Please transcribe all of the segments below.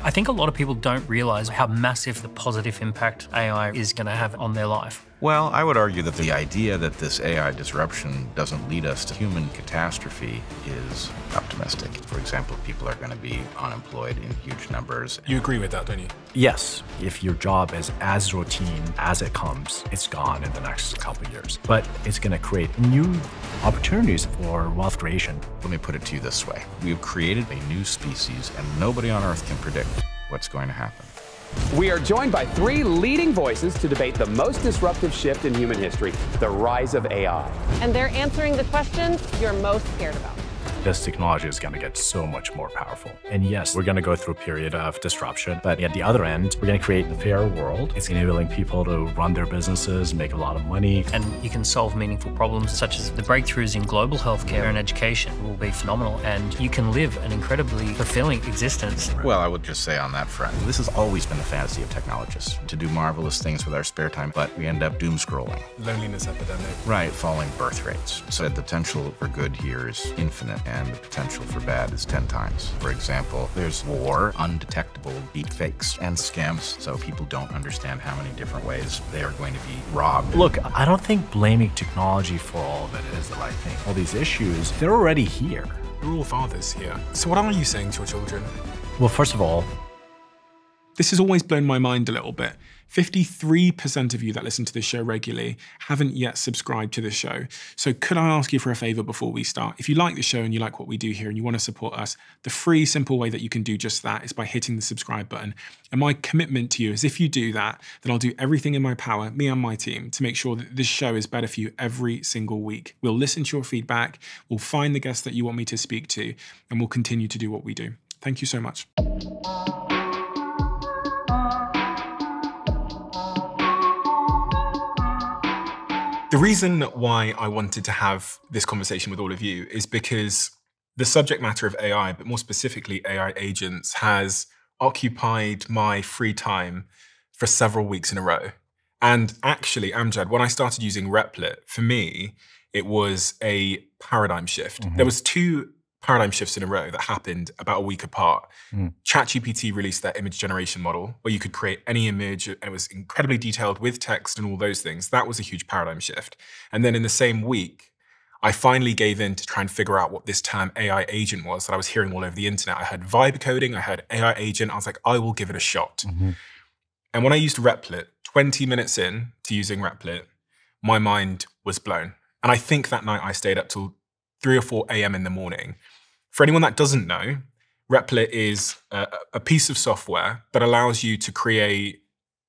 I think a lot of people don't realize how massive the positive impact AI is going to have on their life. Well, I would argue that the idea that this AI disruption doesn't lead us to human catastrophe is optimistic. For example, people are going to be unemployed in huge numbers. You agree with that, don't you? Yes, if your job is as routine as it comes, it's gone in the next couple of years. But it's going to create new opportunities for wealth creation. Let me put it to you this way. We've created a new species, and nobody on Earth can predict what's going to happen. We are joined by three leading voices to debate the most disruptive shift in human history, the rise of AI. And they're answering the questions you're most scared about. This technology is going to get so much more powerful. And yes, we're going to go through a period of disruption, but at the other end, we're going to create a fair world. It's enabling people to run their businesses, make a lot of money. And you can solve meaningful problems such as the breakthroughs in global healthcare and education will be phenomenal, and you can live an incredibly fulfilling existence. Well, I would just say on that front, this has always been the fantasy of technologists, to do marvelous things with our spare time, but we end up doom scrolling. Loneliness epidemic. Right, falling birth rates. So the potential for good here is infinite, and the potential for bad is 10 times. For example, there's war, undetectable deepfakes, and scams, so people don't understand how many different ways they are going to be robbed. Look, I don't think blaming technology for all of it is the right thing. All these issues, they're already here. We're all fathers here. So what are you saying to your children? Well, first of all, this has always blown my mind a little bit. 53% of you that listen to this show regularly haven't yet subscribed to the show. So could I ask you for a favor before we start? If you like the show and you like what we do here and you want to support us, the free, simple way that you can do just that is by hitting the subscribe button. And my commitment to you is if you do that, then I'll do everything in my power, me and my team, to make sure that this show is better for you every single week. We'll listen to your feedback, we'll find the guests that you want me to speak to, and we'll continue to do what we do. Thank you so much. The reason why I wanted to have this conversation with all of you is because the subject matter of AI, but more specifically AI agents, has occupied my free time for several weeks in a row. And actually, Amjad, when I started using Replit, for me, it was a paradigm shift. There was two paradigm shifts in a row that happened about a week apart. ChatGPT released their image generation model where you could create any image and it was incredibly detailed with text and all those things. That was a huge paradigm shift. And then in the same week, I finally gave in to try and figure out what this term AI agent was that I was hearing all over the internet. I heard vibe coding, I heard AI agent. I was like, I will give it a shot. And when I used Replit, 20 minutes in to using Replit, my mind was blown. And I think that night I stayed up till 3 or 4 a.m. in the morning. For anyone that doesn't know, Replit is a piece of software that allows you to create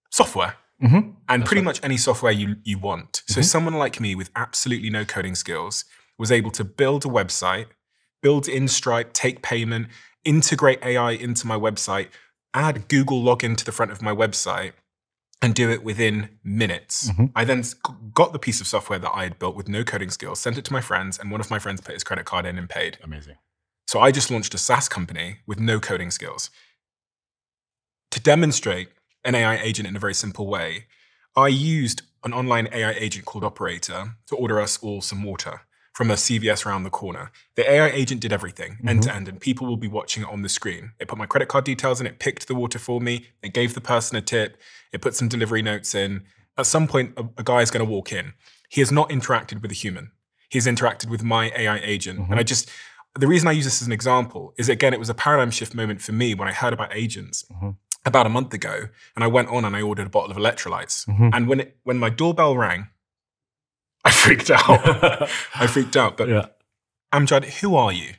software and pretty much any software you want. So someone like me with absolutely no coding skills was able to build a website, build in Stripe, take payment, integrate AI into my website, add Google login to the front of my website, and do it within minutes. I then got the piece of software that I had built with no coding skills, sent it to my friends, and one of my friends put his credit card in and paid. amazing. So I just launched a SaaS company with no coding skills. To demonstrate an AI agent in a very simple way, I used an online AI agent called Operator to order us all some water from a CVS around the corner. The AI agent did everything end to end, and people will be watching it on the screen. It put my credit card details in, it picked the water for me, it gave the person a tip, it put some delivery notes in. At some point, a guy is going to walk in. He has not interacted with a human. He's interacted with my AI agent. And the reason I use this as an example is, again, it was a paradigm shift moment for me when I heard about agents about a month ago, and I went on and I ordered a bottle of electrolytes. And when my doorbell rang, I freaked out. I freaked out. But Amjad, who are you?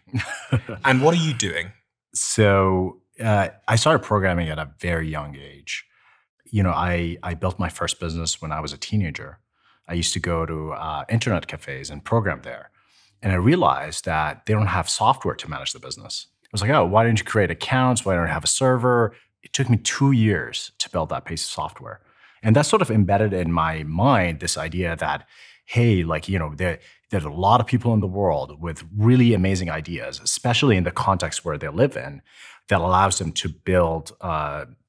And what are you doing? So I started programming at a very young age. You know, I built my first business when I was a teenager. I used to go to internet cafes and program there. And I realized that they don't have software to manage the business. I was like, oh, why didn't you create accounts? Why don't you have a server? It took me 2 years to build that piece of software. And that sort of embedded in my mind this idea that, hey, like, you know, there's a lot of people in the world with really amazing ideas, especially in the context where they live in, that allows them to build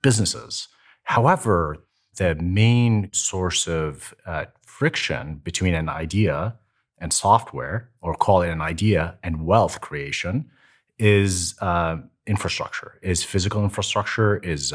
businesses. However, the main source of friction between an idea and software, or call it an idea and wealth creation, is infrastructure. Is physical infrastructure, is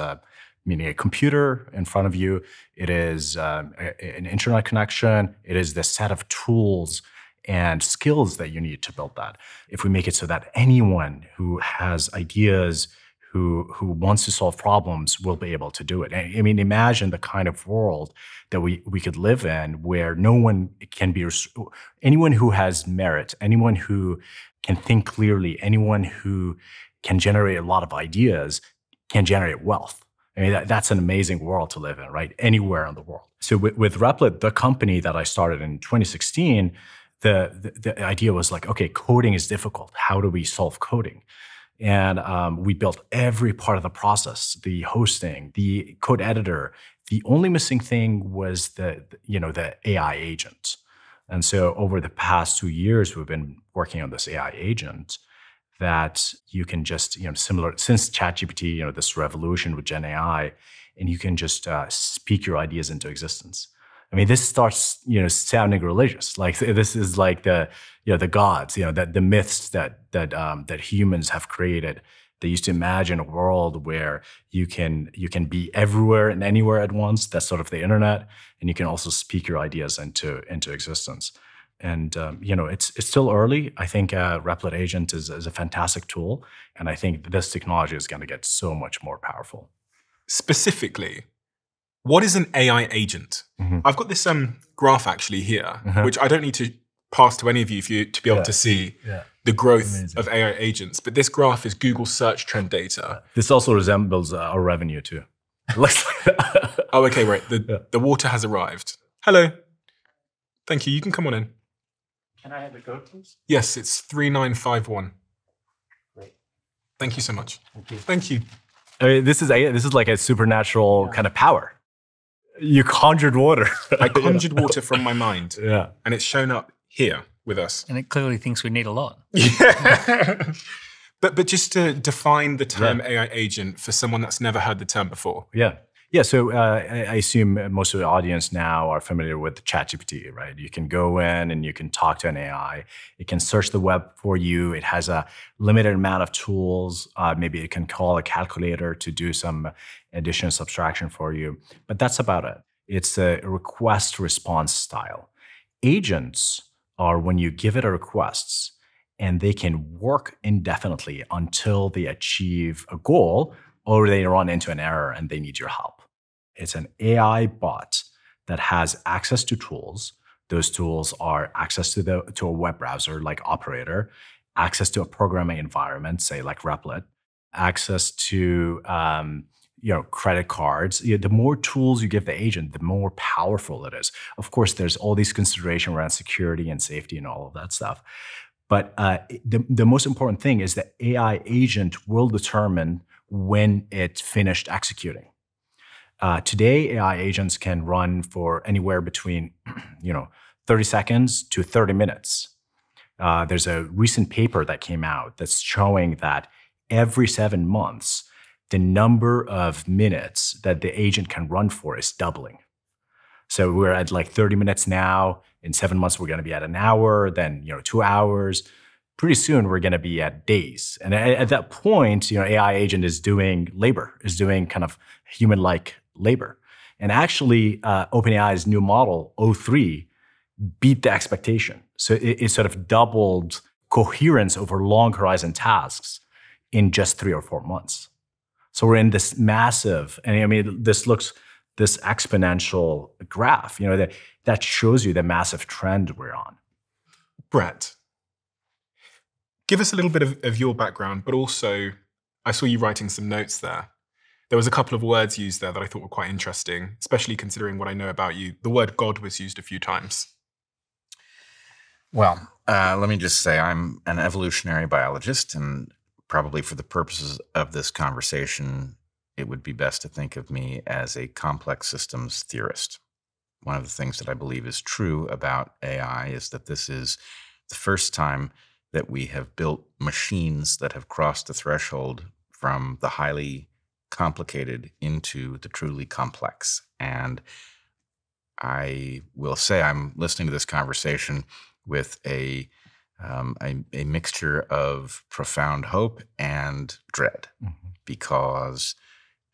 meaning a computer in front of you. It is an internet connection. It is the set of tools and skills that you need to build that. If we make it so that anyone who has ideas, who wants to solve problems, will be able to do it. I mean, imagine the kind of world that we could live in where no one can be, anyone who has merit, anyone who can think clearly, anyone who can generate a lot of ideas can generate wealth. I mean, that's an amazing world to live in, right? Anywhere in the world. So with Replit, the company that I started in 2016, the idea was like, okay, coding is difficult. How do we solve coding? And we built every part of the process, the hosting, the code editor. The only missing thing was the AI agent. And so over the past 2 years, we've been working on this AI agent that you can just, similar, since ChatGPT, this revolution with Gen AI, and you can just speak your ideas into existence. I mean, this starts, sounding religious. Like this is like the gods, that the myths that humans have created. They used to imagine a world where you can be everywhere and anywhere at once. That's sort of the internet, and you can also speak your ideas into existence. And it's still early. I think Replit Agent is a fantastic tool, and I think this technology is going to get so much more powerful. Specifically, what is an AI agent? Mm-hmm. I've got this graph actually here, which I don't need to pass to any of you for you to be able to see the growth of AI agents. But this graph is Google search trend data. This also resembles our revenue too. Oh, okay, right. The water has arrived. Hello. Thank you. You can come on in. Can I have the code, please? Yes, it's 3951. Great. Thank you so much. Thank you. Thank you. I mean, this is like a supernatural kind of power. You conjured water. I conjured water from my mind. Yeah. And it's shown up here with us. And it clearly thinks we need a lot. Yeah. But just to define the term AI agent for someone that's never heard the term before. Yeah. Yeah, so I assume most of the audience now are familiar with ChatGPT, right? You can go in and you can talk to an AI. It can search the web for you. It has a limited amount of tools. Maybe it can call a calculator to do some addition and subtraction for you. But that's about it. It's a request-response style. Agents are when you give it a request and they can work indefinitely until they achieve a goal or they run into an error and they need your help. It's an AI bot that has access to tools. Those tools are access to a web browser like Operator, access to a programming environment, say like Replit, access to credit cards. The more tools you give the agent, the more powerful it is. Of course, there's all these considerations around security and safety and all of that stuff. But the most important thing is that AI agent will determine when it finished executing. Today, AI agents can run for anywhere between 30 seconds to 30 minutes. There's a recent paper that came out that's showing that every 7 months, the number of minutes that the agent can run for is doubling. So we're at like 30 minutes now. In 7 months, we're going to be at an hour, then 2 hours. Pretty soon, we're going to be at days. And at that point, AI agent is doing labor, is doing kind of human-like labor. And actually, OpenAI's new model, O3, beat the expectation. So it sort of doubled coherence over long horizon tasks in just 3 or 4 months. So we're in this massive, and I mean, this exponential graph, that shows you the massive trend we're on. Bret, give us a little bit of your background, but also I saw you writing some notes there. There was a couple of words used there that I thought were quite interesting, especially considering what I know about you. The word God was used a few times. Well, let me just say I'm an evolutionary biologist, and probably for the purposes of this conversation, it would be best to think of me as a complex systems theorist. One of the things that I believe is true about AI is that this is the first time that we have built machines that have crossed the threshold from the highly complicated into the truly complex. And I will say I'm listening to this conversation with a a mixture of profound hope and dread, because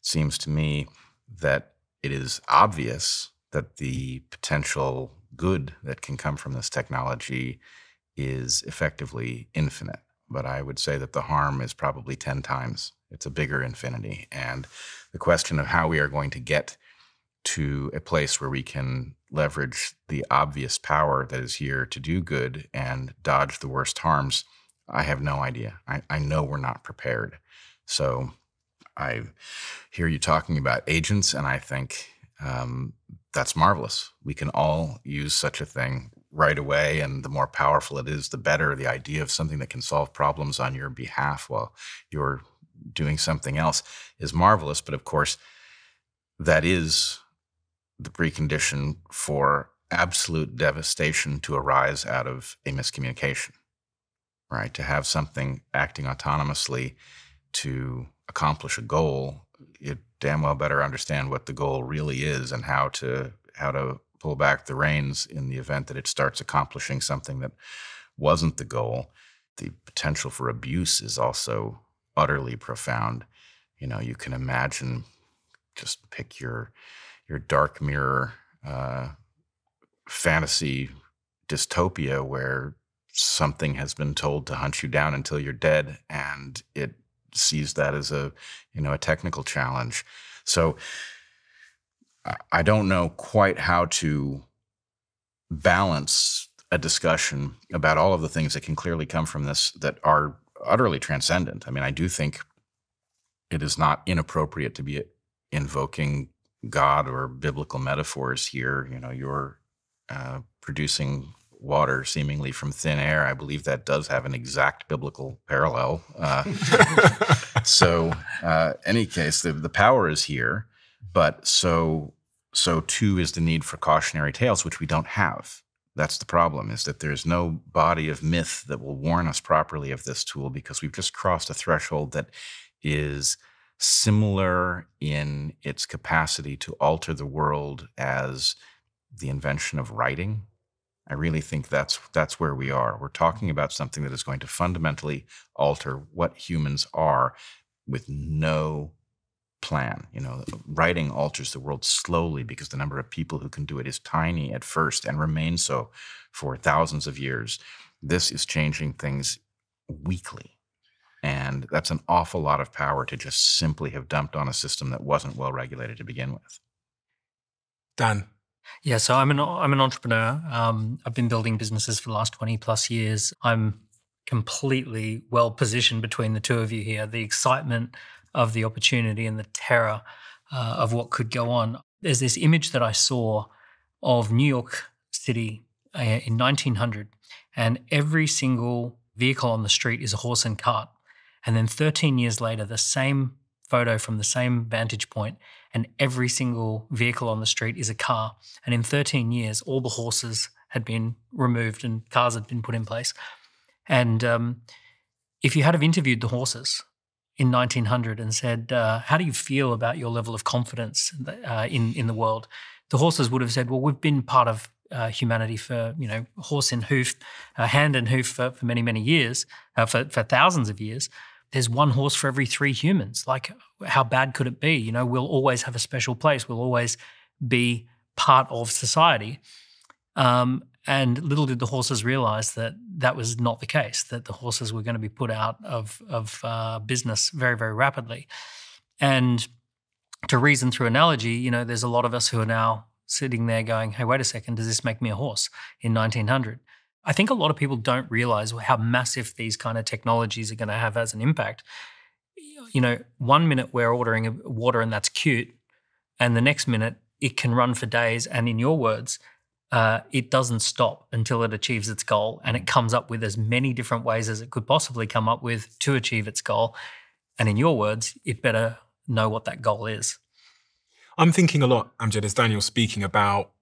it seems to me that it is obvious that the potential good that can come from this technology is effectively infinite. But I would say that the harm is probably 10 times. It's a bigger infinity. And the question of how we are going to get to a place where we can leverage the obvious power that is here to do good and dodge the worst harms, I have no idea. I know we're not prepared. So I hear you talking about agents, and I think that's marvelous. We can all use such a thing right away, and the more powerful it is, the better. The idea of something that can solve problems on your behalf while you're doing something else is marvelous. But of course, that is the precondition for absolute devastation to arise out of a miscommunication, right? To have something acting autonomously to accomplish a goal, you damn well better understand what the goal really is and how to pull back the reins in the event that it starts accomplishing something that wasn't the goal. The potential for abuse is also utterly profound. You know, you can imagine, just pick your dark mirror fantasy dystopia where something has been told to hunt you down until you're dead, and it sees that as a technical challenge. So I don't know quite how to balance a discussion about all of the things that can clearly come from this that are utterly transcendent. I mean, I do think it is not inappropriate to be invoking God or biblical metaphors here. You know, you're producing water seemingly from thin air. I believe that does have an exact biblical parallel. So, any case, the power is here, but so too is the need for cautionary tales, which we don't have. That's the problem, is that there's no body of myth that will warn us properly of this tool, because we've just crossed a threshold that is similar in its capacity to alter the world as the invention of writing. I really think that's where we are. We're talking about something that is going to fundamentally alter what humans are with no plan. You know, writing alters the world slowly because the number of people who can do it is tiny at first and remains so for thousands of years. This is changing things weekly. And that's an awful lot of power to just simply have dumped on a system that wasn't well regulated to begin with. Dan. Yeah, so I'm an entrepreneur. I've been building businesses for the last 20 plus years. I'm completely well positioned between the two of you here. The excitement of the opportunity and the terror of what could go on. There's this image that I saw of New York City in 1900, and every single vehicle on the street is a horse and cart. And then 13 years later, the same photo from the same vantage point, and every single vehicle on the street is a car. And in 13 years, all the horses had been removed and cars had been put in place. And if you had have interviewed the horses in 1900 and said, how do you feel about your level of confidence in the world? The horses would have said, well, we've been part of humanity for, horse and hoof, hand and hoof for many, many years, for thousands of years. There's one horse for every 3 humans. Like, how bad could it be? We'll always have a special place. We'll always be part of society. And little did the horses realize that that was not the case, that the horses were going to be put out of business very, very rapidly. And to reason through analogy, there's a lot of us who are now sitting there going, hey, wait a second, does this make me a horse in 1900? I think a lot of people don't realize how massive these kind of technologies are going to have as an impact. 1 minute we're ordering water and that's cute, and the next minute it can run for days, and in your words, it doesn't stop until it achieves its goal, and it comes up with as many different ways as it could possibly come up with to achieve its goal. And in your words, it better know what that goal is. I'm thinking a lot, Amjad, as Daniel's speaking about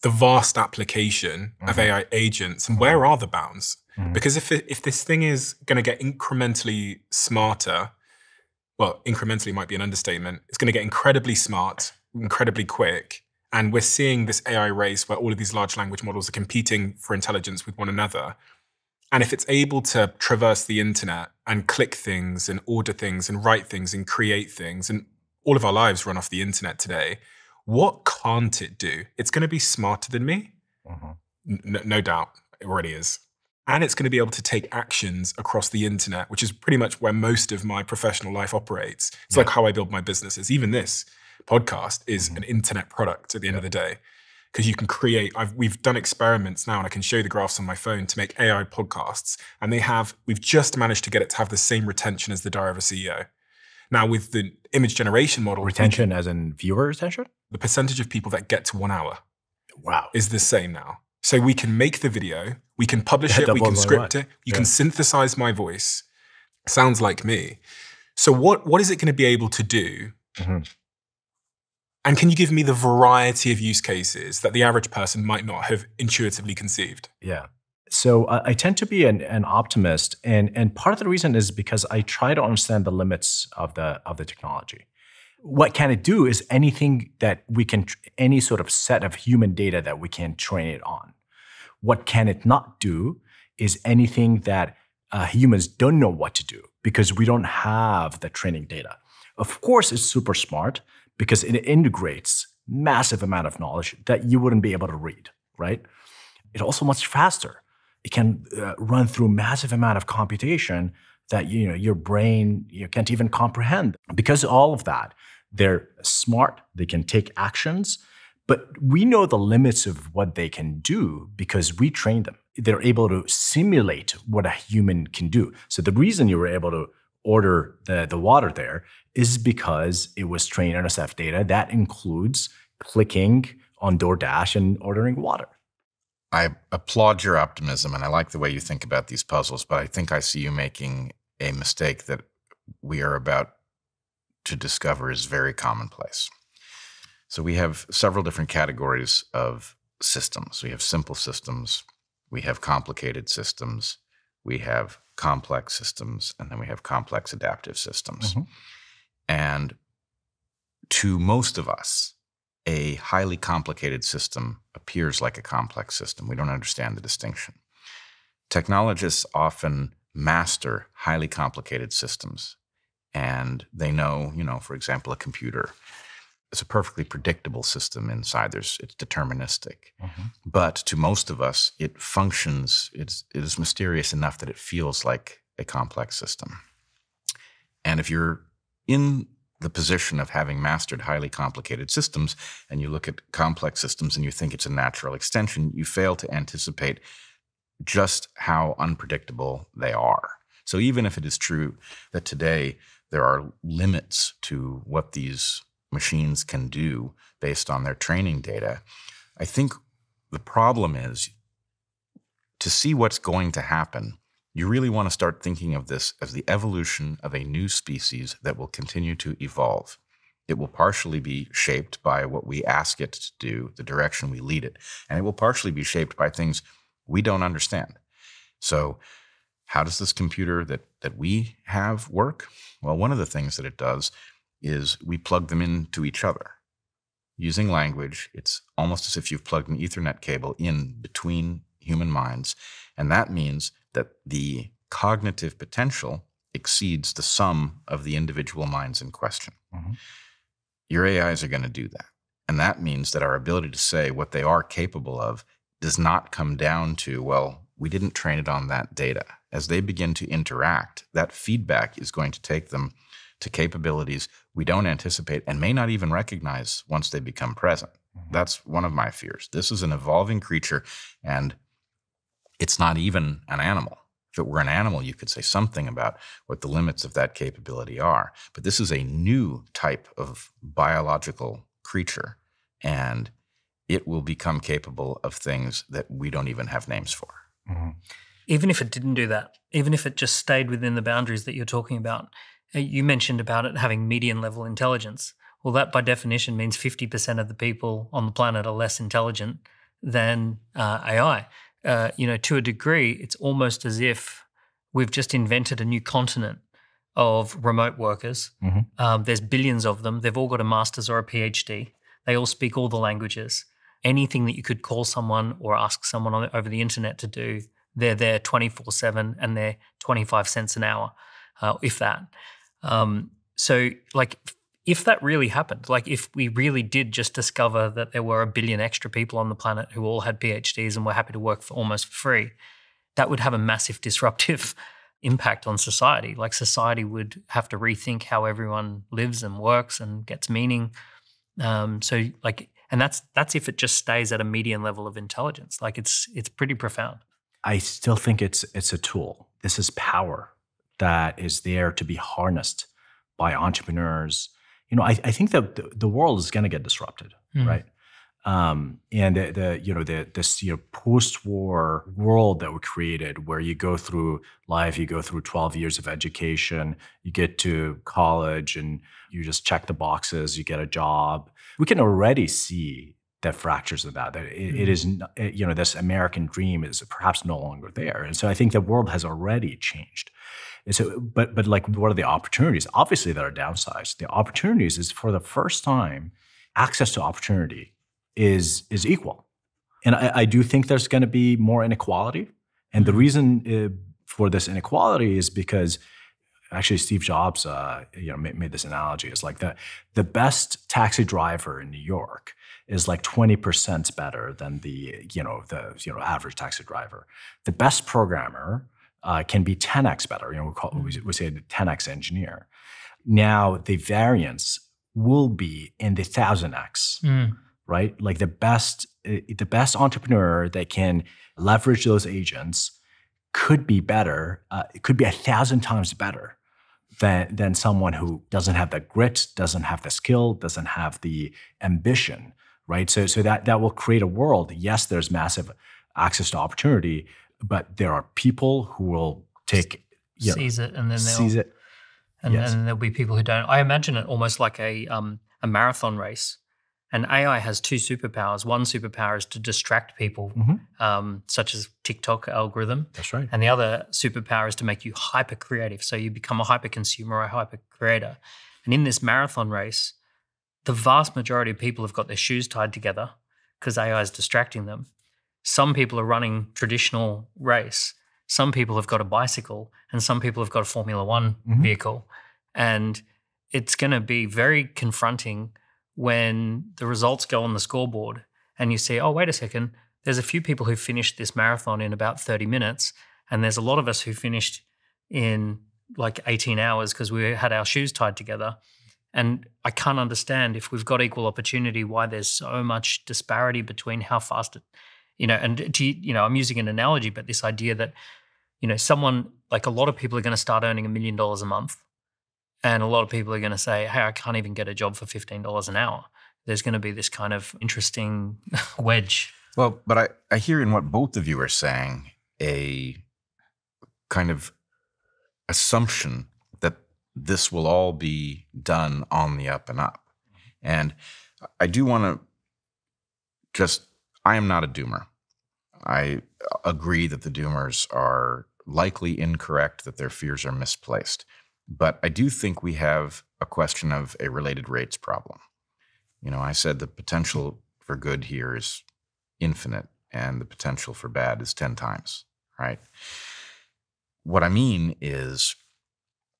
the vast application of AI agents, and where are the bounds? Because if this thing is going to get incrementally smarter, well, incrementally might be an understatement, it's going to get incredibly smart, incredibly quick, and we're seeing this AI race where all of these large language models are competing for intelligence with one another. And if it's able to traverse the internet and click things and order things and write things and create things, and all of our lives run off the internet today, what can't it do? It's going to be smarter than me. No doubt, it already is. And it's going to be able to take actions across the internet, which is pretty much where most of my professional life operates. It's like how I build my businesses. Even this podcast is an internet product at the end of the day, because you can create, we've done experiments now, and I can show you the graphs on my phone to make AI podcasts. And we've just managed to get it to have the same retention as the Diary of a CEO. Now with the image generation model. Retention as in viewer retention? The percentage of people that get to 1 hour Wow. is the same now. So we can make the video, we can publish it, we can script it, you can synthesize my voice. Sounds like me. So what is it going to be able to do? And can you give me the variety of use cases that the average person might not have intuitively conceived? Yeah. So I tend to be an optimist, and part of the reason is because I try to understand the limits of the technology. What can it do is anything that we can, any sort of set of human data that we can train it on. What can it not do is anything that humans don't know what to do because we don't have the training data. Of course, it's super smart because it integrates massive amount of knowledge that you wouldn't be able to read, right? It's also much faster. It can run through massive amount of computation that your brain can't even comprehend. Because of all of that, they're smart, they can take actions, but we know the limits of what they can do because we train them. They're able to simulate what a human can do. So the reason you were able to order the water there is because it was trained on NSF data. That includes clicking on DoorDash and ordering water. I applaud your optimism, and I like the way you think about these puzzles, but I think I see you making a mistake that we are about to discover is very commonplace. So we have several different categories of systems. We have simple systems, we have complicated systems, we have complex systems, and then we have complex adaptive systems. And to most of us, a highly complicated system appears like a complex system. We don't understand the distinction. Technologists often master highly complicated systems, and they know, for example, a computer is a perfectly predictable system inside. It's deterministic. But to most of us, it functions, it is mysterious enough that it feels like a complex system. And if you're in the position of having mastered highly complicated systems, and you look at complex systems and you think it's a natural extension, you fail to anticipate just how unpredictable they are. So even if it is true that today there are limits to what these machines can do based on their training data, I think the problem is to see what's going to happen. You really want to start thinking of this as the evolution of a new species that will continue to evolve. It will partially be shaped by what we ask it to do, the direction we lead it, and it will partially be shaped by things we don't understand. So how does this computer that we have work? Well, one of the things that it does is we plug them into each other. Using language, it's almost as if you've plugged an Ethernet cable in between human minds, and that means that the cognitive potential exceeds the sum of the individual minds in question. Your AIs are going to do that. And that means that our ability to say what they are capable of does not come down to, well, we didn't train it on that data. As they begin to interact, that feedback is going to take them to capabilities we don't anticipate and may not even recognize once they become present. That's one of my fears. This is an evolving creature, and it's not even an animal. If it were an animal, you could say something about what the limits of that capability are. But this is a new type of biological creature, and it will become capable of things that we don't even have names for. Even if it didn't do that, even if it just stayed within the boundaries that you're talking about, you mentioned about it having median level intelligence. Well, that by definition means 50% of the people on the planet are less intelligent than AI. To a degree, it's almost as if we've just invented a new continent of remote workers. There's billions of them. They've all got a master's or a PhD. They all speak all the languages. Anything that you could call someone or ask someone over the internet to do, they're there 24/7 and they're 25 cents an hour, if that. So like, if that really happened, like if we really did just discover that there were 1 billion extra people on the planet who all had PhDs and were happy to work for almost for free, that would have a massive disruptive impact on society. Like society would have to rethink how everyone lives and works and gets meaning. So like, and that's if it just stays at a median level of intelligence. Like it's pretty profound. I still think it's a tool. This is power that is there to be harnessed by entrepreneurs. You know, I think that the world is going to get disrupted, right? And this post-war world that we created, where you go through life, you go through 12 years of education, you get to college, and you just check the boxes, you get a job. We can already see the fractures of that. It is, this American dream is perhaps no longer there, and so I think the world has already changed. And so, but like, what are the opportunities? Obviously, there are downsides. The opportunities is, for the first time, access to opportunity is equal. And I do think there's going to be more inequality. And the reason for this inequality is because actually Steve Jobs made this analogy. It's like the best taxi driver in New York is like 20% better than the average taxi driver. The best programmer can be 10x better. We say the 10x engineer. Now the variance will be in the 1000x. Right? Like the best entrepreneur that can leverage those agents could be better. It could be 1,000 times better than someone who doesn't have the grit, doesn't have the skill, doesn't have the ambition. Right? So that will create a world. Yes, there's massive access to opportunity, but there are people who will seize it, and then seize it, and then there'll be people who don't. I imagine it almost like a marathon race. And AI has two superpowers. One superpower is to distract people, such as TikTok algorithm. That's right. And the other superpower is to make you hyper creative. So you become a hyper consumer or a hyper creator. And in this marathon race, the vast majority of people have got their shoes tied together because AI is distracting them. Some people are running traditional race. Some people have got a bicycle, and some people have got a Formula One vehicle. And it's going to be very confronting when the results go on the scoreboard and you see, oh, wait a second, there's a few people who finished this marathon in about 30 minutes, and there's a lot of us who finished in like 18 hours because we had our shoes tied together. And I can't understand, if we've got equal opportunity, why there's so much disparity between how fast it, I'm using an analogy, but this idea that, someone, like a lot of people are going to start earning $1 million a month. And a lot of people are going to say, hey, I can't even get a job for $15 an hour. There's going to be this kind of interesting wedge. Well, but I hear in what both of you are saying a kind of assumption that this will all be done on the up and up. And I do want to I am not a doomer. I agree that the doomers are likely incorrect, that their fears are misplaced. But I do think we have a question of a related rates problem. I said the potential for good here is infinite and the potential for bad is 10 times, right? What I mean is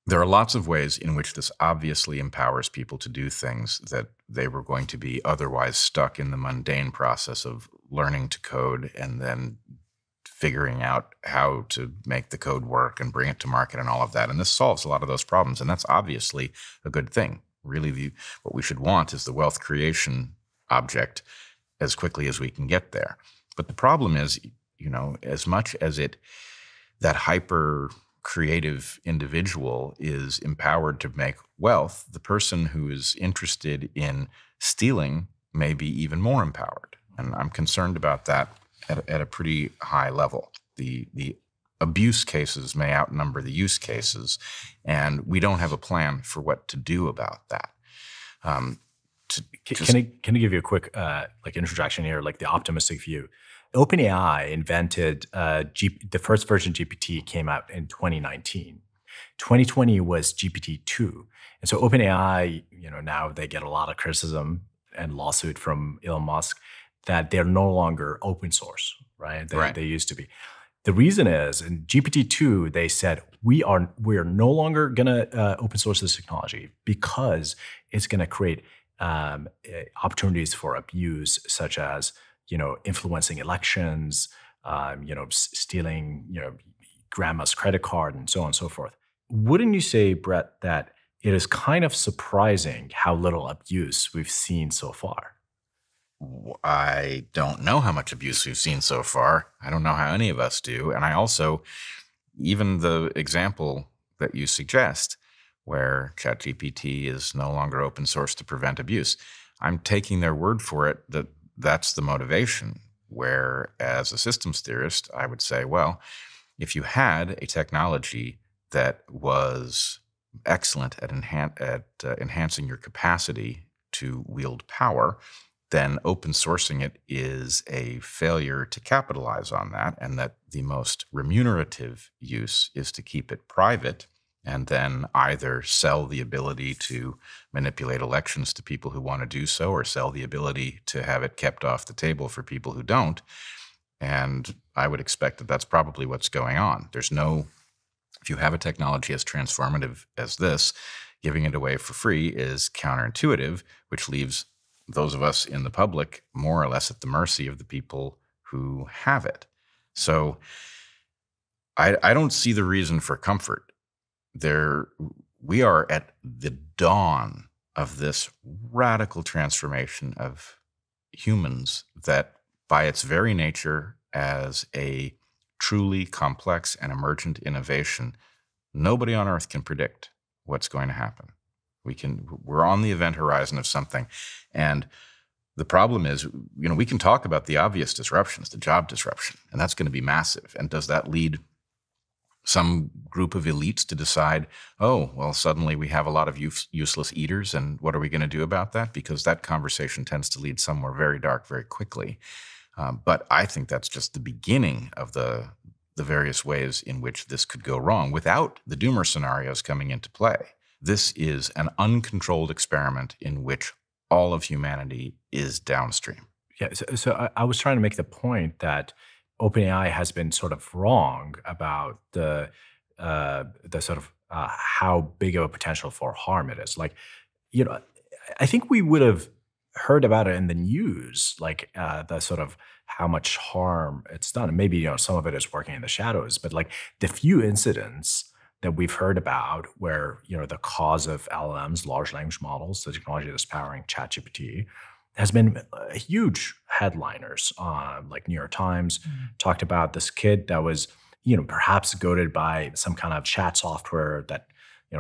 there are lots of ways in which this obviously empowers people to do things that they were going to be otherwise stuck in the mundane process of learning to code and then figuring out how to make the code work and bring it to market and all of that. And this solves a lot of those problems. And that's obviously a good thing. Really, what we should want is the wealth creation object as quickly as we can get there. But the problem is, as much as that hyper creative individual is empowered to make wealth, the person who is interested in stealing may be even more empowered. And I'm concerned about that at a pretty high level. The abuse cases may outnumber the use cases, and we don't have a plan for what to do about that. Can I give you a quick introduction here, like the optimistic view? OpenAI invented the first version of GPT came out in 2019. 2020 was GPT-2. And so OpenAI, now they get a lot of criticism and lawsuit from Elon Musk that they're no longer open source, right? They used to be. The reason is in GPT-2, they said, we are no longer going to open source this technology because it's going to create opportunities for abuse, such as, influencing elections, stealing, grandma's credit card, and so on and so forth. Wouldn't you say, Bret, that it is kind of surprising how little abuse we've seen so far? I don't know how much abuse we've seen so far. I don't know how any of us do. And I also, even the example that you suggest, where ChatGPT is no longer open source to prevent abuse, I'm taking their word for it that that's the motivation. Where as a systems theorist, I would say, well, if you had a technology that was excellent at enhancing your capacity to wield power, then open sourcing it is a failure to capitalize on that, and that the most remunerative use is to keep it private and then either sell the ability to manipulate elections to people who want to do so, or sell the ability to have it kept off the table for people who don't. And I would expect that that's probably what's going on. If you have a technology as transformative as this, giving it away for free is counterintuitive, which leaves those of us in the public more or less at the mercy of the people who have it. So I don't see the reason for comfort. We are at the dawn of this radical transformation of humans that, by its very nature as a truly complex and emergent innovation, nobody on Earth can predict what's going to happen. We're on the event horizon of something. And the problem is, we can talk about the obvious disruptions, the job disruption, and that's going to be massive. And does that lead some group of elites to decide, oh, well, suddenly we have a lot of useless eaters, and what are we going to do about that? Because that conversation tends to lead somewhere very dark very quickly. But I think that's just the beginning of the various ways in which this could go wrong without the doomer scenarios coming into play. This is an uncontrolled experiment in which all of humanity is downstream. Yeah, so I was trying to make the point that OpenAI has been sort of wrong about the sort of how big of a potential for harm it is. Like, I think we would have heard about it in the news, like the sort of how much harm it's done. And maybe, some of it is working in the shadows, but like the few incidents that we've heard about where, the cause of LLMs, large language models, the technology that's powering ChatGPT, has been huge headliners. Like New York Times talked about this kid that was, perhaps goaded by some kind of chat software that,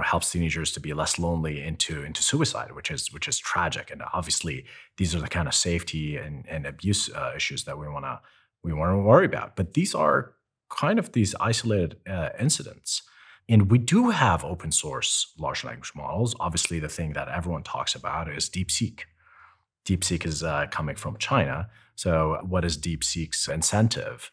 helps teenagers to be less lonely into suicide, which is tragic. And obviously, these are the kind of safety and abuse issues that we want to worry about. But these are kind of these isolated incidents. And we do have open source large language models. Obviously, the thing that everyone talks about is DeepSeek. DeepSeek is coming from China. So what is DeepSeek's incentive?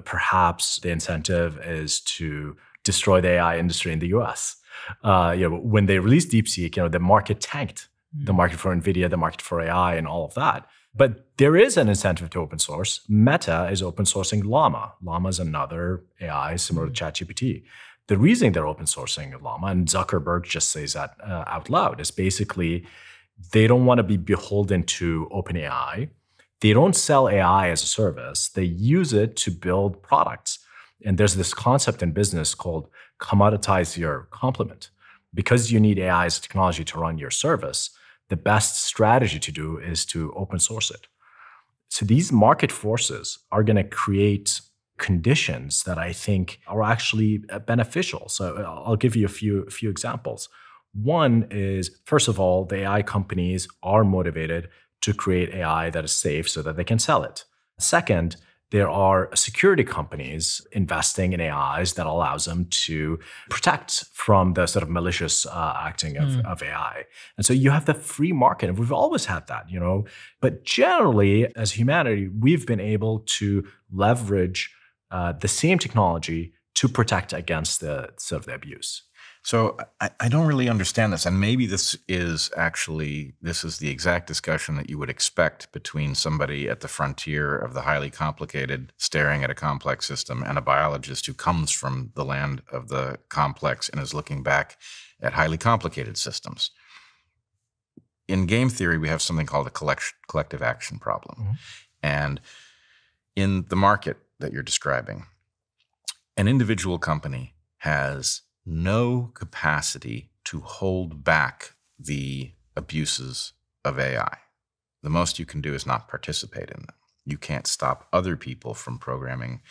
Perhaps the incentive is to destroy the AI industry in the US. When they released DeepSeek, the market tanked. The market for NVIDIA, the market for AI, and all of that. But there is an incentive to open source. Meta is open sourcing Llama. Llama is another AI similar to ChatGPT. The reason they're open sourcing Llama, and Zuckerberg just says that out loud, is basically they don't want to be beholden to OpenAI. They don't sell AI as a service. They use it to build products. And there's this concept in business called commoditize your complement. Because you need AI as a technology to run your service, the best strategy to do is to open source it. So these market forces are going to create conditions that I think are actually beneficial. So I'll give you a few examples. One is, first of all, the AI companies are motivated to create AI that is safe so that they can sell it. Second, there are security companies investing in AIs that allows them to protect from the sort of malicious acting of AI. And so you have the free market, and we've always had that, But generally, as humanity, we've been able to leverage the same technology to protect against the abuse. So I don't really understand this. And maybe this is the exact discussion that you would expect between somebody at the frontier of the highly complicated, staring at a complex system, and a biologist who comes from the land of the complex and is looking back at highly complicated systems. In game theory, we have something called a collective action problem. Mm-hmm. And in the market that you're describing, an individual company has no capacity to hold back the abuses of AI. The most you can do is not participate in them. You can't stop other people from programming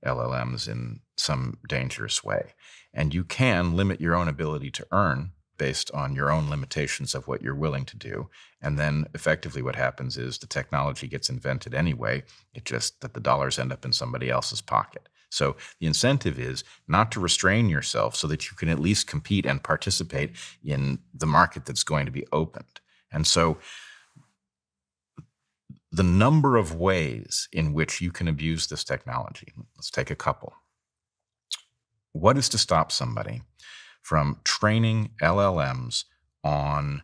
LLMs in some dangerous way. And you can limit your own ability to earn based on your own limitations of what you're willing to do. And then effectively what happens is the technology gets invented anyway. It's just that the dollars end up in somebody else's pocket. So the incentive is not to restrain yourself so that you can at least compete and participate in the market that's going to be opened. And so the number of ways in which you can abuse this technology, let's take a couple. What is to stop somebody from training LLMs on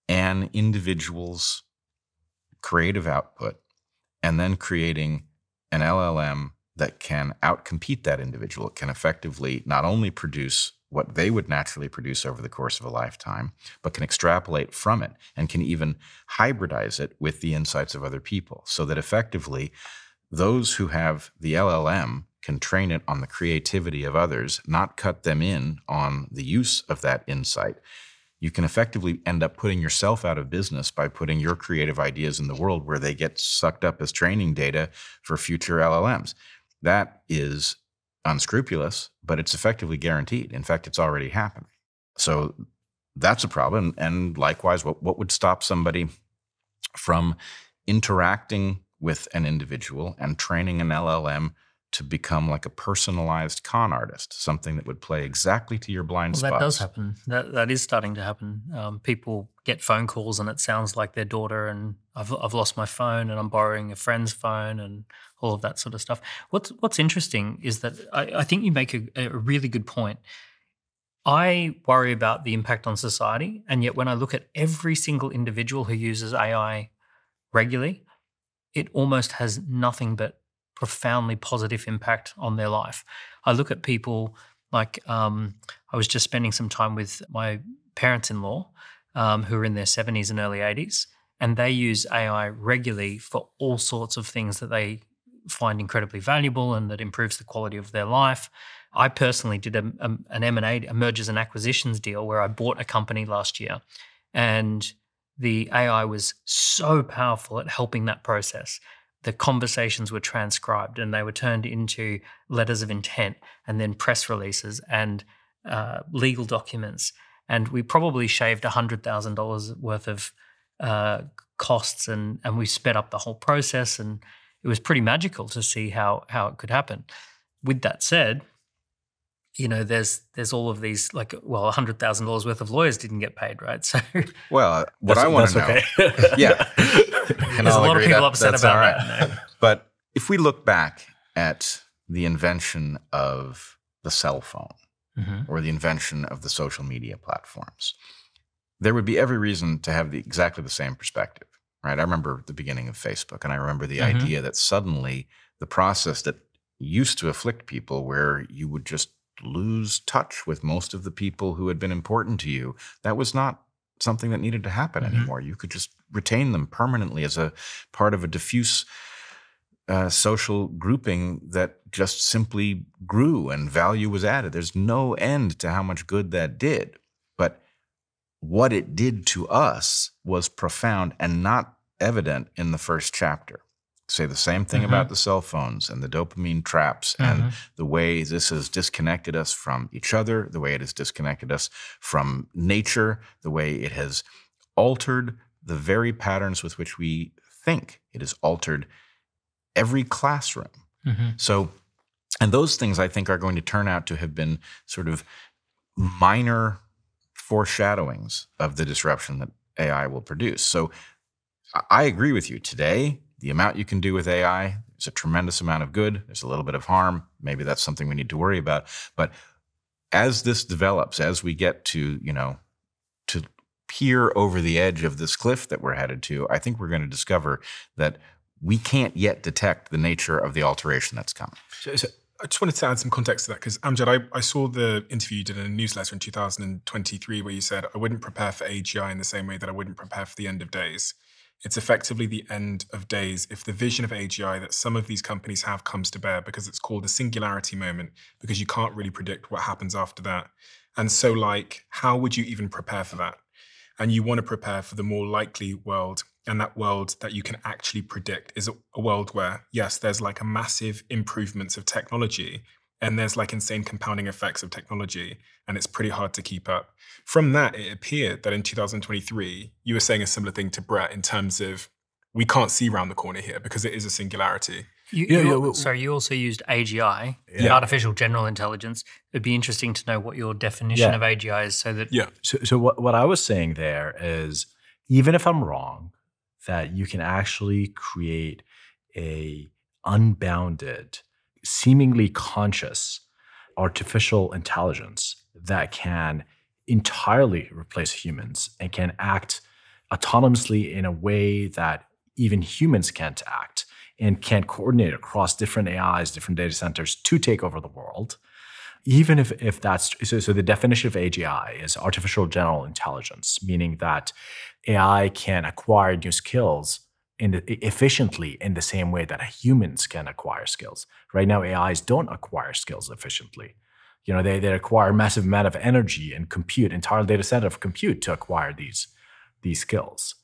an individual's creative output and then creating an LLM that can outcompete that individual? It can effectively not only produce what they would naturally produce over the course of a lifetime, but can extrapolate from it and can even hybridize it with the insights of other people, so that effectively those who have the LLM can train it on the creativity of others, not cut them in on the use of that insight. You can effectively end up putting yourself out of business by putting your creative ideas in the world where they get sucked up as training data for future LLMs. That is unscrupulous, but it's effectively guaranteed. In fact, it's already happening. So that's a problem. And likewise, what would stop somebody from interacting with an individual and training an LLM to become like a personalized con artist, something that would play exactly to your blind spots? That does happen. That is starting to happen. People get phone calls and it sounds like their daughter, and I've lost my phone and I'm borrowing a friend's phone and all of that sort of stuff. What's interesting is that I think you make a really good point. I worry about the impact on society, and yet when I look at every single individual who uses AI regularly, it almost has nothing but profoundly positive impact on their life. I look at people like I was just spending some time with my parents-in-law who are in their 70s and early 80s, and they use AI regularly for all sorts of things that they find incredibly valuable and that improves the quality of their life. I personally did an M&A, a mergers and acquisitions deal, where I bought a company last year, and the AI was so powerful at helping that process. The conversations were transcribed and they were turned into letters of intent and then press releases and legal documents. And we probably shaved $100,000 worth of costs, and we sped up the whole process, and it was pretty magical to see how it could happen. With that said, you know, there's all of these, like, well, $100,000 worth of lawyers didn't get paid, right? So, well, what I want to know, okay. Yeah, there's a lot of people upset about that. No. But if we look back at the invention of the cell phone or the invention of the social media platforms, there would be every reason to have exactly the same perspective, right? I remember the beginning of Facebook, and I remember the idea that suddenly the process that used to afflict people, where you would just lose touch with most of the people who had been important to you, that was not something that needed to happen anymore. You could just retain them permanently as a part of a diffuse social grouping that just simply grew and value was added. There's no end to how much good that did. But what it did to us was profound and not evident in the first chapter. Say the same thing about the cell phones and the dopamine traps and the way this has disconnected us from each other, the way it has disconnected us from nature, the way it has altered the very patterns with which we think. It has altered every classroom. So, and those things I think are going to turn out to have been sort of minor foreshadowings of the disruption that AI will produce. So I agree with you. Today, the amount you can do with AI, there's a tremendous amount of good. There's a little bit of harm. Maybe that's something we need to worry about. But as this develops, as we get to, to peer over the edge of this cliff that we're headed to, I think we're going to discover that we can't yet detect the nature of the alteration that's coming. So I just wanted to add some context to that, because Amjad, I saw the interview you did in a newsletter in 2023 where you said, I wouldn't prepare for AGI in the same way that I wouldn't prepare for the end of days. It's effectively the end of days if the vision of AGI that some of these companies have comes to bear, because it's called a singularity moment, because you can't really predict what happens after that. And so, how would you even prepare for that? And you want to prepare for the more likely world. And that world that you can actually predict is a world where, yes, there's a massive improvements of technology, and there's insane compounding effects of technology, and it's pretty hard to keep up. From that, it appeared that in 2023, you were saying a similar thing to Bret in terms of we can't see around the corner here because it is a singularity. Sorry, you also used AGI, artificial general intelligence. It'd be interesting to know what your definition of AGI is, so that So what I was saying there is, even if I'm wrong, that you can actually create a unbounded, seemingly conscious artificial intelligence that can entirely replace humans and can act autonomously in a way that even humans can't act, and can coordinate across different AIs, different data centers to take over the world. Even if that's so the definition of AGI is artificial general intelligence, meaning that AI can acquire new skills efficiently in the same way that humans can acquire skills. Right now, AIs don't acquire skills efficiently. They require a massive amount of energy and compute, entire data center of compute to acquire these skills.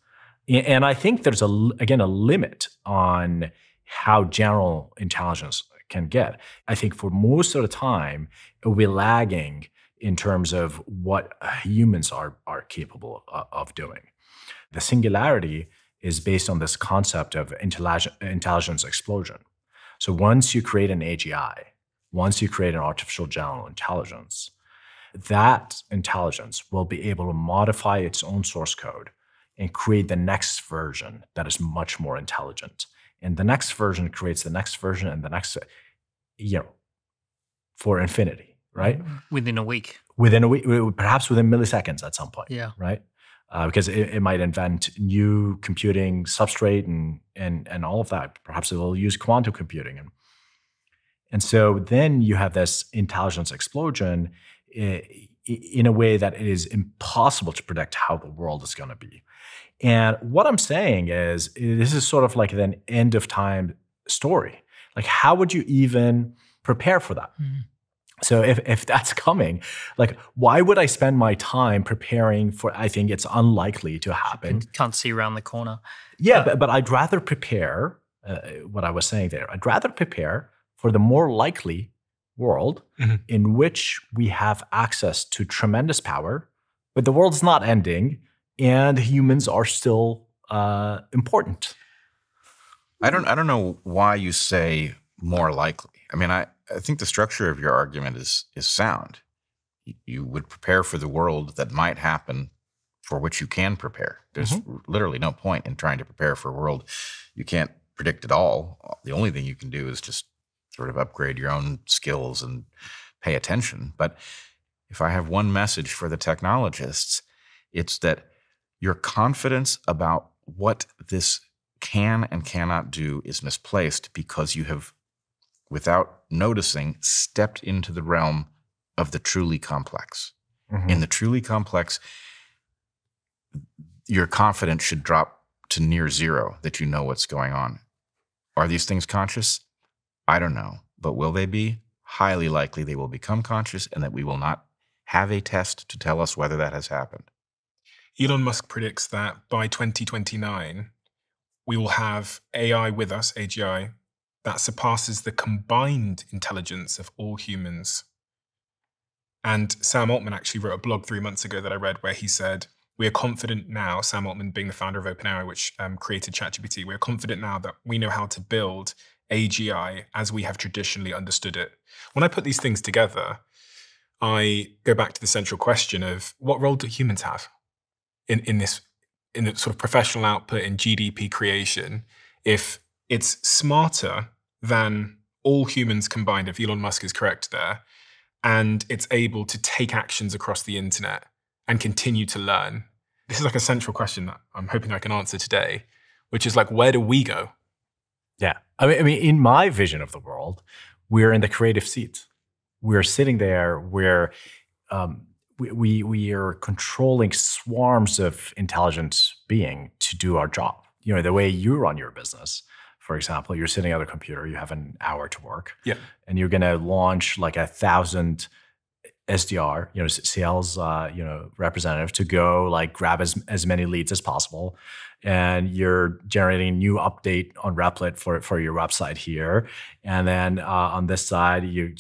And I think there's a limit on how general intelligence can get. I think for most of the time, we're lagging in terms of what humans are capable of doing. The singularity is based on this concept of intelligence explosion. So once you create an AGI, once you create an artificial general intelligence, that intelligence will be able to modify its own source code and create the next version that is much more intelligent. And the next version creates the next version and the next, for infinity, right? Within a week. Within a week, perhaps within milliseconds at some point, right? Because it might invent new computing substrate and all of that. Perhaps it will use quantum computing. And so then you have this intelligence explosion in a way that it is impossible to predict how the world is going to be. And what I'm saying is, this is sort of like an end of time story. How would you even prepare for that? Mm-hmm. So if that's coming, why would I spend my time preparing for, I think it's unlikely to happen. Can't see around the corner. Yeah, but I'd rather prepare, what I was saying there, I'd rather prepare for the more likely world in which we have access to tremendous power, but the world's not ending and humans are still important. I don't know why you say more likely. I mean, I think the structure of your argument is sound. You would prepare for the world that might happen, for which you can prepare. There's literally no point in trying to prepare for a world you can't predict at all. The only thing you can do is just sort of upgrade your own skills and pay attention. But if I have one message for the technologists, it's that your confidence about what this can and cannot do is misplaced, because you have, without noticing, stepped into the realm of the truly complex. In the truly complex, your confidence should drop to near zero that you know what's going on. Are these things conscious? I don't know. But will they be? Highly likely they will become conscious, and that we will not have a test to tell us whether that has happened. Elon Musk predicts that by 2029, we will have AI with us, AGI, that surpasses the combined intelligence of all humans. And Sam Altman actually wrote a blog 3 months ago that I read where he said, we are confident now, Sam Altman being the founder of OpenAI, which created ChatGPT, we are confident now that we know how to build AGI as we have traditionally understood it. When I put these things together, I go back to the central question of what role do humans have in the sort of professional output in GDP creation, if it's smarter than all humans combined, if Elon Musk is correct there, and it's able to take actions across the internet and continue to learn. This is like a central question that I'm hoping I can answer today, which is like, where do we go? Yeah. I mean, in my vision of the world, we're in the creative seat. We're sitting there where we are controlling swarms of intelligent being to do our job. You know, the way you run your business, for example, you're sitting at a computer, you have an hour to work, and you're going to launch like 1,000 SDR, sales, representative to go like grab as many leads as possible. And you're generating a new update on Replit for your website here. And then on this side, you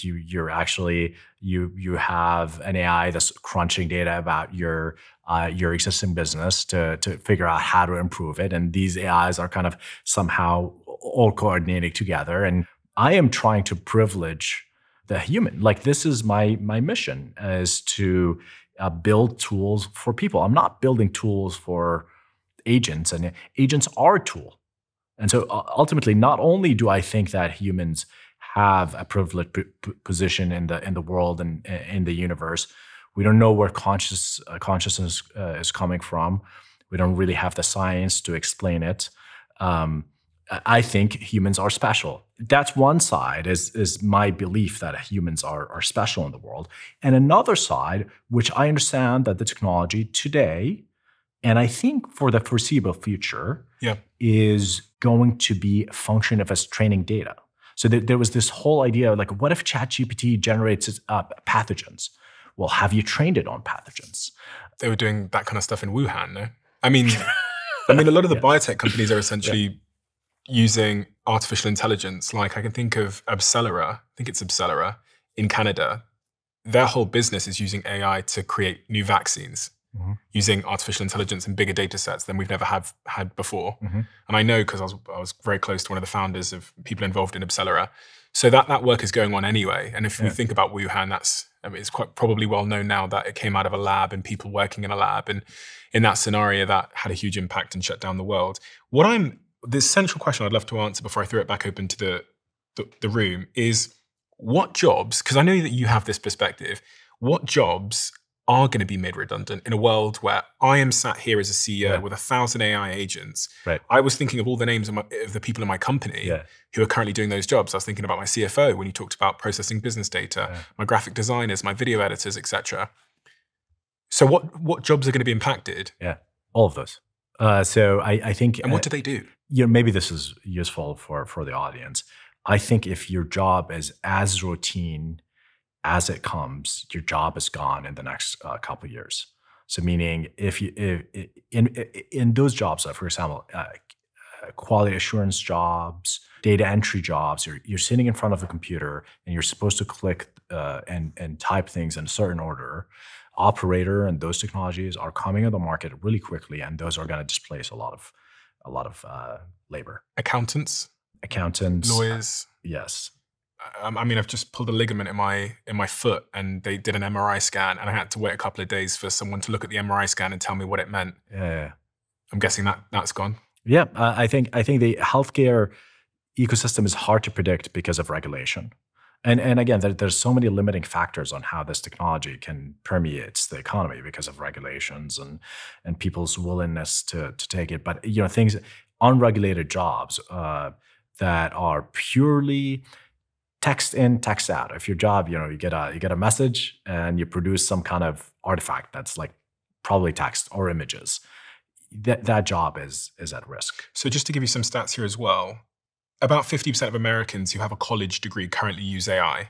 have an AI that's crunching data about your existing business to figure out how to improve it. And these AIs are kind of somehow all coordinating together. And I am trying to privilege the human. Like, this is my mission, is to build tools for people. I'm not building tools for agents, and agents are a tool. And so ultimately, not only do I think that humans have a privileged position in the world and in the universe, we don't know where consciousness is coming from. We don't really have the science to explain it. I think humans are special. That's one side, is my belief that humans are special in the world. And another side, which I understand that the technology today, and I think for the foreseeable future, is going to be a function of us training data. So there was this whole idea, like, what if ChatGPT generates pathogens? Well, have you trained it on pathogens? They were doing that kind of stuff in Wuhan, no? I mean, a lot of the biotech companies are essentially using artificial intelligence. Like, I can think of Abcelera, in Canada. Their whole business is using AI to create new vaccines, using artificial intelligence and bigger data sets than we've never had before. And I know because I was very close to one of the founders of people involved in Abcelera. So that work is going on anyway. And if we think about Wuhan, it's quite probably well known now that it came out of a lab and people working in a lab. And in that scenario, that had a huge impact and shut down the world. The central question I'd love to answer before I throw it back open to the room is, what jobs, because I know that you have this perspective, what jobs are going to be made redundant in a world where I am sat here as a CEO with 1,000 AI agents? Right. I was thinking of all the names of the people in my company who are currently doing those jobs. I was thinking about my CFO when you talked about processing business data, my graphic designers, my video editors, etc. So what jobs are going to be impacted? Yeah, all of those. So I think... And what do they do? Maybe this is useful for the audience. I think if your job is as routine as it comes, your job is gone in the next couple of years. So meaning, if in those jobs, for example, quality assurance jobs, data entry jobs, you're sitting in front of a computer and you're supposed to click and type things in a certain order. Operator and those technologies are coming on the market really quickly, and those are going to displace a lot of labor. Accountants, lawyers. Yes. I've just pulled a ligament in my foot, and they did an MRI scan, and I had to wait a couple of days for someone to look at the MRI scan and tell me what it meant. Yeah. I'm guessing that's gone. Yeah, I think the healthcare ecosystem is hard to predict because of regulation. And again, there's so many limiting factors on how this technology can permeate the economy because of regulations and people's willingness to take it. But things, unregulated jobs that are purely text in, text out. If your job, you get a message and you produce some kind of artifact that's like probably text or images, that job is at risk. So just to give you some stats here as well. About 50% of Americans who have a college degree currently use AI.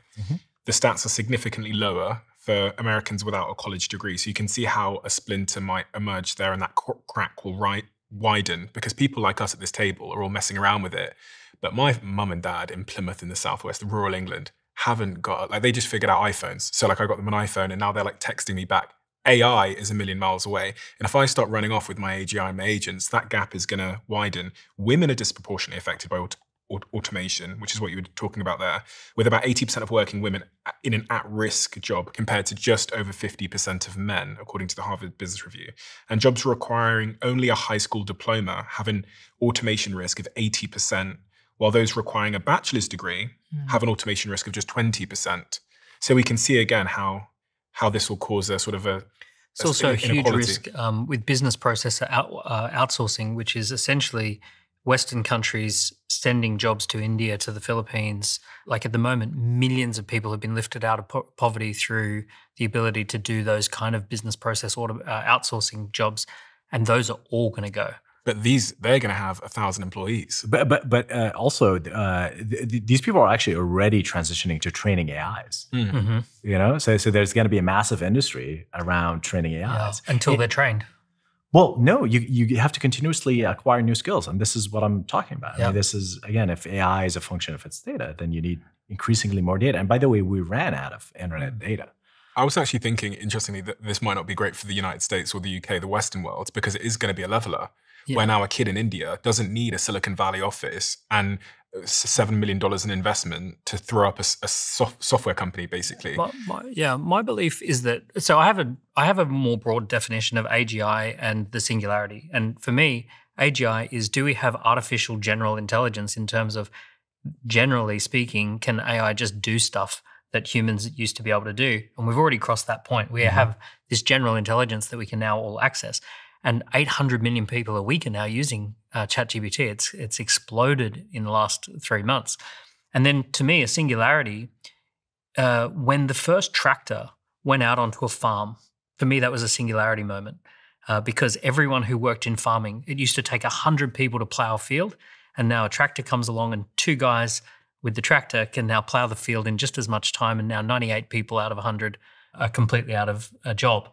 The stats are significantly lower for Americans without a college degree. So you can see how a splinter might emerge there, and that crack will widen because people like us at this table are all messing around with it. But my mum and dad in Plymouth in the southwest, rural England, haven't got, they just figured out iPhones. So I got them an iPhone, and now they're texting me back. AI is a million miles away. And if I start running off with my AGI and my agents, that gap is going to widen. Women are disproportionately affected by automation, which is what you were talking about there, with about 80% of working women in an at-risk job compared to just over 50% of men, according to the Harvard Business Review. And jobs requiring only a high school diploma have an automation risk of 80%, while those requiring a bachelor's degree have an automation risk of just 20%. So we can see again how this will cause a sort of it's also a huge inequality. risk with business process outsourcing, which is essentially Western countries sending jobs to India, to the Philippines. Like at the moment, millions of people have been lifted out of poverty through the ability to do those kind of business process outsourcing jobs, and those are all going to go. But they're going to have 1,000 employees. But also, these people are actually already transitioning to training AIs. Mm-hmm. You know, so there's going to be a massive industry around training AIs until they're trained. Well, no, you have to continuously acquire new skills, and this is what I'm talking about. I mean, this is, again, if AI is a function of its data, then you need increasingly more data. And by the way, we ran out of internet data. I was actually thinking, interestingly, that this might not be great for the United States or the UK, the Western world, because it is going to be a leveler. Yeah. Where now a kid in India doesn't need a Silicon Valley office and $7 million in investment to throw up a software company, basically. My belief is that, so I have a more broad definition of AGI and the singularity. And for me, AGI is, do we have artificial general intelligence in terms of, generally speaking, can AI just do stuff that humans used to be able to do? And we've already crossed that point. We have this general intelligence that we can now all access. And 800 million people a week are now using ChatGPT. It's exploded in the last 3 months. And then to me, a singularity, when the first tractor went out onto a farm, for me, that was a singularity moment because everyone who worked in farming, it used to take 100 people to plow a field. And now a tractor comes along and 2 guys with the tractor can now plow the field in just as much time. And now 98 people out of 100 are completely out of a job.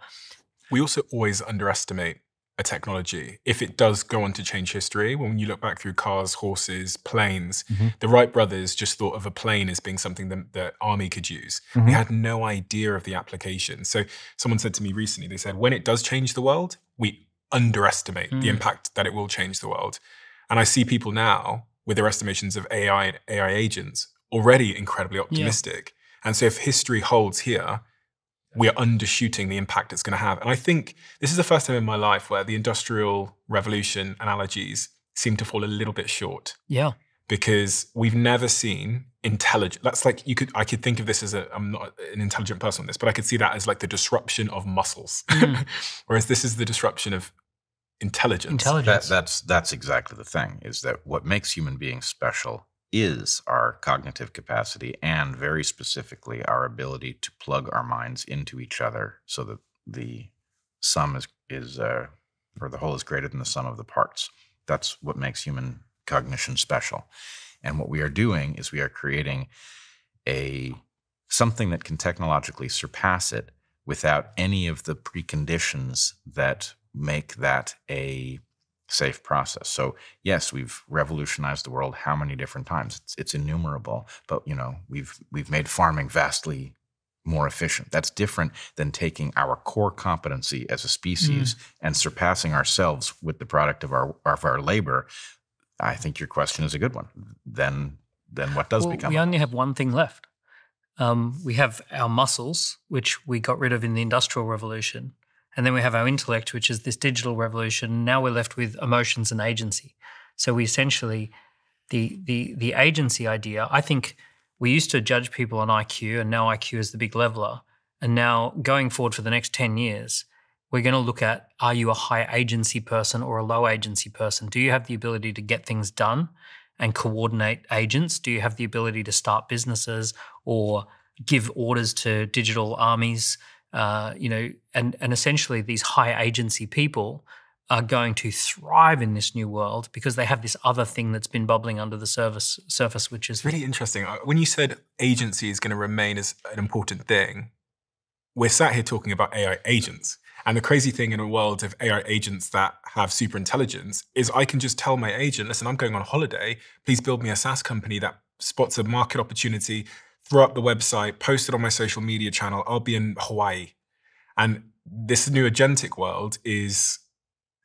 We also always underestimate a technology if it does go on to change history. When you look back through cars, horses, planes, the Wright brothers just thought of a plane as being something that the army could use. They had no idea of the application. So someone said to me recently, they said, when it does change the world, we underestimate the impact that it will change the world. And I see people now with their estimations of AI and AI agents already incredibly optimistic. And so if history holds here, we are undershooting the impact it's going to have. And I think this is the first time in my life where the Industrial Revolution analogies seem to fall a little bit short. Yeah. Because we've never seen intelligent, that's like, I could think of this as I'm not an intelligent person on this, but I could see that as like the disruption of muscles. Whereas this is the disruption of intelligence. That's exactly the thing, is that what makes human beings special is our cognitive capacity and very specifically our ability to plug our minds into each other so that the sum or the whole is greater than the sum of the parts. That's what makes human cognition special. And what we are doing is we are creating something that can technologically surpass it without any of the preconditions that make that a safe process. So yes, we've revolutionized the world how many different times? It's innumerable, but we've made farming vastly more efficient. That's different than taking our core competency as a species and surpassing ourselves with the product of our labor. I think your question is a good one. Then what does become? We only have one thing left. We have our muscles, which we got rid of in the Industrial Revolution. And then we have our intellect, which is this digital revolution. Now we're left with emotions and agency. So we essentially, the agency idea, I think we used to judge people on IQ, and now IQ is the big leveler. And now going forward for the next 10 years, we're going to look at, are you a high agency person or a low agency person? Do you have the ability to get things done and coordinate agents? Do you have the ability to start businesses or give orders to digital armies? And essentially these high agency people are going to thrive in this new world because they have this other thing that's been bubbling under the surface, which is really interesting. When you said agency is going to remain as an important thing, we're sat here talking about AI agents. And the crazy thing in a world of AI agents that have super intelligence is I can just tell my agent, listen, I'm going on holiday. Please build me a SaaS company that spots a market opportunity, throw up the website, post it on my social media channel. I'll be in Hawaii. And this new agentic world is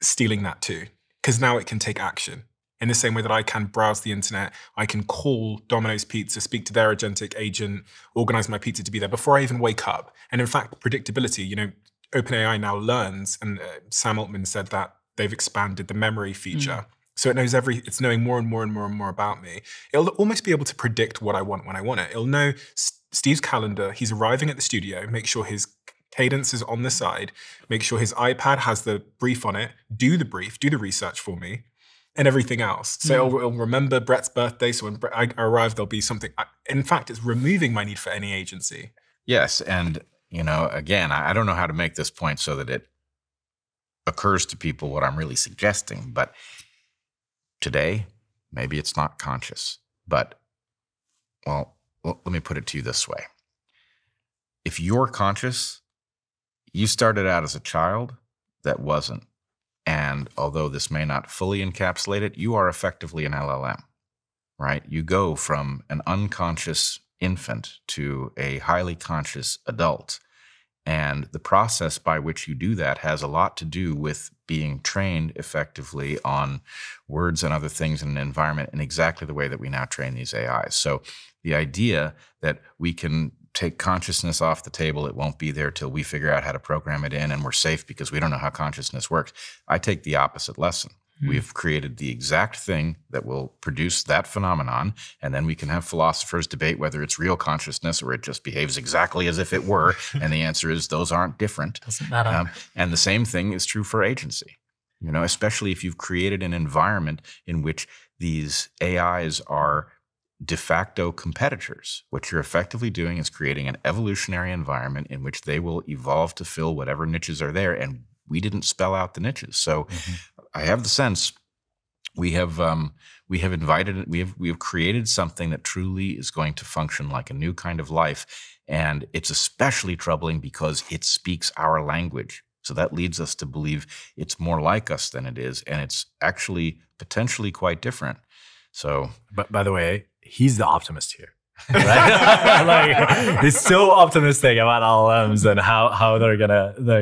stealing that too, because now it can take action. In the same way that I can browse the internet, I can call Domino's Pizza, speak to their agentic agent, organize my pizza to be there before I even wake up. And in fact, predictability, OpenAI now learns, and Sam Altman said that they've expanded the memory feature. So it knows it's knowing more and more and more and more about me. It'll almost be able to predict what I want when I want it. It'll know Steve's calendar. He's arriving at the studio, make sure his cadence is on the side, make sure his iPad has the brief on it, do the brief, do the research for me, and everything else. So it'll remember Bret's birthday, so when I arrive, there'll be something. In fact, it's removing my need for any agency. Yes, and again, I don't know how to make this point so that it occurs to people what I'm really suggesting, but today, maybe it's not conscious, but, well, let me put it to you this way. If you're conscious, you started out as a child that wasn't. And although this may not fully encapsulate it, you are effectively an LLM, right? You go from an unconscious infant to a highly conscious adult. And the process by which you do that has a lot to do with being trained effectively on words and other things in an environment in exactly the way that we now train these AIs. So the idea that we can take consciousness off the table, it won't be there till we figure out how to program it in and we're safe because we don't know how consciousness works. I take the opposite lesson. We've created the exact thing that will produce that phenomenon, and then we can have philosophers debate whether it's real consciousness or it just behaves exactly as if it were, and the answer is those aren't different. Doesn't matter. And the same thing is true for agency, especially if you've created an environment in which these AIs are de facto competitors. What you're effectively doing is creating an evolutionary environment in which they will evolve to fill whatever niches are there, and we didn't spell out the niches. So I have the sense we have created something that truly is going to function like a new kind of life. And it's especially troubling because it speaks our language. So that leads us to believe it's more like us than it is. And it's actually potentially quite different. So, but by the way, he's the optimist here. Right? He's so optimistic about LLMs and how they're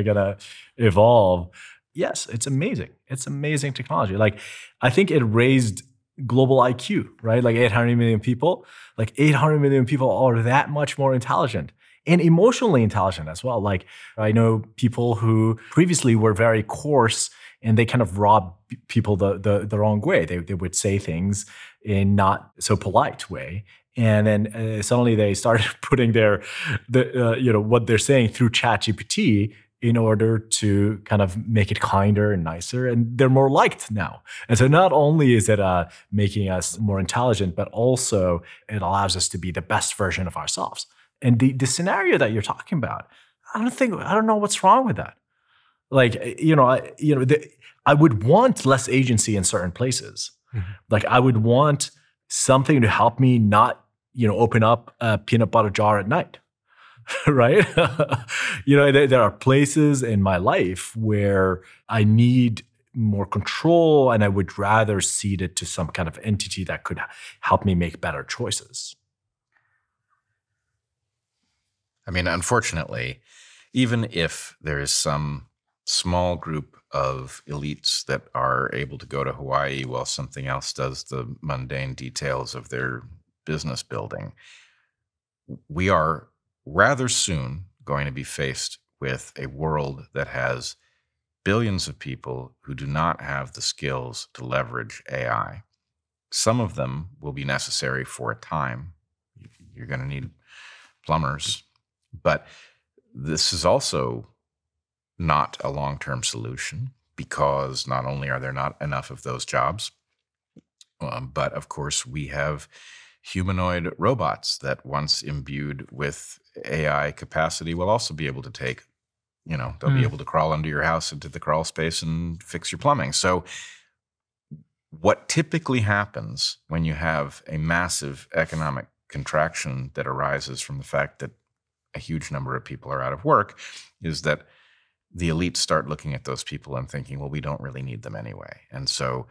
gonna evolve. Yes, it's amazing. It's amazing technology. Like, I think it raised global IQ, right? Like 800 million people. Like 800 million people are that much more intelligent and emotionally intelligent as well. Like, I know people who previously were very coarse and they kind of rob people the wrong way. They would say things in not so polite way. And then suddenly they started putting what they're saying through ChatGPT in order to kind of make it kinder and nicer, and they're more liked now. And so not only is it making us more intelligent, but also it allows us to be the best version of ourselves. And the scenario that you're talking about, I don't know what's wrong with that. Like, I would want less agency in certain places. Like, I would want something to help me not, open up a peanut butter jar at night. Right? There are places in my life where I need more control and I would rather cede it to some kind of entity that could help me make better choices. I mean, unfortunately, even if there is some small group of elites that are able to go to Hawaii while something else does the mundane details of their business building, we are rather soon going to be faced with a world that has billions of people who do not have the skills to leverage AI. Some of them will be necessary for a time. You're going to need plumbers. But this is also not a long-term solution because not only are there not enough of those jobs, but of course we have humanoid robots that once imbued with AI capacity will also be able to take, they'll be able to crawl under your house into the crawl space and fix your plumbing. So what typically happens when you have a massive economic contraction that arises from the fact that a huge number of people are out of work is that the elites start looking at those people and thinking, well, we don't really need them anyway. And so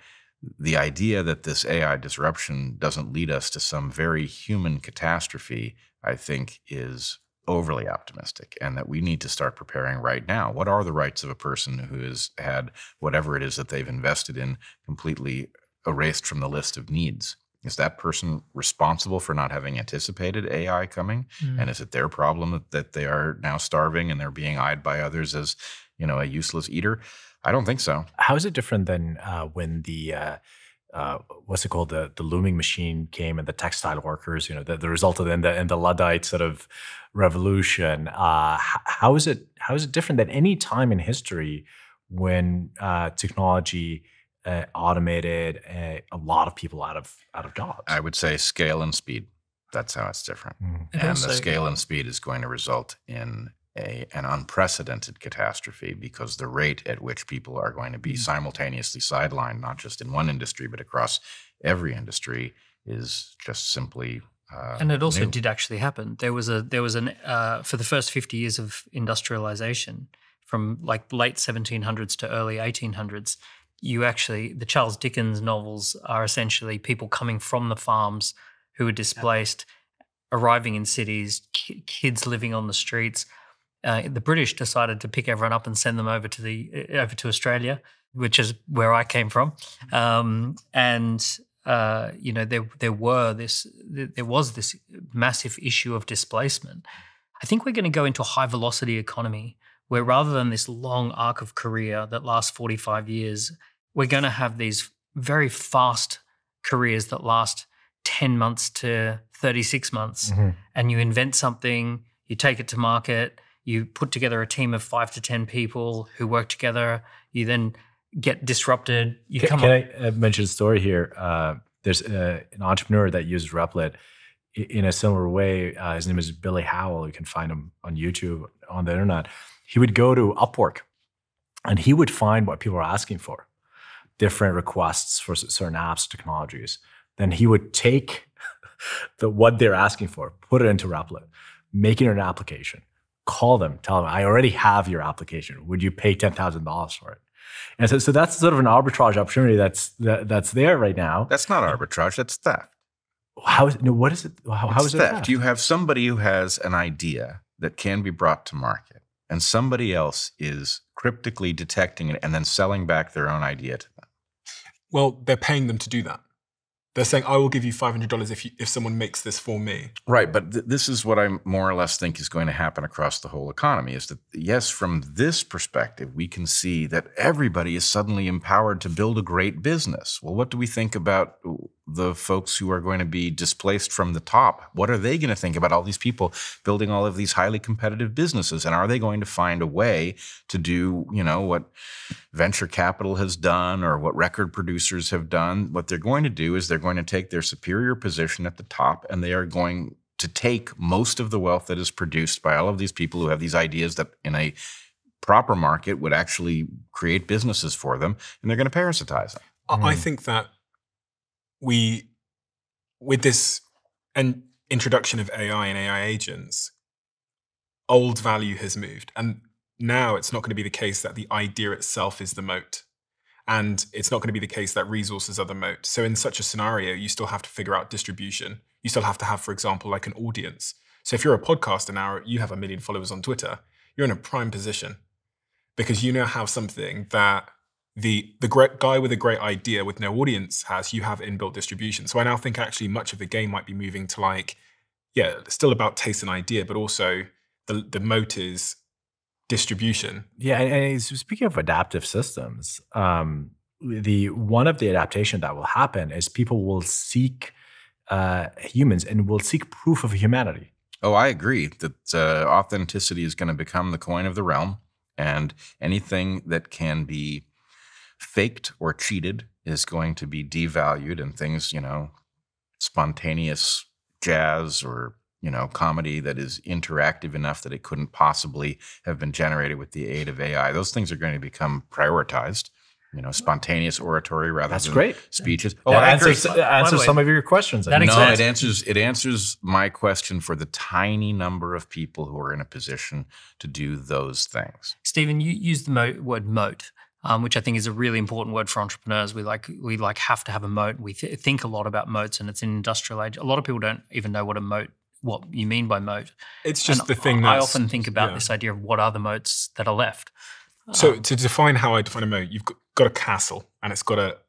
the idea that this AI disruption doesn't lead us to some very human catastrophe, I think, is overly optimistic, and that we need to start preparing right now. What are the rights of a person who has had whatever it is that they've invested in completely erased from the list of needs? Is that person responsible for not having anticipated AI coming? And is it their problem that they are now starving and they're being eyed by others as, a useless eater? I don't think so. How is it different than when the what's it called? The looming machine came, and the textile workers, that resulted in the Luddite sort of revolution. How is it different than any time in history when technology automated a lot of people out of jobs? I would say scale and speed. That's how it's different. And the scale and speed is going to result in an unprecedented catastrophe, because the rate at which people are going to be simultaneously sidelined, not just in one industry, but across every industry, is just simply and it also new. did actually happen. There was an for the first 50 years of industrialization, from like late 1700s to early 1800s, the Charles Dickens novels are essentially people coming from the farms who were displaced, arriving in cities, kids living on the streets. The British decided to pick everyone up and send them over to Australia, which is where I came from. There was this massive issue of displacement. I think we're going to go into a high velocity economy where, rather than this long arc of career that lasts 45 years, we're going to have these very fast careers that last 10 months to 36 months. And you invent something, you take it to market, you put together a team of 5 to 10 people who work together. You then get disrupted. Can I mention a story here? There's an entrepreneur that used Replit in a similar way. His name is Billy Howell. You can find him on YouTube, on the internet. He would go to Upwork, and he would find what people are asking for, different requests for certain apps, technologies. Then he would take what they're asking for, put it into Replit, make it an application, call them, tell them, I already have your application. Would you pay $10,000 for it? And so that's sort of an arbitrage opportunity that's there right now. That's not arbitrage, that's theft. What is it? How is it theft? You have somebody who has an idea that can be brought to market, and somebody else is cryptically detecting it and then selling back their own idea to them. Well, they're paying them to do that. They're saying, I will give you $500 if someone makes this for me. Right, but this is what I more or less think is going to happen across the whole economy, is that, yes, from this perspective, we can see that everybody is suddenly empowered to build a great business. Well, what do we think about the folks who are going to be displaced from the top? What are they going to think about all these people building all of these highly competitive businesses? And are they going to find a way to do, what venture capital has done or what record producers have done? What they're going to do is they're going to take their superior position at the top, and they are going to take most of the wealth that is produced by all of these people who have these ideas that in a proper market would actually create businesses for them, and they're going to parasitize them. I think that with this introduction of AI and AI agents, old value has moved. And now it's not going to be the case that the idea itself is the moat. And it's not going to be the case that resources are the moat. So in such a scenario, you still have to figure out distribution. You still have to have, for example, like an audience. So if you're a podcaster now, you have 1 million followers on Twitter, you're in a prime position because you now have something that the great guy with a great idea with no audience has. You have inbuilt distribution. So I now think actually much of the game might be moving to still about taste and idea, but also the moat is distribution. Yeah, and speaking of adaptive systems, one of the adaptation that will happen is people will seek humans and will seek proof of humanity. Oh, I agree that authenticity is going to become the coin of the realm, and anything that can be faked or cheated is going to be devalued, and things, spontaneous jazz or comedy that is interactive enough that it couldn't possibly have been generated with the aid of AI. Those things are going to become prioritized. Spontaneous oratory rather than great speeches. Oh, that answers some of your questions. No, it answers my question for the tiny number of people who are in a position to do those things. Stephen, you used the word moat, which I think is a really important word for entrepreneurs. We have to have a moat. We think a lot about moats, and it's an industrial age. A lot of people don't even know what you mean by moat. It's just the thing I often think about this idea of what are the moats that are left. So to define how I define a moat, you've got a castle, and it's got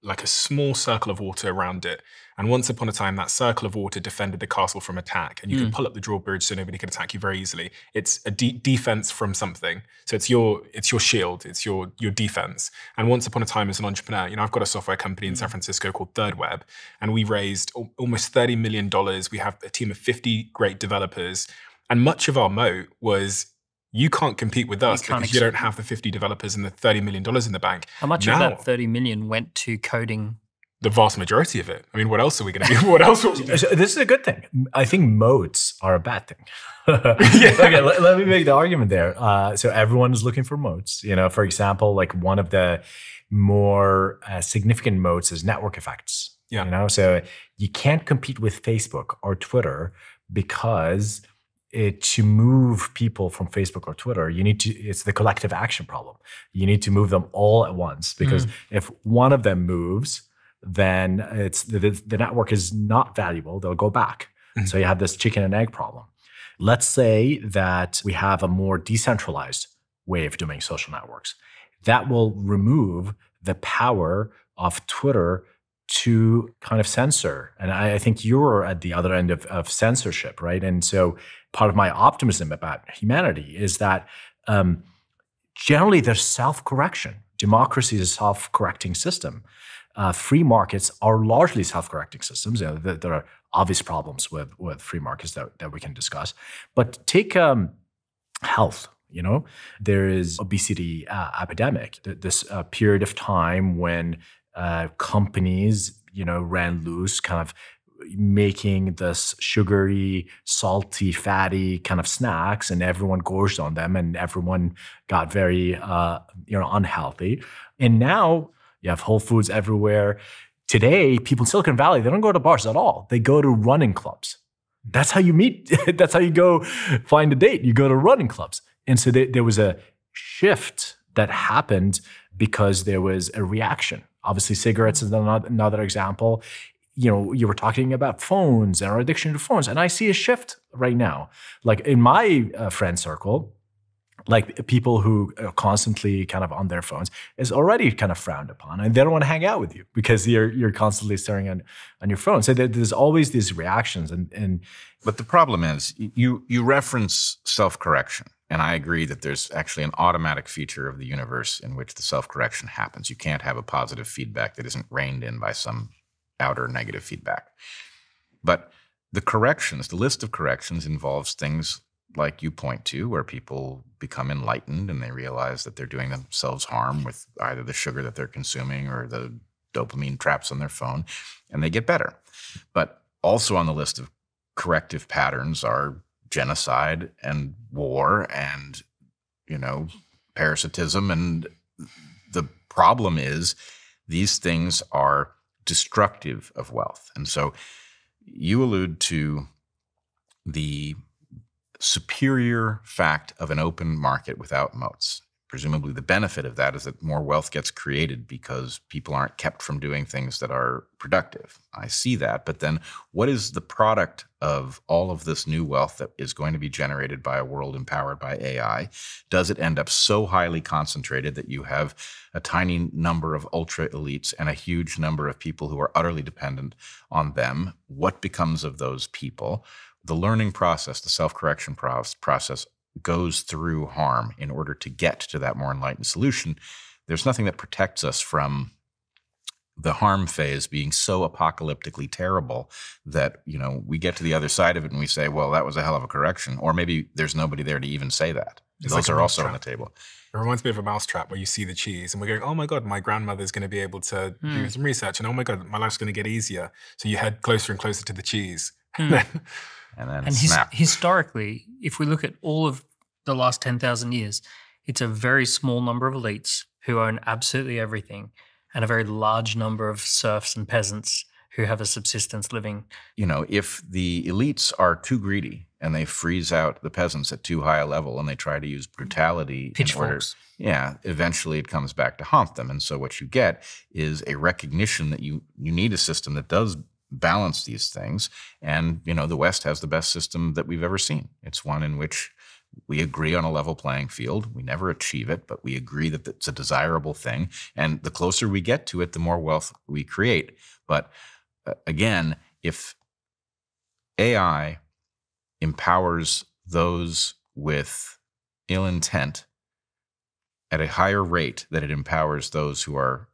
like a small circle of water around it. And once upon a time, that circle of water defended the castle from attack. And you could pull up the drawbridge so nobody could attack you very easily. It's a defense from something. So it's your shield, it's your defense. And once upon a time as an entrepreneur, I've got a software company in San Francisco called Third Web, and we raised almost $30 million. We have a team of 50 great developers. And much of our moat was, you can't compete with us because you don't have the 50 developers and the $30 million in the bank. How much of that 30 million went to coding? The vast majority of it. I mean, what else are we going to do? What else? This is a good thing. I think moats are a bad thing. Okay, let me make the argument there. So everyone is looking for moats. For example, like one of the more significant moats is network effects. Yeah. So you can't compete with Facebook or Twitter because to move people from Facebook or Twitter, it's the collective action problem. You need to move them all at once, because if one of them moves, then the network is not valuable. They'll go back. So you have this chicken and egg problem. Let's say that we have a more decentralized way of doing social networks. That will remove the power of Twitter to kind of censor. And I think you're at the other end of censorship, right? And so part of my optimism about humanity is that generally there's self-correction. Democracy is a self-correcting system. Free markets are largely self-correcting systems. There are obvious problems with free markets that we can discuss. But take health. There is obesity epidemic. This period of time when companies, ran loose, kind of making this sugary, salty, fatty kind of snacks, and everyone gorged on them, and everyone got very, unhealthy. And now you have Whole Foods everywhere. Today, people in Silicon Valley, they don't go to bars at all. They go to running clubs. That's how you meet. That's how you go find a date. You go to running clubs. And so there was a shift that happened because there was a reaction. Obviously, cigarettes is another example. You were talking about phones and our addiction to phones. And I see a shift right now. Like in my friend circle, like people who are constantly kind of on their phones is already kind of frowned upon, and they don't want to hang out with you because you're constantly staring on your phone. So there's always these reactions. But the problem is you reference self-correction. And I agree that there's actually an automatic feature of the universe in which the self-correction happens. You can't have a positive feedback that isn't reined in by some outer negative feedback. But the corrections, the list of corrections involves things like you point to, where people become enlightened and they realize that they're doing themselves harm with either the sugar that they're consuming or the dopamine traps on their phone, and they get better. But also on the list of corrective patterns are genocide and war and, parasitism. And the problem is these things are destructive of wealth. And so you allude to the superior fact of an open market without moats. Presumably the benefit of that is that more wealth gets created because people aren't kept from doing things that are productive. I see that, but then what is the product of all of this new wealth that is going to be generated by a world empowered by AI? Does it end up so highly concentrated that you have a tiny number of ultra elites and a huge number of people who are utterly dependent on them? What becomes of those people? The learning process, the self-correction process goes through harm in order to get to that more enlightened solution. There's nothing that protects us from the harm phase being so apocalyptically terrible that, we get to the other side of it and we say, well, that was a hell of a correction. Or maybe there's nobody there to even say that. Those are also on the table. It reminds me of a mousetrap where you see the cheese and we're going, oh my God, my grandmother's going to be able to do some research. And oh my God, my life's going to get easier. So you head closer and closer to the cheese. And snap. Historically, if we look at all of the last 10,000 years, it's a very small number of elites who own absolutely everything and a very large number of serfs and peasants who have a subsistence living. If the elites are too greedy and they freeze out the peasants at too high a level and they try to use brutality pitchforks. Eventually it comes back to haunt them. And so what you get is a recognition that you need a system that does balance these things. And, the West has the best system that we've ever seen. It's one in which we agree on a level playing field. We never achieve it, but we agree that it's a desirable thing. And the closer we get to it, the more wealth we create. But again, if AI empowers those with ill intent at a higher rate than it empowers those who are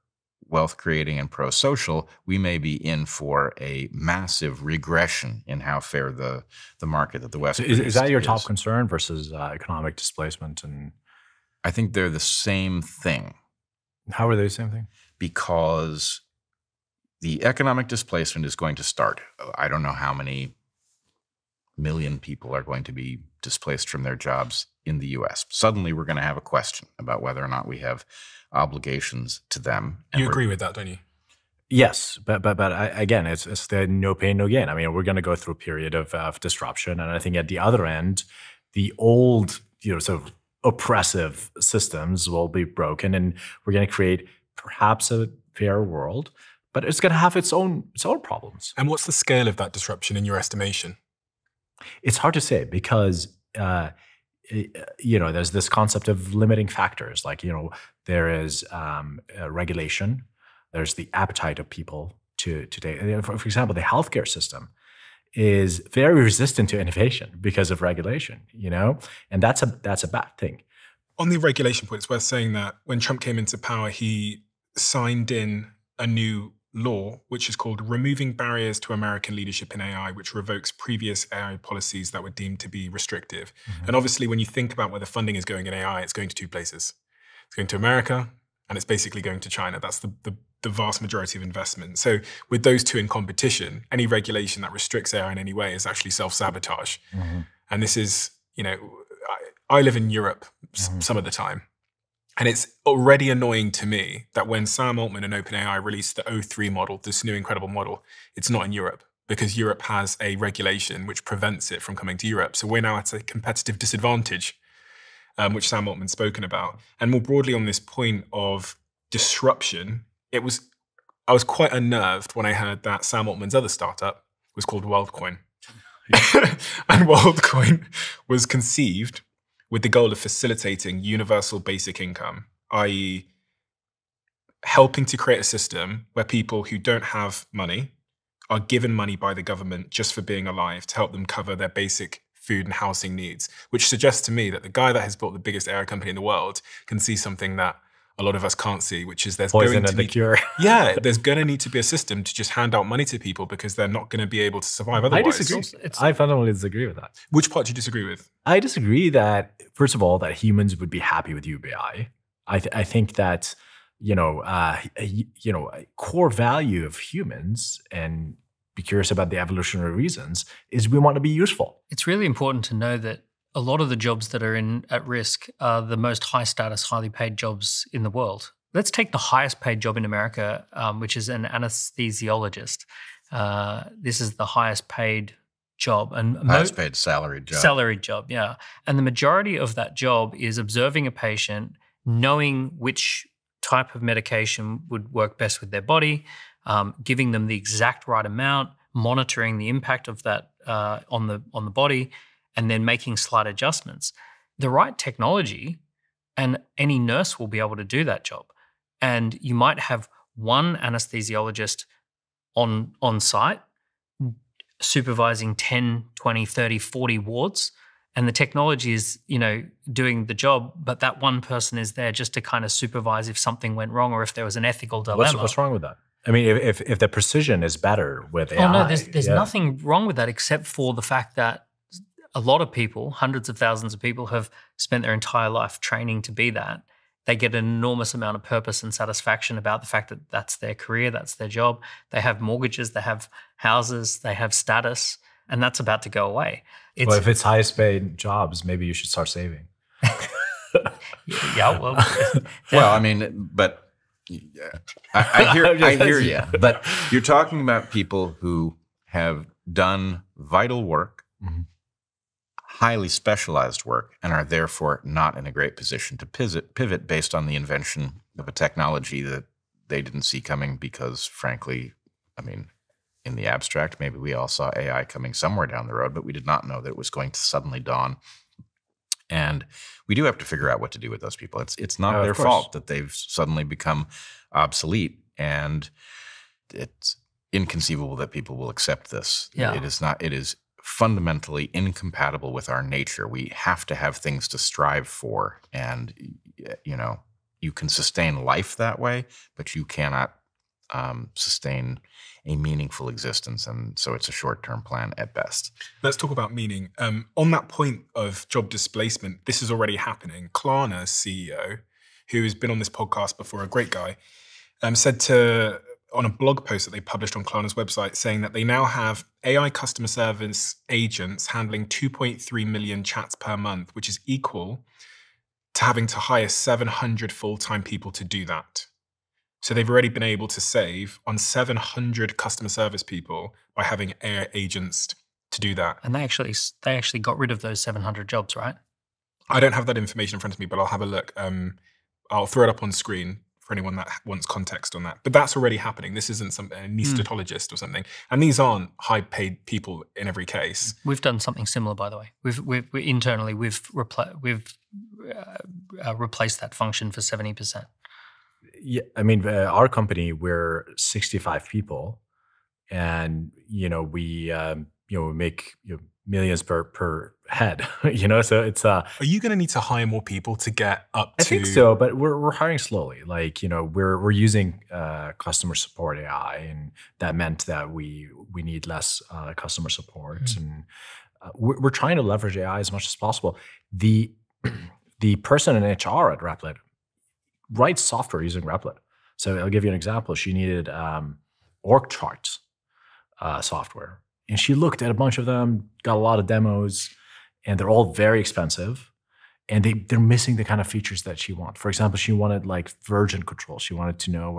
wealth creating and pro-social, we may be in for a massive regression in how fair the market that the West is that your top concern versus economic displacement? And I think they're the same thing. How are they the same thing? Because the economic displacement is going to start. I don't know how many million people are going to be displaced from their jobs in the U.S. Suddenly we're going to have a question about whether or not we have obligations to them. You agree with that, don't you? Yes, but again, it's the no pain, no gain. I mean, we're going to go through a period of disruption, and I think at the other end, the old, sort of oppressive systems will be broken, and we're going to create perhaps a fair world, but it's going to have its own problems. And what's the scale of that disruption in your estimation? It's hard to say because there's this concept of limiting factors. Like there is regulation. There's the appetite of people to take. For example, the healthcare system is very resistant to innovation because of regulation. And that's a bad thing. On the regulation point, it's worth saying that when Trump came into power, he signed in a new law, which is called Removing Barriers to American Leadership in AI, which revokes previous AI policies that were deemed to be restrictive. Mm-hmm. And obviously, when you think about where the funding is going in AI, it's going to two places. It's going to America, and it's basically going to China. That's the vast majority of investment. So with those two in competition, any regulation that restricts AI in any way is actually self-sabotage. Mm-hmm. And this is, I live in Europe some of the time. And it's already annoying to me that when Sam Altman and OpenAI released the O3 model, this new incredible model, it's not in Europe because Europe has a regulation which prevents it from coming to Europe. So we're now at a competitive disadvantage, which Sam Altman's spoken about. And more broadly on this point of disruption, I was quite unnerved when I heard that Sam Altman's other startup was called Worldcoin. And Worldcoin was conceived with the goal of facilitating universal basic income, i.e. helping to create a system where people who don't have money are given money by the government just for being alive to help them cover their basic food and housing needs, which suggests to me that the guy that has built the biggest AI company in the world can see something that a lot of us can't see, which is there's going to be a system to just hand out money to people because they're not going to be able to survive otherwise. I disagree. I fundamentally disagree with that. Which part do you disagree with? I disagree that, first of all, that humans would be happy with UBI. I think that, a core value of humans, and be curious about the evolutionary reasons, is we want to be useful. It's really important to know that a lot of the jobs that are at risk are the most high status, highly paid jobs in the world. Let's take the highest paid job in America, which is an anesthesiologist. This is the highest paid job. And highest paid salaried job. Salaried job, yeah. And the majority of that job is observing a patient, knowing which type of medication would work best with their body, giving them the exact right amount, monitoring the impact of that on the body, and then making slight adjustments. The right technology, and any nurse will be able to do that job. And you might have one anesthesiologist on site supervising 10, 20, 30, 40 wards, and the technology is, doing the job, but that one person is there just to kind of supervise if something went wrong or if there was an ethical dilemma. What's wrong with that? I mean, if the precision is better with AI. Oh, no, there's nothing wrong with that except for the fact that a lot of people, hundreds of thousands of people, have spent their entire life training to be that. They get an enormous amount of purpose and satisfaction about the fact that that's their career, that's their job. They have mortgages, they have houses, they have status, and that's about to go away. Well, if it's highest paid jobs, maybe you should start saving. Yeah, well. Well, I mean, but I hear you. But you're talking about people who have done vital work, highly specialized work, and are therefore not in a great position to pivot based on the invention of a technology that they didn't see coming because, frankly, I mean, in the abstract, maybe we all saw AI coming somewhere down the road, but we did not know that it was going to suddenly dawn And we do have to figure out what to do with those people. It's not their Of course. fault that they've suddenly become obsolete, and it's inconceivable that people will accept this. Yeah. It is not. It is fundamentally incompatible with our nature. We have to have things to strive for, and you can sustain life that way, but you cannot sustain a meaningful existence, and so it's a short-term plan at best. Let's talk about meaning. On that point of job displacement, this is already happening. Klarna's CEO, who has been on this podcast before, a great guy, said on a blog post that they published on Klarna's website, saying that they now have AI customer service agents handling 2.3 million chats per month, which is equal to having to hire 700 full-time people to do that. So they've already been able to save on 700 customer service people by having AI agents to do that. And they actually got rid of those 700 jobs, right? I don't have that information in front of me, but I'll have a look. I'll throw it up on screen for anyone that wants context on that. But that's already happening. This isn't some anesthetologist or something. And these aren't high-paid people in every case. We've done something similar, by the way. We've internally replaced that function for 70%. Yeah, I mean, our company, we're 65 people, and we make millions per head. So it's. Are you going to need to hire more people to get up to? I think so, but we're hiring slowly. Like we're using customer support AI, and that meant that we need less customer support, and we're trying to leverage AI as much as possible. The person in HR at Replit writes software using Replit. So I'll give you an example. She needed org charts software. And she looked at a bunch of them, got a lot of demos, and they're all very expensive. And they're missing the kind of features that she wants. For example, she wanted like version control. She wanted to know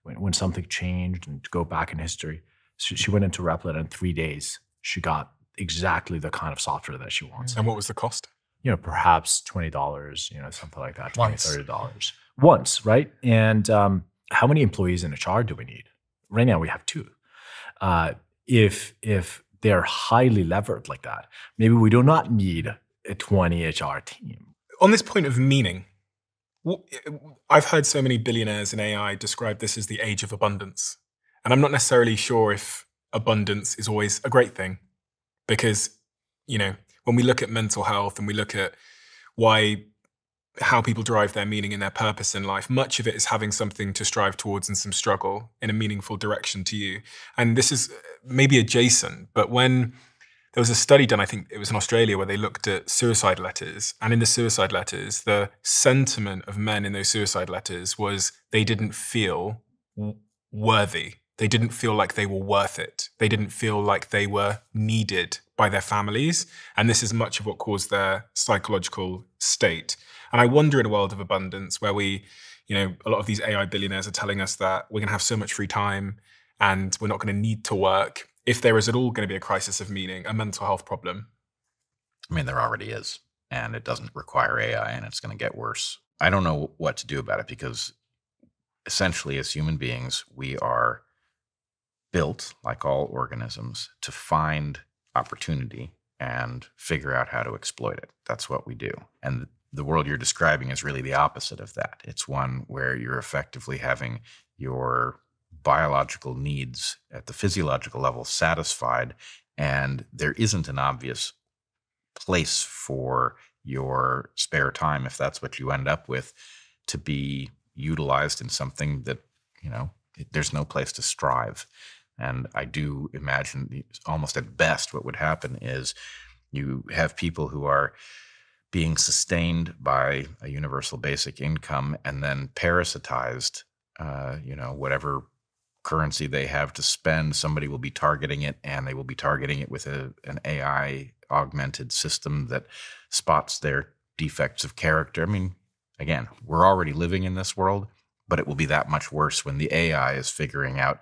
when something changed and to go back in history. So she went into Replit, and in 3 days, she got exactly the kind of software that she wants. And what was the cost? Perhaps $20, something like that, $20, $30. Once, right? And how many employees in HR do we need? Right now we have 2. If they're highly levered like that, maybe we do not need a 20 HR team. On this point of meaning, I've heard so many billionaires in AI describe this as the age of abundance. And I'm not necessarily sure if abundance is always a great thing, because, when we look at mental health and we look at how people derive their meaning and their purpose in life, much of it is having something to strive towards and some struggle in a meaningful direction to you. And this is maybe adjacent, but when there was a study done, I think it was in Australia, where they looked at suicide letters. And in the suicide letters, the sentiment of men in those suicide letters was they didn't feel worthy. They didn't feel like they were worth it. They didn't feel like they were needed by their families. And this is much of what caused their psychological state. And I wonder, in a world of abundance where a lot of these AI billionaires are telling us that we're going to have so much free time and we're not going to need to work, if there is at all going to be a crisis of meaning, a mental health problem. I mean, there already is, and it doesn't require AI, and it's going to get worse. I don't know what to do about it, because essentially as human beings, we are built, like all organisms, to find opportunity and figure out how to exploit it. That's what we do. And the world you're describing is really the opposite of that. It's one where you're effectively having your biological needs at the physiological level satisfied, and there isn't an obvious place for your spare time, if that's what you end up with, to be utilized in something that, there's no place to strive. And I do imagine, almost at best, what would happen is you have people who are being sustained by a universal basic income and then parasitized, whatever currency they have to spend, somebody will be targeting it, and they will be targeting it with an AI augmented system that spots their defects of character. I mean, again, we're already living in this world, but it will be that much worse when the AI is figuring out,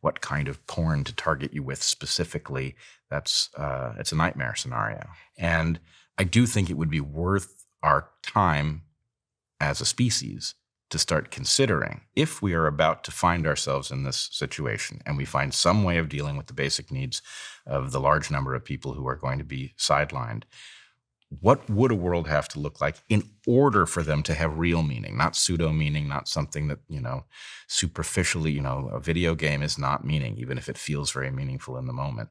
what kind of porn to target you with specifically. It's a nightmare scenario. And I do think it would be worth our time as a species to start considering, if we are about to find ourselves in this situation and we find some way of dealing with the basic needs of the large number of people who are going to be sidelined, what would a world have to look like in order for them to have real meaning, not pseudo meaning, not something that, superficially, a video game is not meaning, even if it feels very meaningful in the moment.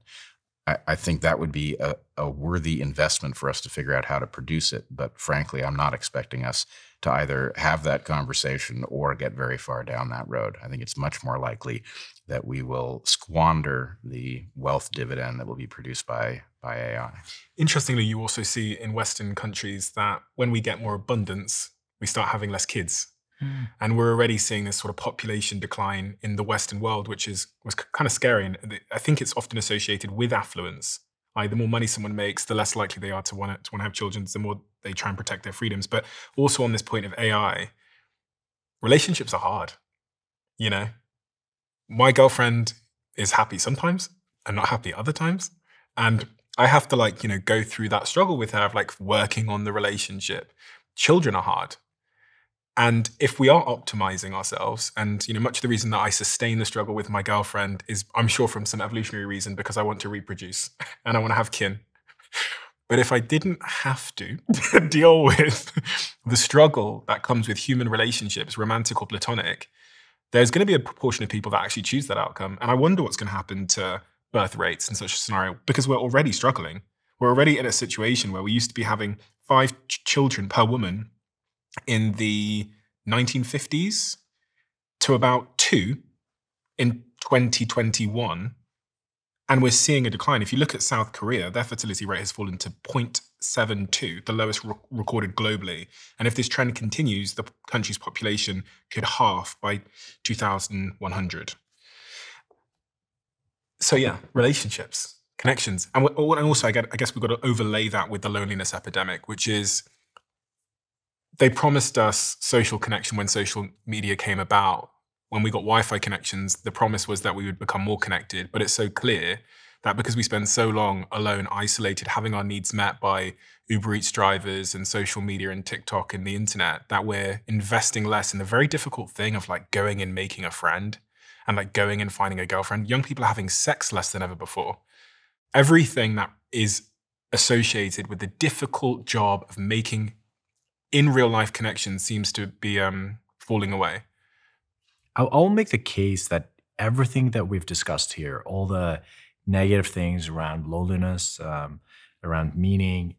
I think that would be a worthy investment for us to figure out how to produce it. But frankly, I'm not expecting us to either have that conversation or get very far down that road. I think it's much more likely that we will squander the wealth dividend that will be produced by AI. Interestingly, you also see in Western countries that when we get more abundance, we start having less kids. And we're already seeing this sort of population decline in the Western world, which was kind of scary. And I think it's often associated with affluence. The more money someone makes, the less likely they are to want to have children, the more they try and protect their freedoms. But also on this point of AI, relationships are hard. My girlfriend is happy sometimes and not happy other times. And I have to go through that struggle with her of working on the relationship. Children are hard. And if we are optimizing ourselves, and much of the reason that I sustain the struggle with my girlfriend is, I'm sure, from some evolutionary reason, because I want to reproduce and I want to have kin. But if I didn't have to deal with the struggle that comes with human relationships, romantic or platonic, there's going to be a proportion of people that actually choose that outcome. And I wonder what's going to happen to birth rates in such a scenario, because we're already struggling. We're already in a situation where we used to be having 5 children per woman in the 1950s to about 2 in 2021. And we're seeing a decline. If you look at South Korea, their fertility rate has fallen to 0.72, the lowest recorded globally. And if this trend continues, the country's population could halve by 2100. So yeah, relationships, connections. And also, I guess we've got to overlay that with the loneliness epidemic, which is, they promised us social connection when social media came about. When we got Wi-Fi connections, the promise was that we would become more connected. But it's so clear that because we spend so long alone, isolated, having our needs met by Uber Eats drivers and social media and TikTok and the internet, that we're investing less in the very difficult thing of going and making a friend and going and finding a girlfriend. Young people are having sex less than ever before. Everything that is associated with the difficult job of making in real life connections seems to be falling away. I'll make the case that everything that we've discussed here, all the negative things around loneliness, around meaning,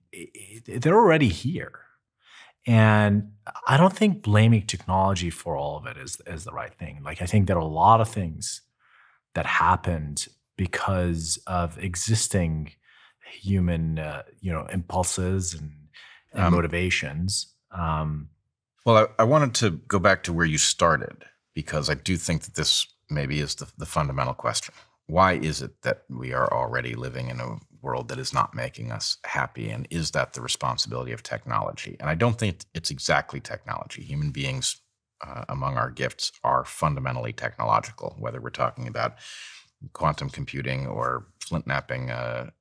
they're already here. And I don't think blaming technology for all of it is the right thing. I think there are a lot of things that happened because of existing human, impulses and motivations. Well, I wanted to go back to where you started, because I do think that this maybe is the fundamental question. Why is it that we are already living in a world that is not making us happy? And is that the responsibility of technology? And I don't think it's exactly technology. Human beings, among our gifts, are fundamentally technological, whether we're talking about quantum computing or flint knapping an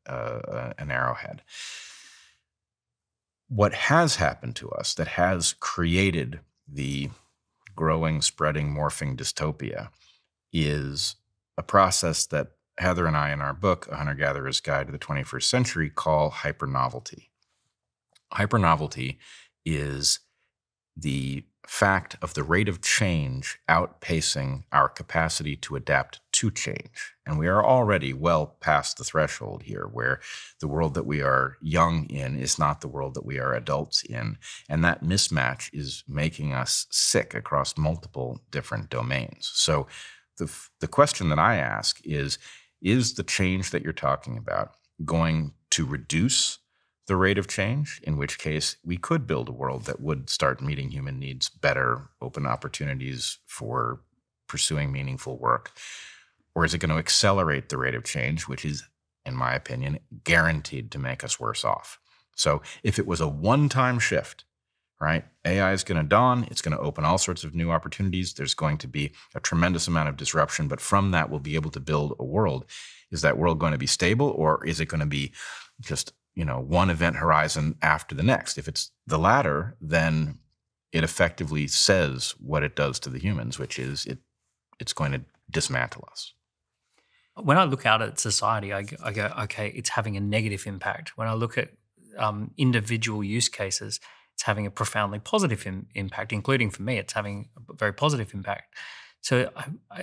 arrowhead. What has happened to us that has created the growing, spreading, morphing dystopia is a process that Heather and I, in our book, A Hunter-Gatherer's Guide to the 21st Century, call hypernovelty. Hypernovelty is the fact of the rate of change outpacing our capacity to adapt to change. And we are already well past the threshold here, where the world that we are young in is not the world that we are adults in. And that mismatch is making us sick across multiple different domains. So the question that I ask is the change that you're talking about going to reduce the rate of change, in which case we could build a world that would start meeting human needs better, open opportunities for pursuing meaningful work? Or is it going to accelerate the rate of change, which is, in my opinion, guaranteed to make us worse off? So if it was a one-time shift, right, AI is going to dawn, it's going to open all sorts of new opportunities, there's going to be a tremendous amount of disruption, but from that we'll be able to build a world. Is that world going to be stable, or is it going to be just one event horizon after the next? If it's the latter, then it effectively says what it does to the humans, which is it's going to dismantle us. When I look out at society, I go, okay, it's having a negative impact. When I look at individual use cases, it's having a profoundly positive impact, including for me, it's having a very positive impact. So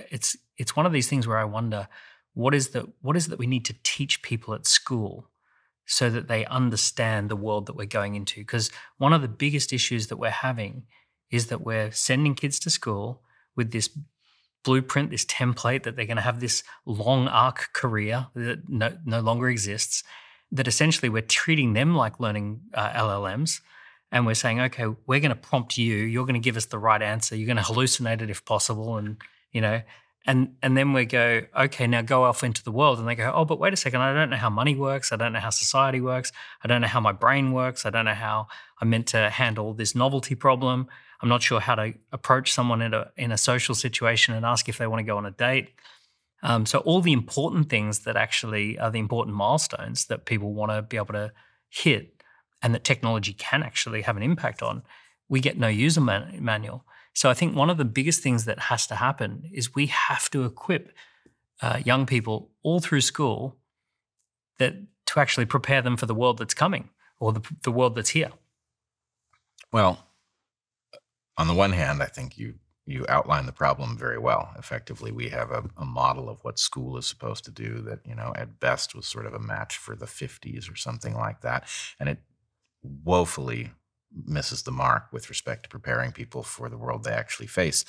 it's one of these things where I wonder, what is it that we need to teach people at school so that they understand the world that we're going into? Because one of the biggest issues that we're having is that we're sending kids to school with this blueprint, this template that they're going to have this long arc career that no longer exists, that essentially we're treating them like learning LLMs. And we're saying, okay, we're going to prompt you. You're going to give us the right answer. You're going to hallucinate it if possible. And, and then we go, okay, now go off into the world. And they go, oh, but wait a second. I don't know how money works. I don't know how society works. I don't know how my brain works. I don't know how I'm meant to handle this novelty problem. I'm not sure how to approach someone in a social situation and ask if they want to go on a date. So all the important things that actually are the important milestones that people want to be able to hit and that technology can actually have an impact on, we get no user manual. So I think one of the biggest things that has to happen is we have to equip young people all through school to actually prepare them for the world that's coming or the world that's here. Well, on the one hand, I think you outline the problem very well. Effectively, we have a model of what school is supposed to do that, at best was sort of a match for the 50s or something like that. And it woefully misses the mark with respect to preparing people for the world they actually face.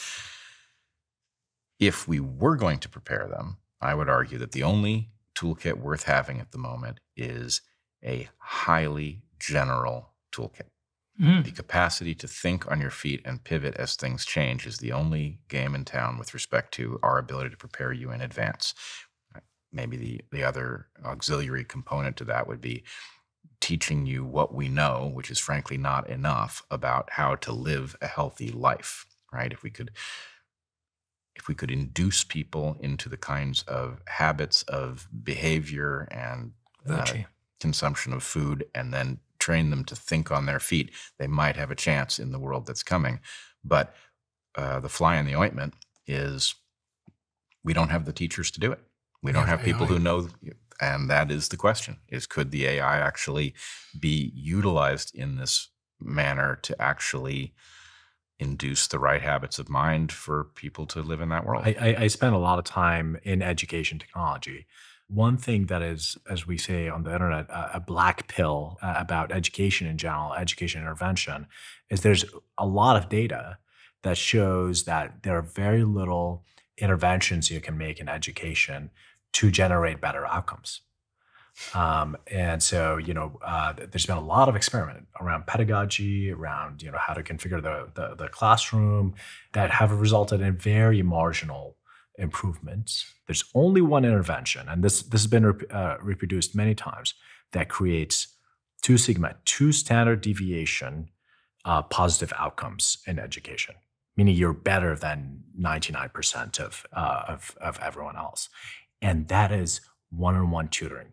If we were going to prepare them, I would argue that the only toolkit worth having at the moment is a highly general toolkit. The capacity to think on your feet and pivot as things change is the only game in town with respect to our ability to prepare you in advance. Maybe the other auxiliary component to that would be teaching you what we know, which is frankly not enough, about how to live a healthy life, right? If we could induce people into the kinds of habits of behavior and consumption of food and then train them to think on their feet, they might have a chance in the world that's coming. But the fly in the ointment is we don't have the teachers to do it. We don't have people who know, and that is the question, is could the AI actually be utilized in this manner to actually induce the right habits of mind for people to live in that world? I spend a lot of time in education technology. One thing that is, as we say on the internet, a black pill about education in general, education intervention, is there's a lot of data that shows that there are very little interventions you can make in education to generate better outcomes. And so, there's been a lot of experiment around pedagogy, around, how to configure the classroom that have resulted in very marginal improvements. There's only one intervention, and this has been reproduced many times, that creates 2 sigma, 2 standard deviation positive outcomes in education, meaning you're better than 99% of everyone else. And that is one-on-one tutoring.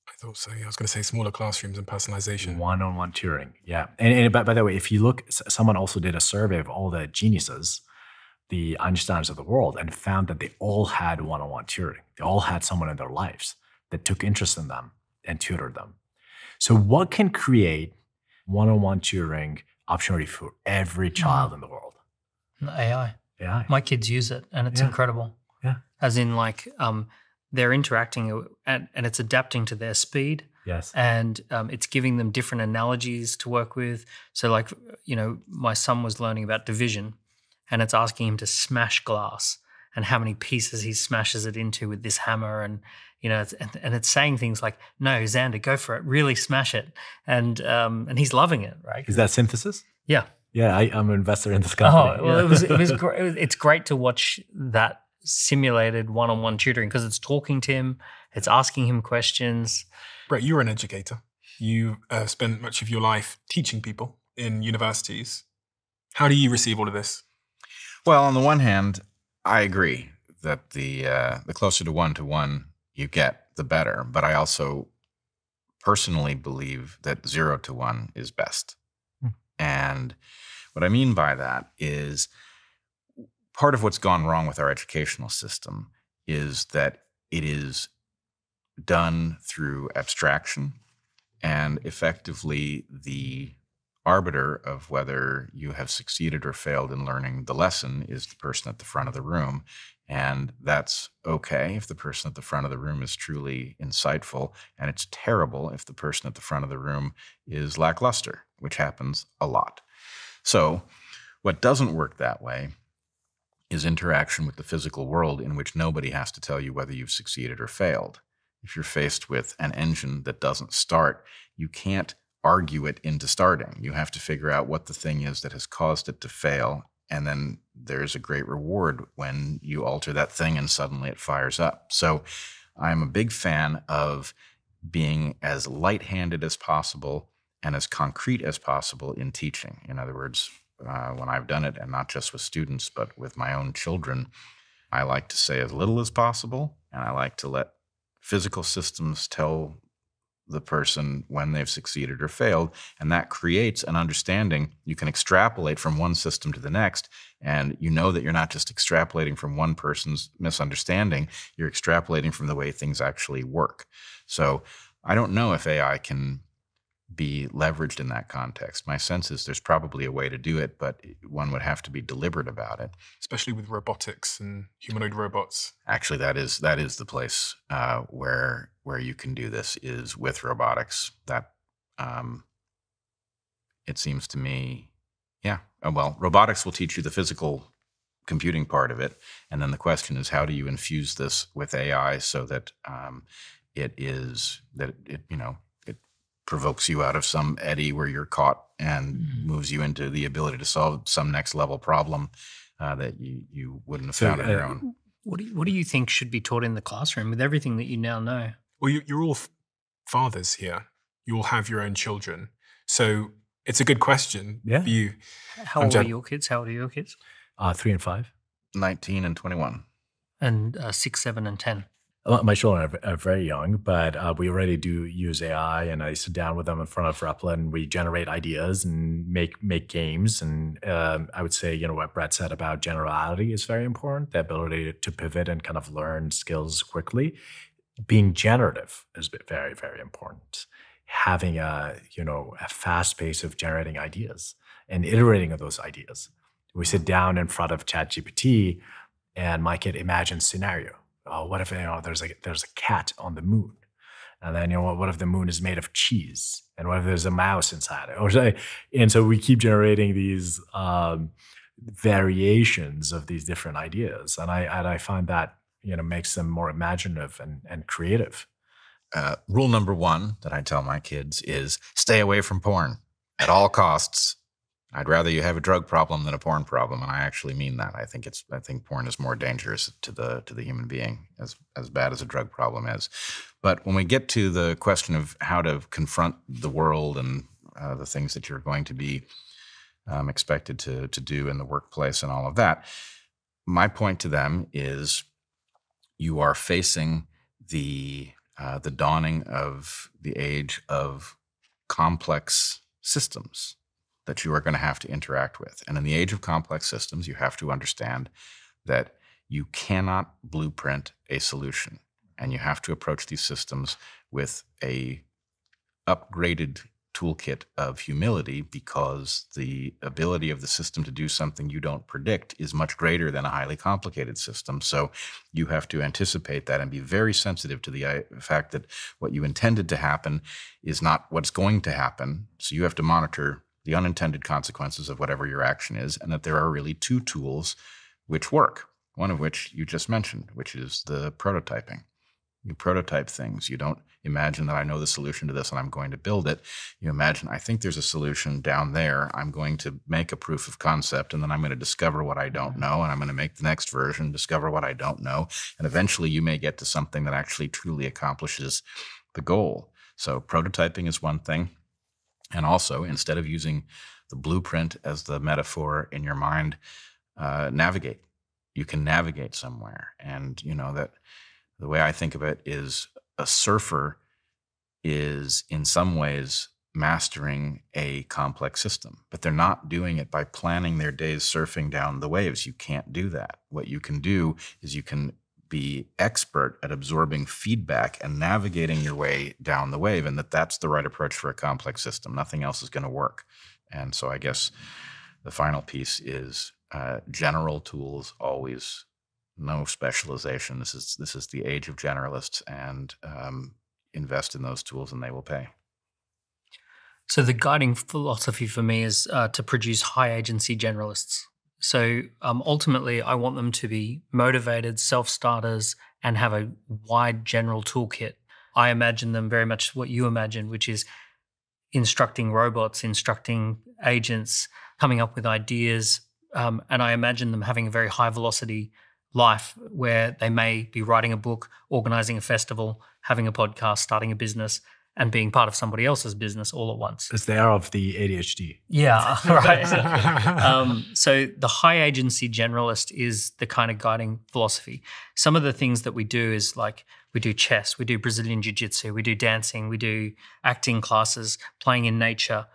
I thought so. Yeah, I was going to say smaller classrooms and personalization. One-on-one tutoring, yeah. And by the way, if you look, someone also did a survey of all the geniuses, the Einsteins of the world, and found that they all had one-on-one tutoring. They all had someone in their lives that took interest in them and tutored them. So what can create one-on-one tutoring opportunity for every child in the world? AI. AI. My kids use it, and it's incredible. Yeah. As in, they're interacting and it's adapting to their speed. Yes. And it's giving them different analogies to work with. So my son was learning about division, and it's asking him to smash glass and how many pieces he smashes it into with this hammer. And, and it's saying things like, no, Xander, go for it. Really smash it. And he's loving it, right? Is that synthesis? Yeah. Yeah, I'm an investor in this company. Oh, well, it's great to watch that simulated one-on-one tutoring because it's talking to him, it's asking him questions. Bret, you're an educator. You spent much of your life teaching people in universities. How do you receive all of this? Well, on the one hand, I agree that the closer to one you get, the better. But I also personally believe that 0 to 1 is best. And what I mean by that is part of what's gone wrong with our educational system is that it is done through abstraction And effectively, the arbiter of whether you have succeeded or failed in learning the lesson is the person at the front of the room. And that's okay if the person at the front of the room is truly insightful, and it's terrible if the person at the front of the room is lackluster, which happens a lot. So what doesn't work that way is interaction with the physical world, in which nobody has to tell you whether you've succeeded or failed. If you're faced with an engine that doesn't start, you can't argue it into starting. You have to figure out what the thing is that has caused it to fail, and then there's a great reward when you alter that thing and suddenly it fires up. So I'm a big fan of being as light-handed as possible and as concrete as possible in teaching. In other words, when I've done it, and not just with students, but with my own children, I like to say as little as possible, and I like to let physical systems tell the person when they've succeeded or failed, and that creates an understanding. You can extrapolate from one system to the next, and you know that you're not just extrapolating from one person's misunderstanding, you're extrapolating from the way things actually work. So I don't know if AI can be leveraged in that context. My sense is there's probably a way to do it, but one would have to be deliberate about it. Especially with robotics and humanoid robots. Actually, that is the place where you can do this, is with robotics. That it seems to me, yeah. Well, robotics will teach you the physical computing part of it, and then the question is, how do you infuse this with AI so that it provokes you out of some eddy where you're caught and moves you into the ability to solve some next level problem that you wouldn't have found on your own. What do you think should be taught in the classroom with everything that you now know? Well, you're all fathers here. You all have your own children. So it's a good question for you. How old are your kids? 3 and 5. 19 and 21. And 6, 7, and 10. My children are very young, but we already do use AI, and I sit down with them in front of Replit, and we generate ideas and make games. And I would say, what Bret said about generality is very important, the ability to pivot and kind of learn skills quickly. Being generative is very, very important. Having a fast pace of generating ideas and iterating on those ideas. We sit down in front of ChatGPT, and my kid imagines scenario. Oh, what if there's a cat on the moon, and then what if the moon is made of cheese, and what if there's a mouse inside it? And so we keep generating these variations of these different ideas, and I find that makes them more imaginative and creative. Rule number 1 that I tell my kids is stay away from porn at all costs. I'd rather you have a drug problem than a porn problem, and I actually mean that. I think porn is more dangerous to the human being, as bad as a drug problem is. But when we get to the question of how to confront the world and the things that you're going to be expected to do in the workplace and all of that, my point to them is you are facing the dawning of the age of complex systems that you are going to have to interact with. And in the age of complex systems, you have to understand that you cannot blueprint a solution, and you have to approach these systems with a upgraded toolkit of humility, because the ability of the system to do something you don't predict is much greater than a highly complicated system. So you have to anticipate that and be very sensitive to the fact that what you intended to happen is not what's going to happen. So you have to monitor the unintended consequences of whatever your action is, and that there are really 2 tools which work, one of which you just mentioned, which is the prototyping. You prototype things. You don't imagine that I know the solution to this and I'm going to build it. You imagine, I think there's a solution down there. I'm going to make a proof of concept, and then I'm going to discover what I don't know, and I'm going to make the next version, discover what I don't know, and eventually you may get to something that actually truly accomplishes the goal. So prototyping is one thing. And also, instead of using the blueprint as the metaphor in your mind, navigate. You can navigate somewhere. And that the way I think of it is a surfer is in some ways mastering a complex system, but they're not doing it by planning their days surfing down the waves. You can't do that. What you can do is you can be expert at absorbing feedback and navigating your way down the wave, and that's the right approach for a complex system. Nothing else is going to work. And so I guess the final piece is general tools, always, no specialization. This is the age of generalists, and invest in those tools and they will pay. So the guiding philosophy for me is to produce high agency generalists. So ultimately, I want them to be motivated, self-starters, and have a wide general toolkit. I imagine them very much what you imagine, which is instructing robots, instructing agents, coming up with ideas. And I imagine them having a very high velocity life where they may be writing a book, organizing a festival, having a podcast, starting a business, and being part of somebody else's business all at once. It's the era of the ADHD. Yeah, right. So the high agency generalist is the kind of guiding philosophy. Some of the things that we do is like we do chess, we do Brazilian jiu-jitsu, we do dancing, we do acting classes, playing in nature,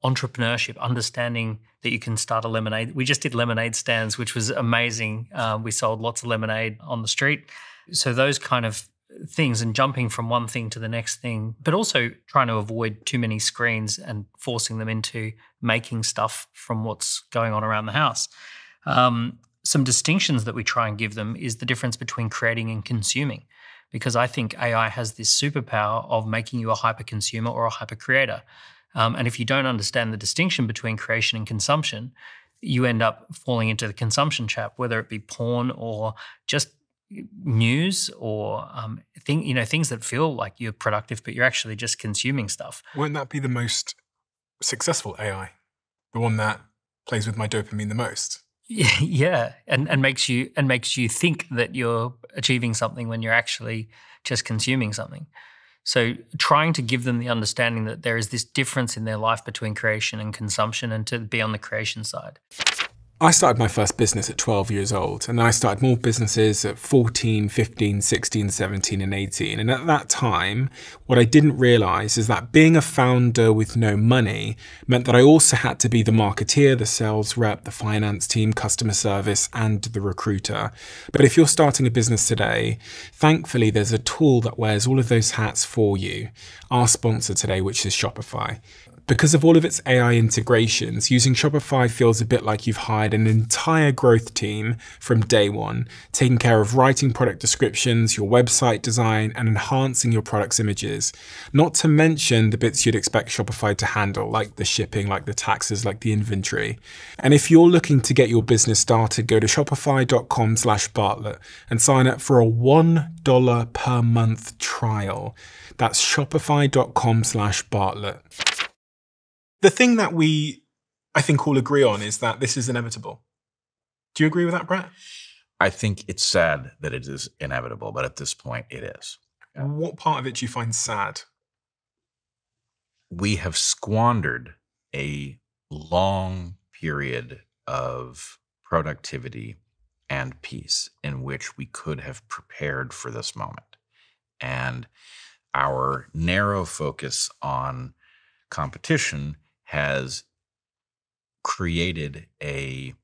entrepreneurship, understanding that you can start a lemonade. We just did lemonade stands, which was amazing. We sold lots of lemonade on the street. So those kind of things, and jumping from one thing to the next thing, but also trying to avoid too many screens and forcing them into making stuff from what's going on around the house. Some distinctions that we try and give them is the difference between creating and consuming, because I think AI has this superpower of making you a hyper consumer or a hyper creator. And if you don't understand the distinction between creation and consumption, you end up falling into the consumption trap, whether it be porn or just news or things that feel like you're productive, but you're actually just consuming stuff. Won't that be the most successful AI? The one that plays with my dopamine the most? Yeah, and makes you think that you're achieving something when you're actually just consuming something. So trying to give them the understanding that there is this difference in their life between creation and consumption, and to be on the creation side. I started my first business at 12 years old, and then I started more businesses at 14, 15, 16, 17, and 18. And at that time, what I didn't realize is that being a founder with no money meant that I also had to be the marketeer, the sales rep, the finance team, customer service, and the recruiter. But if you're starting a business today, thankfully there's a tool that wears all of those hats for you. Our sponsor today, which is Shopify. Because of all of its AI integrations, using Shopify feels a bit like you've hired an entire growth team from day one, taking care of writing product descriptions, your website design, and enhancing your product's images. Not to mention the bits you'd expect Shopify to handle, like the shipping, like the taxes, like the inventory. And if you're looking to get your business started, go to shopify.com/Bartlett and sign up for a $1 per month trial. That's shopify.com/Bartlett. The thing that I think, all agree on is that this is inevitable. Do you agree with that, Bret? I think it's sad that it is inevitable, but at this point it is. What part of it do you find sad? We have squandered a long period of productivity and peace in which we could have prepared for this moment. And our narrow focus on competition has created a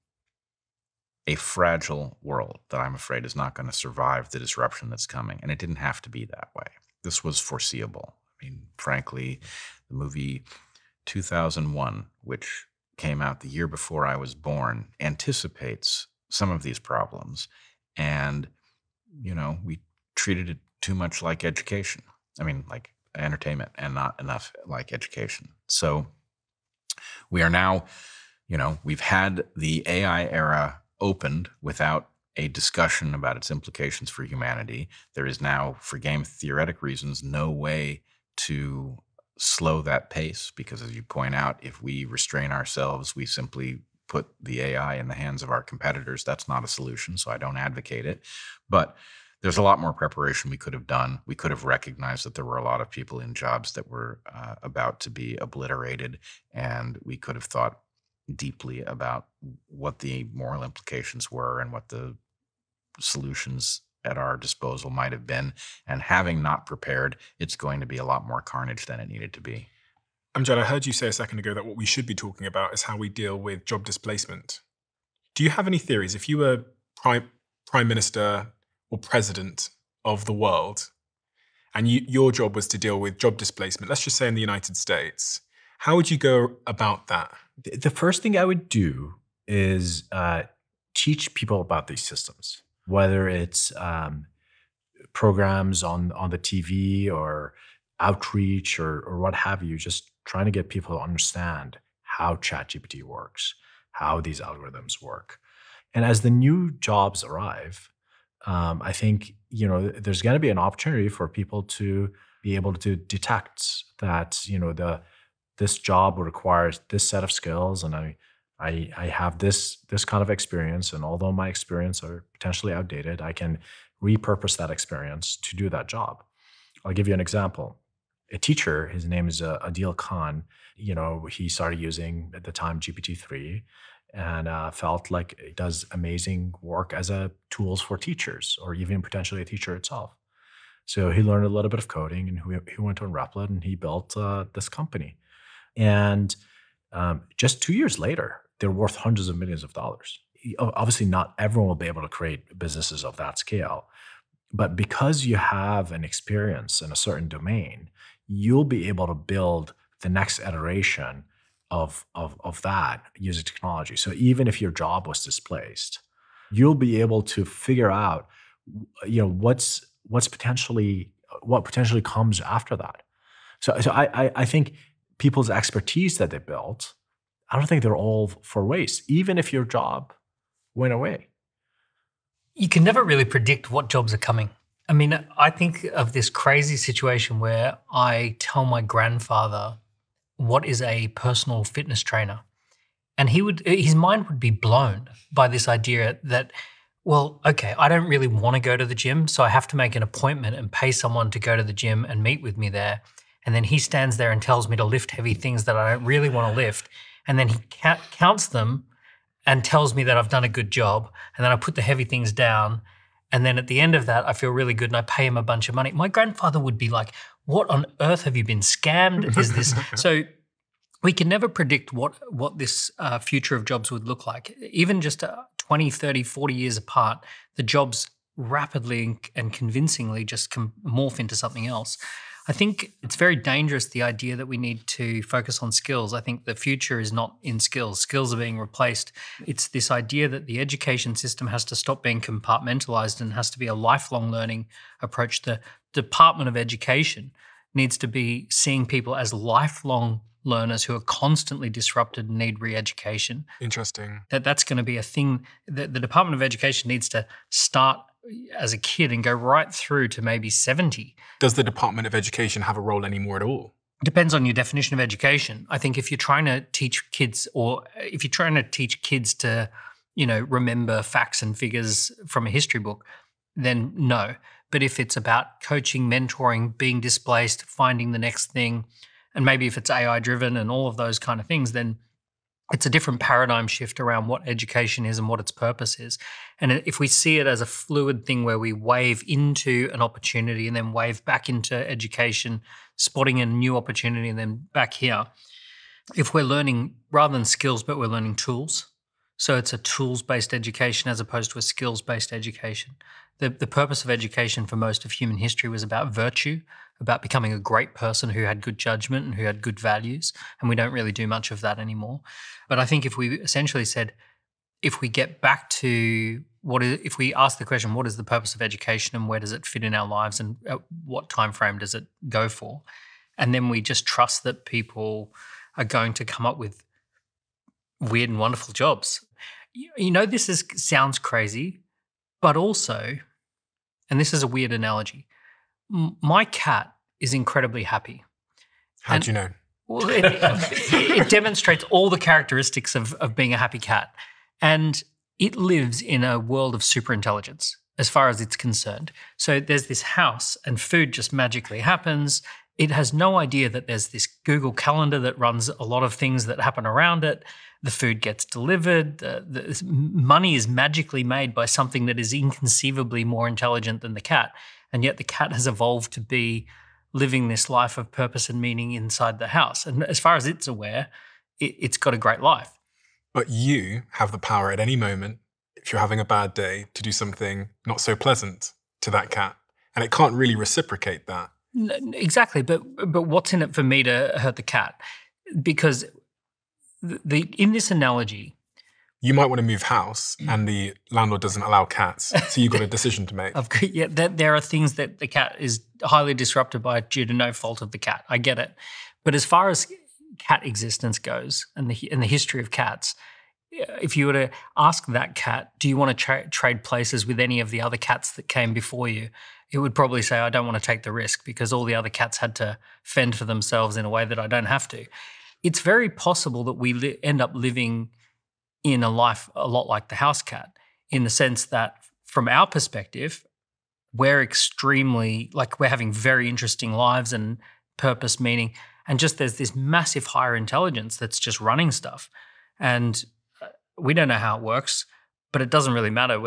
fragile world that I'm afraid is not going to survive the disruption that's coming. And it didn't have to be that way. This was foreseeable. I mean, frankly, the movie 2001, which came out the year before I was born, anticipates some of these problems. And, we treated it too much like education. I mean, like entertainment, and not enough like education. So we are now, we've had the AI era opened without a discussion about its implications for humanity. There is now, for game theoretic reasons, no way to slow that pace, because as you point out, if we restrain ourselves, we simply put the AI in the hands of our competitors. That's not a solution, so I don't advocate it. But there's a lot more preparation we could have done. We could have recognized that there were a lot of people in jobs that were about to be obliterated, and we could have thought deeply about what the moral implications were and what the solutions at our disposal might have been. And having not prepared, it's going to be a lot more carnage than it needed to be. Amjad, I heard you say a second ago that what we should be talking about is how we deal with job displacement. Do you have any theories? If you were Prime Minister or president of the world, and your job was to deal with job displacement, let's just say in the United States, how would you go about that? The first thing I would do is teach people about these systems, whether it's programs on the TV or outreach or what have you, just trying to get people to understand how ChatGPT works, how these algorithms work. And as the new jobs arrive, I think there's going to be an opportunity for people to be able to detect that this job requires this set of skills, and I have this kind of experience, and although my experience are potentially outdated, I can repurpose that experience to do that job. I'll give you an example. A teacher, his name is Adil Khan. He started using at the time GPT-3. And felt like it does amazing work as a tools for teachers, or even potentially a teacher itself. So he learned a little bit of coding, and he went to Replit, and he built this company. And just 2 years later, they're worth hundreds of millions of dollars. Obviously, not everyone will be able to create businesses of that scale, but because you have an experience in a certain domain, you'll be able to build the next iteration of that using technology. So even if your job was displaced, you'll be able to figure out, what potentially comes after that. So I think people's expertise that they built, I don't think they're all for waste, even if your job went away. You can never really predict what jobs are coming. I mean, I think of this crazy situation where I tell my grandfather what is a personal fitness trainer, and his mind would be blown by this idea that, well, okay, I don't really want to go to the gym, so I have to make an appointment and pay someone to go to the gym and meet with me there. And then he stands there and tells me to lift heavy things that I don't really want to lift. And then he counts them and tells me that I've done a good job. And then I put the heavy things down. And then at the end of that, I feel really good and I pay him a bunch of money. My grandfather would be like, what on earth, have you been scammed? Is this? So we can never predict what this future of jobs would look like. Even just 20, 30, 40 years apart, the jobs rapidly and convincingly just can morph into something else. I think it's very dangerous, the idea that we need to focus on skills. I think the future is not in skills. Skills are being replaced. It's this idea that the education system has to stop being compartmentalized and has to be a lifelong learning approach. The Department of Education needs to be seeing people as lifelong learners who are constantly disrupted and need re-education. Interesting. That's going to be a thing that the Department of Education needs to start as a kid and go right through to maybe 70. Does the Department of Education have a role anymore at all? Depends on your definition of education. I think if you're trying to teach kids, or if you're trying to teach kids to, remember facts and figures from a history book, then no. But if it's about coaching, mentoring, being displaced, finding the next thing, and maybe if it's AI driven and all of those kind of things, then it's a different paradigm shift around what education is and what its purpose is. And if we see it as a fluid thing where we wave into an opportunity and then wave back into education, spotting a new opportunity and then back here, if we're learning rather than skills, but we're learning tools, so it's a tools-based education as opposed to a skills-based education. The purpose of education for most of human history was about virtue, about becoming a great person who had good judgment and who had good values, and we don't really do much of that anymore. But I think if we essentially said, if we get back to if we ask the question, what is the purpose of education and where does it fit in our lives and at what time frame does it go for? And then we just trust that people are going to come up with weird and wonderful jobs. This sounds crazy, but also, and this is a weird analogy, my cat is incredibly happy. How do you know? Well, it demonstrates all the characteristics of being a happy cat. And it lives in a world of superintelligence as far as it's concerned. So there's this house and food just magically happens. It has no idea that there's this Google Calendar that runs a lot of things that happen around it. The food gets delivered. The money is magically made by something that is inconceivably more intelligent than the cat. And yet the cat has evolved to be living this life of purpose and meaning inside the house. And as far as it's aware, it's got a great life. But you have the power at any moment, if you're having a bad day, to do something not so pleasant. to that cat, and it can't really reciprocate that. Exactly, but what's in it for me to hurt the cat? Because in this analogy, you might want to move house, and the landlord doesn't allow cats, so you've got a decision to make. Yeah, there are things that the cat is highly disrupted by due to no fault of the cat. I get it, but as far as cat existence goes, and the history of cats, if you were to ask that cat, do you want to trade places with any of the other cats that came before you, it would probably say, I don't want to take the risk because all the other cats had to fend for themselves in a way that I don't have to. It's very possible that we end up living in a life a lot like the house cat, in the sense that from our perspective, we're having very interesting lives and purpose, meaning, and just there's this massive higher intelligence that's just running stuff. And we don't know how it works, but it doesn't really matter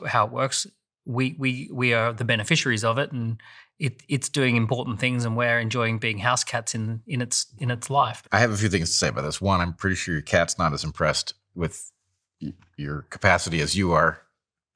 how it works. We are the beneficiaries of it, and it's doing important things, and we're enjoying being house cats in its life. I have a few things to say about this. One, I'm pretty sure your cat's not as impressed with your capacity as you are,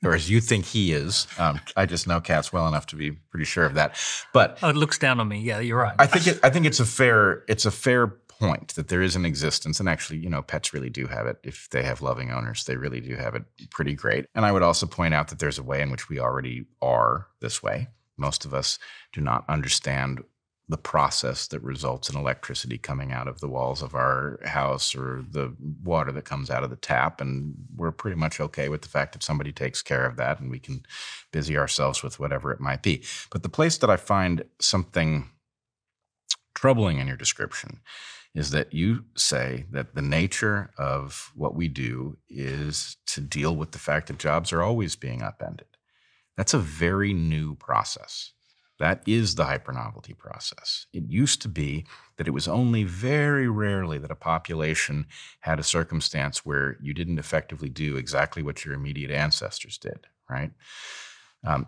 or as you think he is. I just know cats well enough to be pretty sure of that. But it looks down on me. Yeah, you're right. I think it's a fair point that there is an existence, and actually, pets really do have it. If they have loving owners, they really do have it pretty great. And I would also point out that there's a way in which we already are this way. Most of us do not understand the process that results in electricity coming out of the walls of our house or the water that comes out of the tap. And we're pretty much okay with the fact that somebody takes care of that, and we can busy ourselves with whatever it might be. But the place that I find something troubling in your description is that you say that the nature of what we do is to deal with the fact that jobs are always being upended. That's a very new process. That is the hypernovelty process. It used to be that it was only very rarely that a population had a circumstance where you didn't effectively do exactly what your immediate ancestors did, right?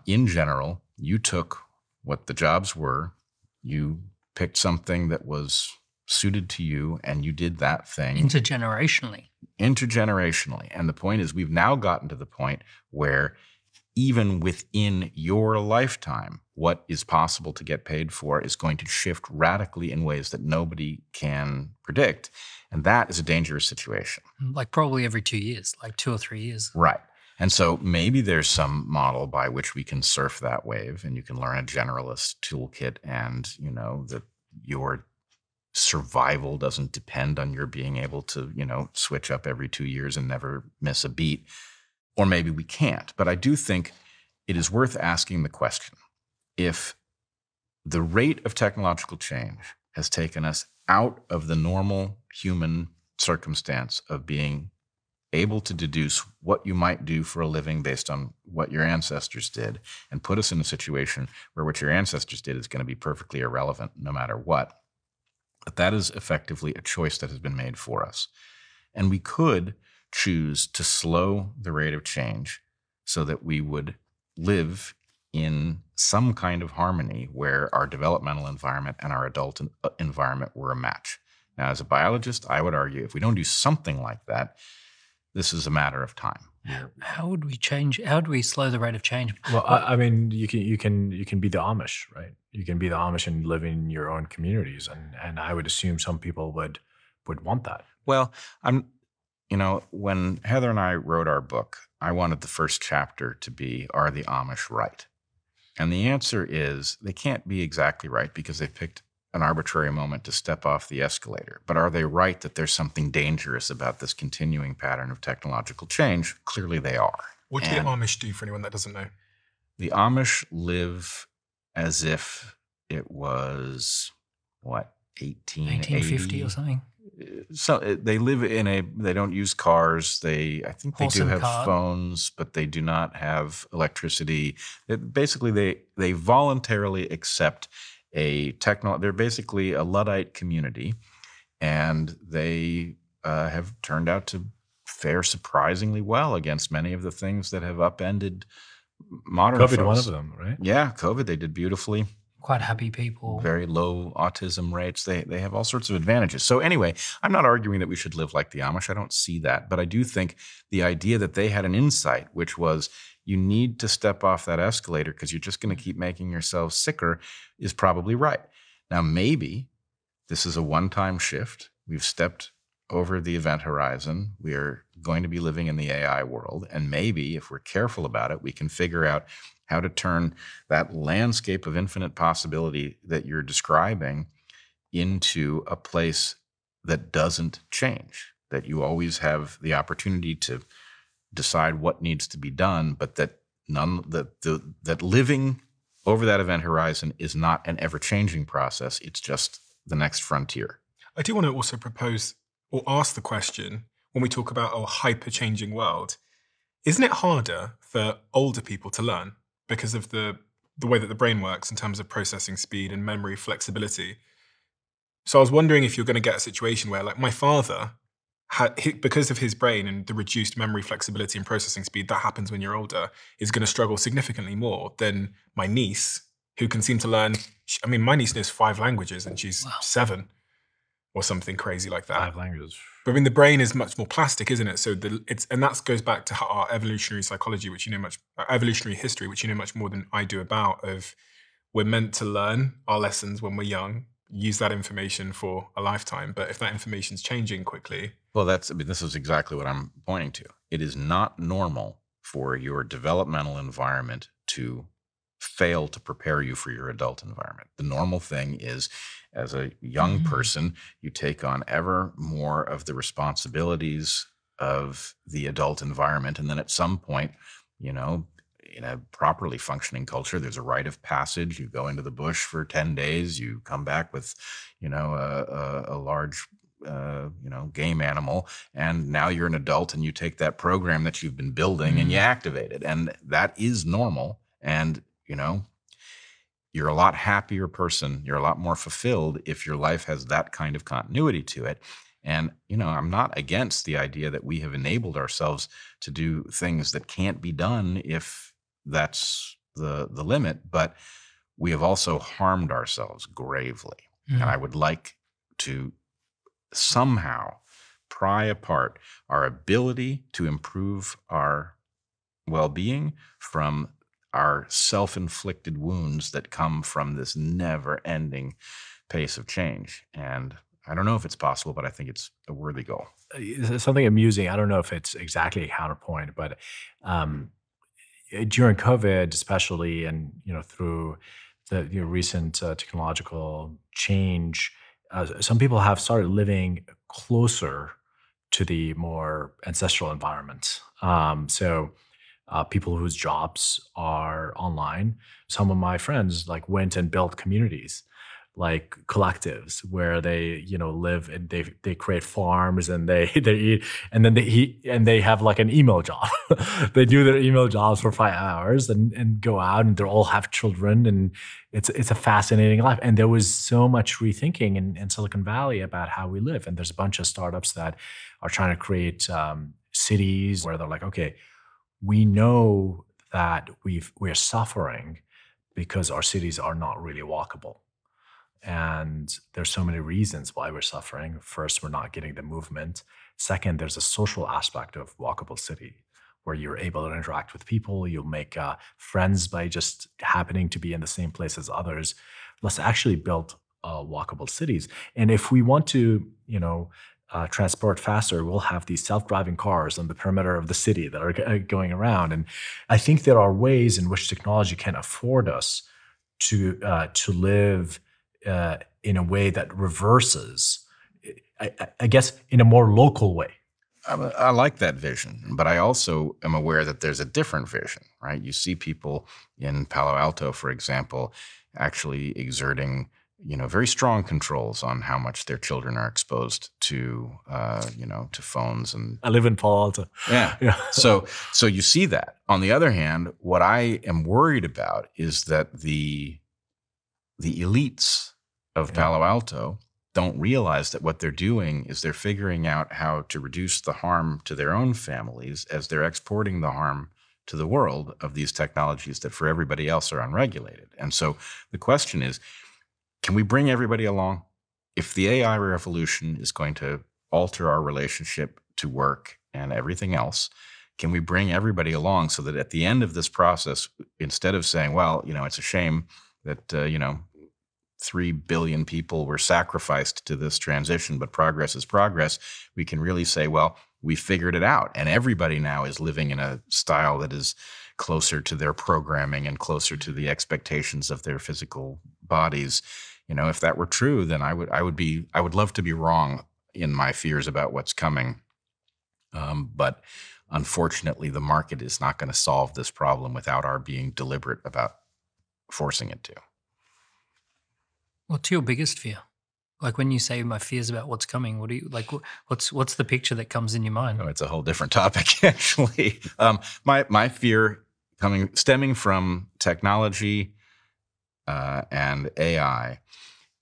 In general, you took what the jobs were, you picked something that was suited to you, and you did that thing. Intergenerationally. And the point is, we've now gotten to the point where even within your lifetime, what is possible to get paid for is going to shift radically in ways that nobody can predict. And that is a dangerous situation. Like probably every 2 years, like 2 or 3 years. Right. And so maybe there's some model by which we can surf that wave, and you can learn a generalist toolkit, and that your survival doesn't depend on your being able to, switch up every 2 years and never miss a beat. Or maybe we can't. But I do think it is worth asking the question, if the rate of technological change has taken us out of the normal human circumstance of being able to deduce what you might do for a living based on what your ancestors did, and put us in a situation where what your ancestors did is going to be perfectly irrelevant no matter what, that is effectively a choice that has been made for us. And we could choose to slow the rate of change so that we would live in some kind of harmony where our developmental environment and our adult environment were a match. Now, as a biologist, I would argue if we don't do something like that, this is a matter of time. How would we change? How do we slow the rate of change? Well, I mean, you can be the Amish, right? You can be the Amish and live in your own communities, and I would assume some people would want that. Well, when Heather and I wrote our book, I wanted the first chapter to be, are the Amish right? And the answer is they can't be exactly right because they picked an arbitrary moment to step off the escalator. But are they right that there's something dangerous about this continuing pattern of technological change? Clearly they are. What do the Amish do, for anyone that doesn't know? The Amish live as if it was, 1850 or something? So they live they don't use cars. I think they do have phones, but they do not have electricity. Basically, they voluntarily accept they're basically a Luddite community, and they have turned out to fare surprisingly well against many of the things that have upended modern COVID, folks. one of them, right? Yeah, COVID, they did beautifully. quite happy people. Very low autism rates. They have all sorts of advantages. So anyway, I'm not arguing that we should live like the Amish. I don't see that. But I do think the idea that they had an insight, which was you need to step off that escalator because you're just going to keep making yourselves sicker, is probably right. Now, maybe this is a one-time shift. We've stepped over the event horizon. We are going to be living in the AI world. And maybe if we're careful about it, we can figure out how to turn that landscape of infinite possibility that you're describing into a place that doesn't change, that you always have the opportunity to decide what needs to be done, but that that living over that event horizon is not an ever-changing process. It's just the next frontier. I do want to also propose or ask the question, when we talk about a hyper-changing world, isn't it harder for older people to learn because of the way that the brain works in terms of processing speed and memory flexibility? So I was wondering if you're going to get a situation where, like, my father, because of his brain and the reduced memory flexibility and processing speed that happens when you're older, is going to struggle significantly more than my niece, who can seem to learn. I mean, my niece knows 5 languages and she's 7 or something crazy like that. 5 languages. But I mean, the brain is much more plastic, isn't it? So and that goes back to our evolutionary psychology, which evolutionary history, which you know much more than I do about. Of we're meant to learn our lessons when we're young, use that information for a lifetime. But if that information's changing quickly, well, this is exactly what I'm pointing to. It is not normal for your developmental environment to fail to prepare you for your adult environment. The normal thing is, as a young person, you take on ever more of the responsibilities of the adult environment. And then at some point, you know, in a properly functioning culture, there's a rite of passage. You go into the bush for 10 days, you come back with, you know, a large, you know, game animal. And now you're an adult and you take that program that you've been building and you activate it. And that is normal. And, you know, you're a lot happier person. You're a lot more fulfilled if your life has that kind of continuity to it. And, you know, I'm not against the idea that we have enabled ourselves to do things that can't be done if that's the limit, but we have also harmed ourselves gravely. And I would like to somehow pry apart our ability to improve our well-being from our self-inflicted wounds that come from this never-ending pace of change. And I don't know if it's possible, but I think it's a worthy goal. Something amusing, I don't know if it's exactly a counterpoint, but during COVID especially, and you know, through the recent technological change, some people have started living closer to the more ancestral environment. So people whose jobs are online. Some of my friends like went and built communities, like collectives, where they, you know, live and they create farms and they eat, and then they eat, and they have like an email job. They do their email jobs for 5 hours and go out, and they all have children, and it's a fascinating life. And there was so much rethinking in Silicon Valley about how we live. And there's a bunch of startups that are trying to create cities where they're like, okay, we know that we're suffering because our cities are not really walkable. And there's so many reasons why we're suffering. First, we're not getting the movement. Second, there's a social aspect of walkable city where you're able to interact with people. You'll make friends by just happening to be in the same place as others. Let's actually build walkable cities. And if we want to, you know, transport faster, we'll have these self-driving cars on the perimeter of the city that are going around. And I think there are ways in which technology can afford us to live in a way that reverses, I guess, in a more local way. I like that vision, but I also am aware that there's a different vision, right? You see people in Palo Alto, for example, actually exerting, you know, very strong controls on how much their children are exposed to, you know, to phones. And I live in Palo Alto. Yeah. So you see that. On the other hand, what I am worried about is that the elites of Palo Alto don't realize that what they're doing is they're figuring out how to reduce the harm to their own families as they're exporting the harm to the world of these technologies that for everybody else are unregulated. And so the question is, can we bring everybody along? If the AI revolution is going to alter our relationship to work and everything else, can we bring everybody along so that at the end of this process, instead of saying, well, it's a shame that, 3 billion people were sacrificed to this transition, but progress is progress, we can really say, well, we figured it out. And everybody now is living in a style that is closer to their programming and closer to the expectations of their physical bodies. If that were true, then I would love to be wrong in my fears about what's coming. But unfortunately, the market is not going to solve this problem without our being deliberate about forcing it to. What's your biggest fear? Like when you say my fears about what's coming, what do you like? What's the picture that comes in your mind? Oh, it's a whole different topic, actually. My fear stemming from technology and AI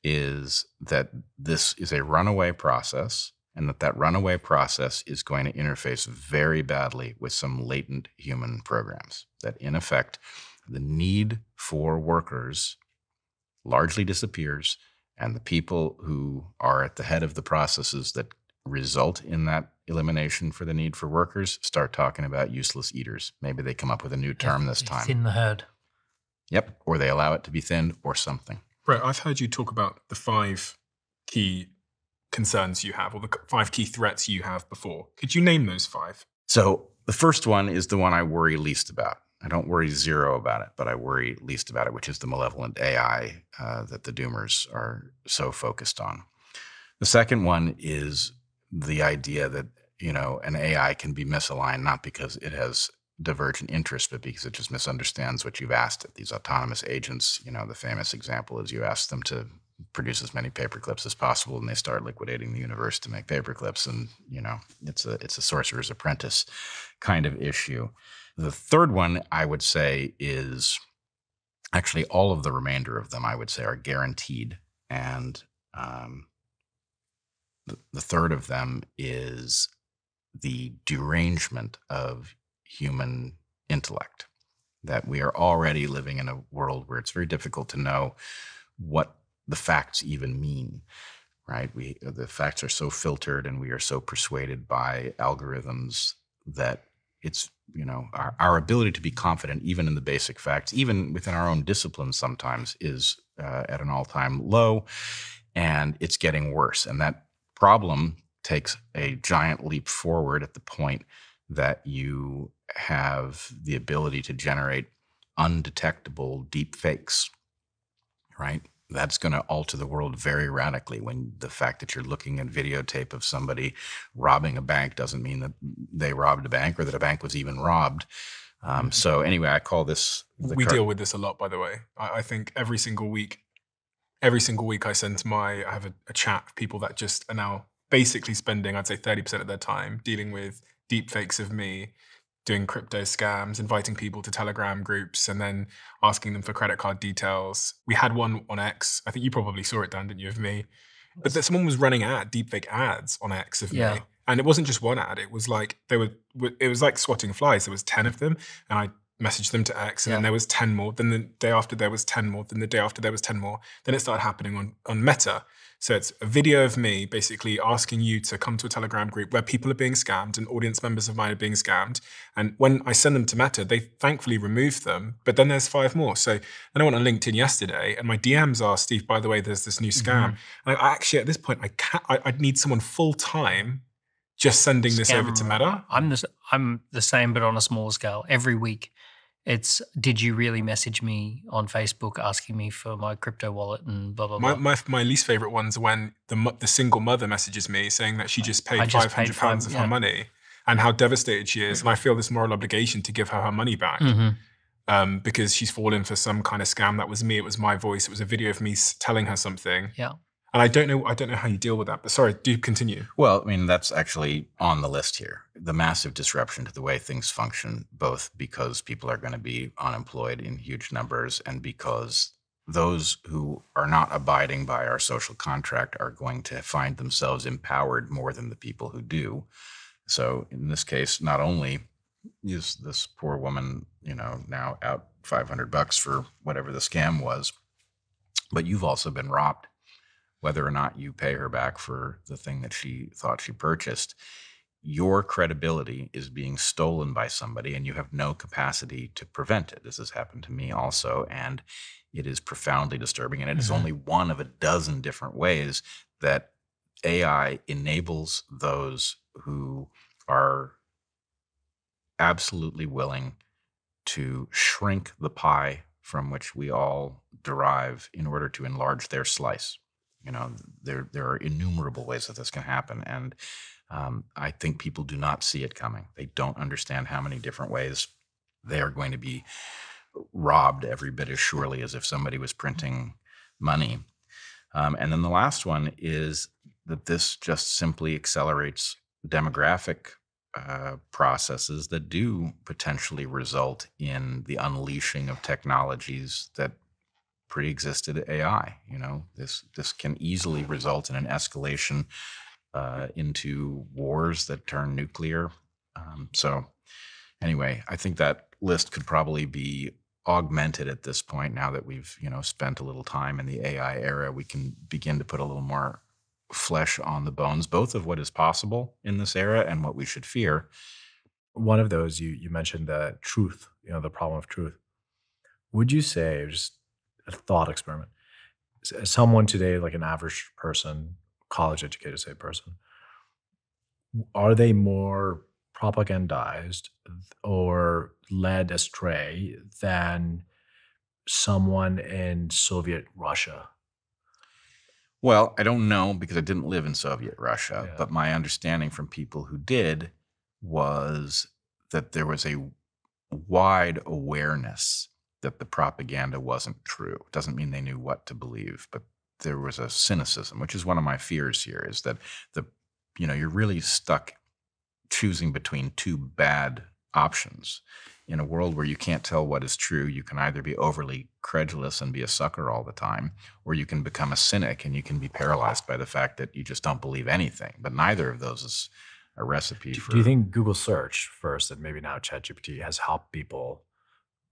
is that this is a runaway process, and that runaway process is going to interface very badly with some latent human programs. That in effect, the need for workers largely disappears, and the people who are at the head of the processes that result in that elimination for the need for workers start talking about useless eaters. Maybe they come up with a new term this time. Thin the herd. Yep, or they allow it to be thinned or something. Bret, I've heard you talk about the 5 key concerns you have, or the 5 key threats you have before. Could you name those 5? So the first one is the one I worry least about. I don't worry zero about it, but I worry least about it, which is the malevolent AI that the doomers are so focused on. The second one is the idea that, an AI can be misaligned, not because it has divergent interests, but because it just misunderstands what you've asked it. These autonomous agents, the famous example is you ask them to produce as many paper clips as possible, and they start liquidating the universe to make paper clips. And, it's a sorcerer's apprentice kind of issue. The third one, I would say, is actually all of the remainder of them, I would say, are guaranteed. And the third of them is the derangement of human intellect, that we are already living in a world where it's very difficult to know what the facts even mean, right? The facts are so filtered and we are so persuaded by algorithms that it's, our ability to be confident even in the basic facts, even within our own disciplines sometimes, is at an all-time low, and it's getting worse. And that problem takes a giant leap forward at the point that you have the ability to generate undetectable deep fakes, right? That's going to alter the world very radically. When the fact that you're looking at videotape of somebody robbing a bank doesn't mean that they robbed a bank or that a bank was even robbed. So anyway, I call this... We deal with this a lot, by the way. I think every single week I have a chat of people that just are now basically spending, I'd say 30% of their time dealing with deepfakes of me, doing crypto scams, inviting people to Telegram groups, and then asking them for credit card details. We had one on X. I think you probably saw it, Dan, didn't you, of me? But that someone was running deepfake ads on X of me. And it wasn't just one ad. It was like it was like swatting flies. There was 10 of them, and I messaged them to X, and then there was 10 more. Then the day after there was 10 more. Then the day after there was 10 more. Then it started happening on Meta. So it's a video of me basically asking you to come to a Telegram group where people are being scammed and audience members of mine are being scammed. And when I send them to Meta, they thankfully remove them. But then there's 5 more. So then I went on LinkedIn yesterday and my DMs are, Steve, by the way, there's this new scam. And I actually, at this point, I need someone full time just sending this over to Meta. I'm the same, but on a smaller scale. Every week, it's, did you really message me on Facebook asking me for my crypto wallet and blah, blah, blah. My least favorite ones are when the single mother messages me saying that she just paid £500 of her money and how devastated she is. And I feel this moral obligation to give her money back because she's fallen for some kind of scam. That was me. It was my voice. It was a video of me telling her something. Yeah. And I don't know how you deal with that, but sorry, do continue. Well, I mean, that's actually on the list here. The massive disruption to the way things function, both because people are going to be unemployed in huge numbers and because those who are not abiding by our social contract are going to find themselves empowered more than the people who do. So in this case, not only Is this poor woman, now out $500 for whatever the scam was, but you've also been robbed, whether or not you pay her back for the thing that she thought she purchased. Your credibility is being stolen by somebody, and you have no capacity to prevent it. This has happened to me also, and it is profoundly disturbing. And it is only one of a dozen different ways that AI enables those who are absolutely willing to shrink the pie from which we all derive in order to enlarge their slice. There are innumerable ways that this can happen, and I think people do not see it coming. They don't understand how many different ways they are going to be robbed every bit as surely as if somebody was printing money. And then the last one is that this just simply accelerates demographic processes that do potentially result in the unleashing of technologies that pre-existed AI. This can easily result in an escalation into wars that turn nuclear. So anyway, I think that list could probably be augmented at this point. Now that we've spent a little time in the AI era, we can begin to put a little more flesh on the bones, both of what is possible in this era and what we should fear. One of those, you mentioned the truth, the problem of truth. Would you say, just a thought experiment, someone today, like an average person, college educated, say, person, are they more propagandized or led astray than someone in Soviet Russia? Well, I don't know because I didn't live in Soviet Russia, but my understanding from people who did was that there was a wide awareness that the propaganda wasn't true. It doesn't mean they knew what to believe, but there was a cynicism, which is one of my fears here, is that you're really stuck choosing between two bad options. In a world where you can't tell what is true, you can either be overly credulous and be a sucker all the time, or you can become a cynic and you can be paralyzed by the fact that you just don't believe anything. But neither of those is a recipe for... Do you think Google search first, and maybe now ChatGPT, has helped people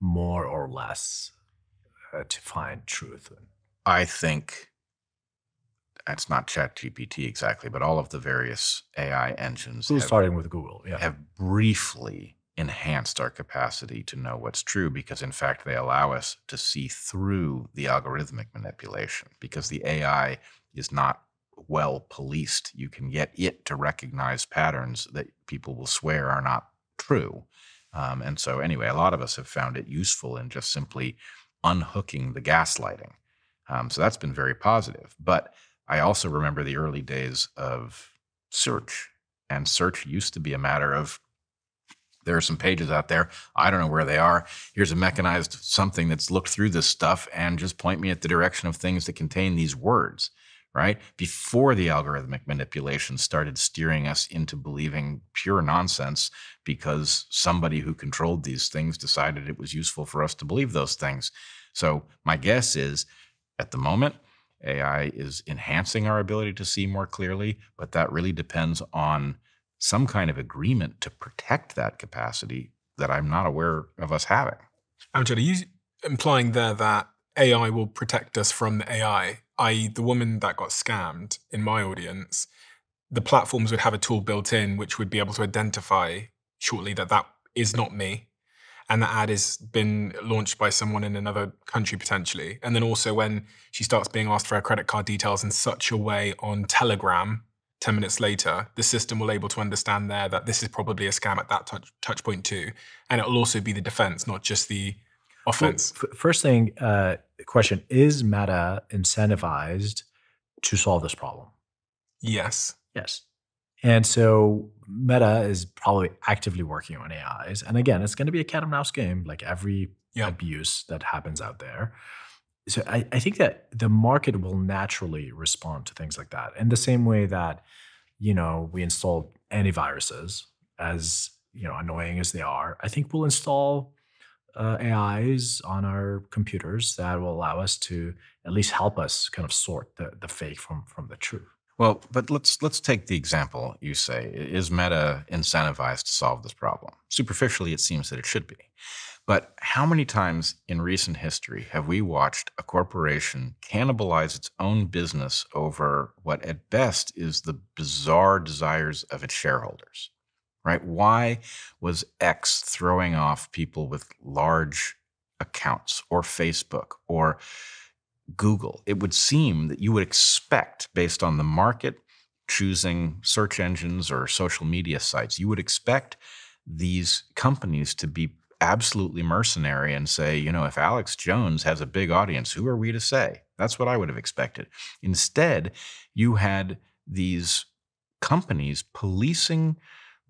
more or less to find truth? I think it's not ChatGPT exactly, but all of the various AI engines starting with Google, have briefly enhanced our capacity to know what's true, because in fact they allow us to see through the algorithmic manipulation, because the AI is not well policed. You can get it to recognize patterns that people will swear are not true. And so anyway, a lot of us have found it useful in just simply unhooking the gaslighting. So that's been very positive. But I also remember the early days of search, and search used to be a matter of, there are some pages out there, I don't know where they are. Here's a mechanized something that's looked through this stuff and just point me at the direction of things that contain these words, right? Before the algorithmic manipulation started steering us into believing pure nonsense because somebody who controlled these things decided it was useful for us to believe those things. So my guess is, at the moment, AI is enhancing our ability to see more clearly, but that really depends on some kind of agreement to protect that capacity that I'm not aware of us having. Amjad, are you implying there that AI will protect us from the AI, i.e. the woman that got scammed in my audience, the platforms would have a tool built in which would be able to identify shortly that that is not me, and the ad has been launched by someone in another country potentially. And then also when she starts being asked for her credit card details in such a way on Telegram, 10 minutes later, the system will able to understand there that this is probably a scam at that touch point too. And it will also be the defense, not just the offense. Well, first thing, question, is Meta incentivized to solve this problem? Yes. Yes. And so Meta is probably actively working on AIs. And again, it's going to be a cat and mouse game, like every abuse that happens out there. So I think that the market will naturally respond to things like that. In the same way that, we install antiviruses, as annoying as they are, I think we'll install AIs on our computers that will allow us to at least help us kind of sort the fake from the truth. Well, but let's take the example you say. Is Meta incentivized to solve this problem? Superficially, it seems that it should be. But how many times in recent history have we watched a corporation cannibalize its own business over what at best is the bizarre desires of its shareholders, right? Why was X throwing off people with large accounts, or Facebook or Google? It would seem that you would expect, based on the market choosing search engines or social media sites, you would expect these companies to be absolutely mercenary and say, if Alex Jones has a big audience, who are we to say? That's what I would have expected. Instead, you had these companies policing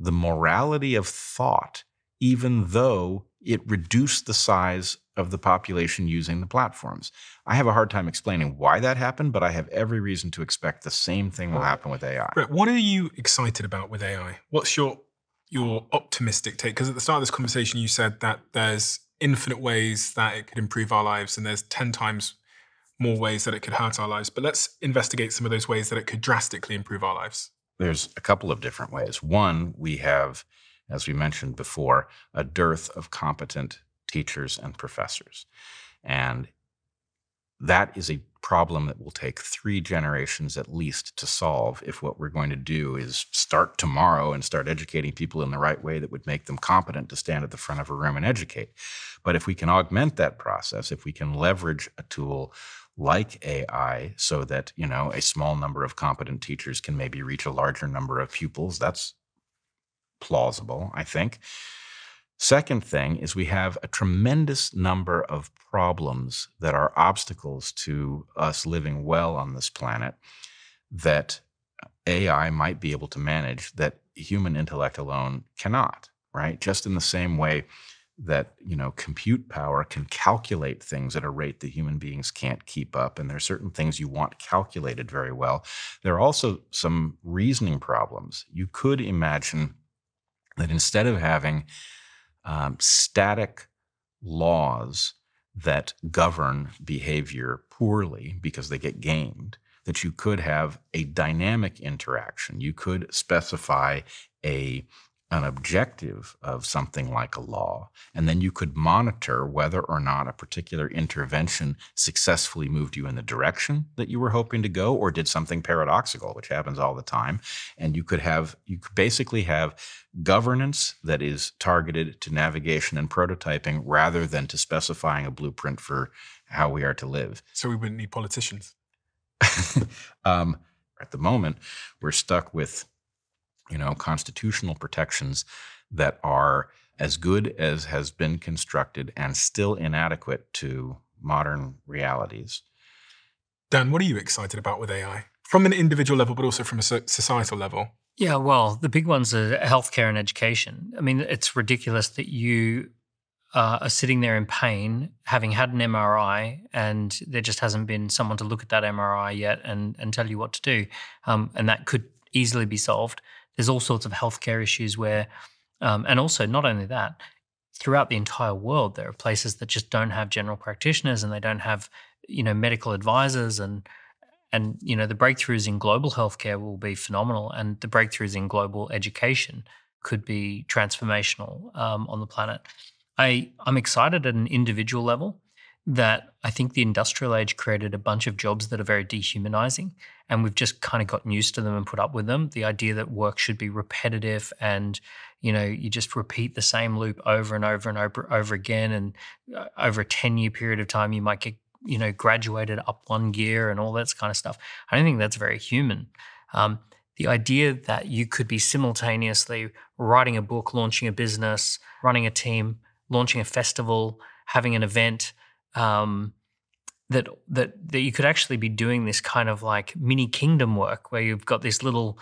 the morality of thought, even though it reduced the size of the population using the platforms. I have a hard time explaining why that happened, but I have every reason to expect the same thing will happen with AI. Bret, what are you excited about with AI? What's your optimistic take? Because at the start of this conversation, you said that there's infinite ways that it could improve our lives, and there's 10 times more ways that it could hurt our lives. But let's investigate some of those ways that it could drastically improve our lives. There's a couple of different ways. One, we have, as we mentioned before, a dearth of competent teachers and professors. And that is a problem that will take 3 generations at least to solve if what we're going to do is start tomorrow and start educating people in the right way that would make them competent to stand at the front of a room and educate. But if we can augment that process, if we can leverage a tool like AI so that, a small number of competent teachers can maybe reach a larger number of pupils, that's plausible, I think. Second thing is we have a tremendous number of problems that are obstacles to us living well on this planet that AI might be able to manage that human intellect alone cannot, right? Just in the same way that, compute power can calculate things at a rate that human beings can't keep up. And there are certain things you want calculated very well. There are also some reasoning problems. You could imagine that instead of having static laws that govern behavior poorly because they get gamed, that you could have a dynamic interaction. You could specify an objective of something like a law, and then you could monitor whether or not a particular intervention successfully moved you in the direction that you were hoping to go, or did something paradoxical, which happens all the time. And you could basically have governance that is targeted to navigation and prototyping rather than to specifying a blueprint for how we are to live. So we wouldn't need politicians. At the moment, we're stuck with constitutional protections that are as good as has been constructed and still inadequate to modern realities. Dan, what are you excited about with AI? From an individual level, but also from a societal level? Yeah, well, the big ones are healthcare and education. I mean, it's ridiculous that you are sitting there in pain, having had an MRI, and there just hasn't been someone to look at that MRI yet and tell you what to do. And that could easily be solved. There's all sorts of healthcare issues where, and also not only that, throughout the entire world, there are places that just don't have general practitioners and they don't have, medical advisors, and the breakthroughs in global healthcare will be phenomenal, and the breakthroughs in global education could be transformational on the planet. I'm excited at an individual level that I think the industrial age created a bunch of jobs that are very dehumanizing, and we've just kind of gotten used to them and put up with them. The idea that work should be repetitive and, you just repeat the same loop over and over and over again, and over a 10-year period of time, you might get, graduated up one gear and all that kind of stuff. I don't think that's very human. The idea that you could be simultaneously writing a book, launching a business, running a team, launching a festival, having an event, that you could actually be doing this kind of like mini kingdom work where you've got this little,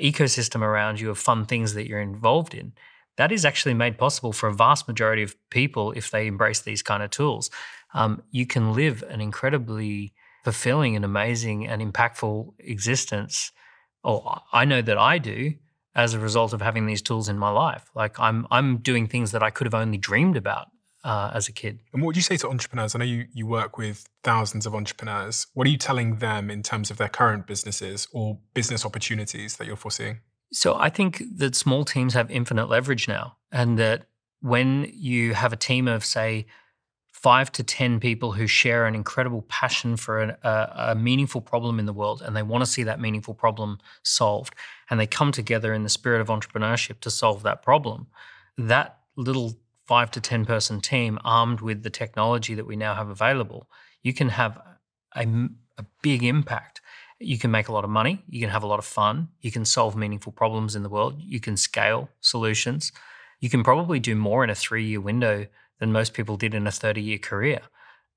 ecosystem around you of fun things that you're involved in. That is actually made possible for a vast majority of people if they embrace these kind of tools. You can live an incredibly fulfilling and amazing and impactful existence. Or I know that I do as a result of having these tools in my life. Like I'm doing things that I could have only dreamed about as a kid. And what would you say to entrepreneurs? I know you work with thousands of entrepreneurs. What are you telling them in terms of their current businesses or business opportunities that you're foreseeing? So I think that small teams have infinite leverage now, and that when you have a team of, say, 5 to 10 people who share an incredible passion for a meaningful problem in the world, and they want to see that meaningful problem solved, and they come together in the spirit of entrepreneurship to solve that problem, that little 5 to 10 person team, armed with the technology that we now have available, you can have a big impact. You can make a lot of money, you can have a lot of fun, you can solve meaningful problems in the world, you can scale solutions. You can probably do more in a 3-year window than most people did in a 30-year career.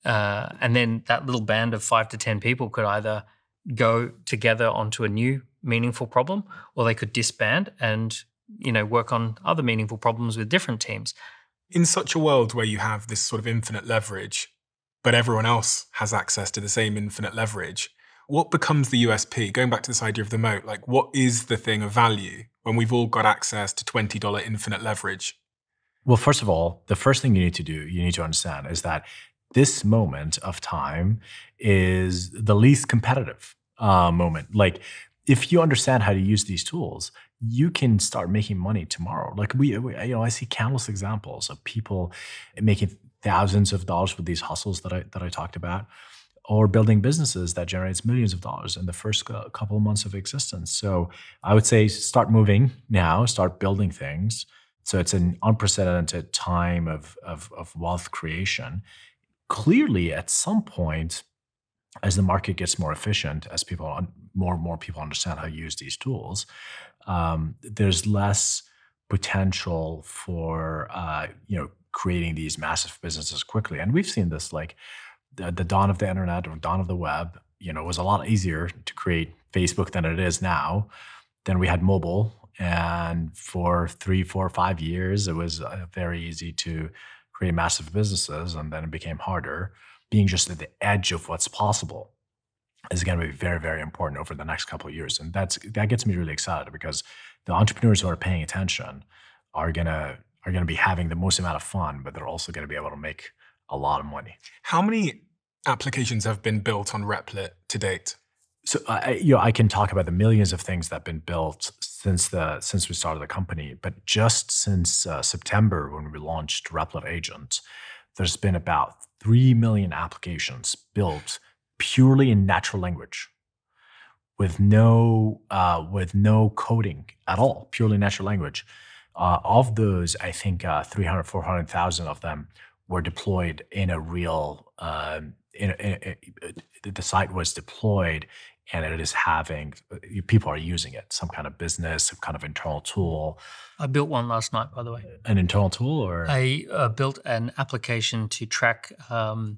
And then that little band of 5 to 10 people could either go together onto a new meaningful problem, or they could disband and, work on other meaningful problems with different teams. In such a world where you have this sort of infinite leverage, but everyone else has access to the same infinite leverage, what becomes the USP? Going back to this idea of the moat, like what is the thing of value when we've all got access to $20 infinite leverage? Well, first of all, the first thing you need to understand is that this moment of time is the least competitive moment. Like, if you understand how to use these tools, you can start making money tomorrow. Like I see countless examples of people making thousands of dollars with these hustles that I talked about, or building businesses that generates millions of dollars in the first couple of months of existence. So I would say start moving now, start building things. So it's an unprecedented time of wealth creation. Clearly, at some point, as the market gets more efficient, as more and more people understand how to use these tools, there's less potential for creating these massive businesses quickly. And we've seen this, like the dawn of the internet or dawn of the web. It was a lot easier to create Facebook than it is now. Then we had mobile. And for 3, 4, 5 years, it was very easy to create massive businesses, and then it became harder. Being just at the edge of what's possible is going to be very, very important over the next couple of years. And that gets me really excited, because the entrepreneurs who are paying attention are going to be having the most amount of fun, but they're also going to be able to make a lot of money. How many applications have been built on Replit to date? So I can talk about the millions of things that have been built since we started the company, but just since September, when we launched Replit Agent, there's been about 3 million applications built purely in natural language, with no coding at all, purely natural language. Of those, I think 300, 400,000 of them were deployed in a real. The site was deployed, and it is having, people are using it, some kind of business, some kind of internal tool. I built one last night, by the way. An internal tool, or? I built an application to track how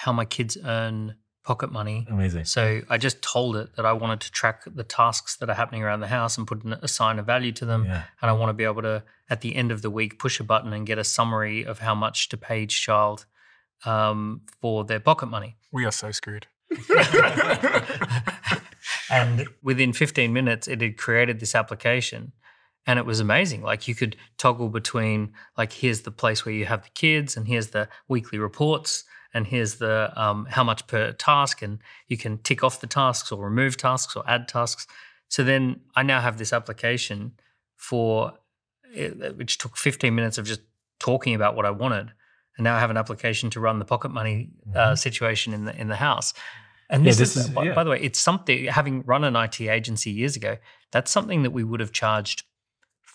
my kids earn pocket money. Amazing. So I just told it that I wanted to track the tasks that are happening around the house and assign a value to them. Yeah. And I want to be able to, at the end of the week, push a button and get a summary of how much to pay each child for their pocket money. We are so screwed. And within 15 minutes, it had created this application, and it was amazing. Like, you could toggle between, like, here's the place where you have the kids, and here's the weekly reports, and here's the how much per task, and you can tick off the tasks or remove tasks or add tasks. So then I now have this application which took 15 minutes of just talking about what I wanted. And now I have an application to run the pocket money situation in the house. And this is, by the way, it's something, having run an IT agency years ago, that's something that we would have charged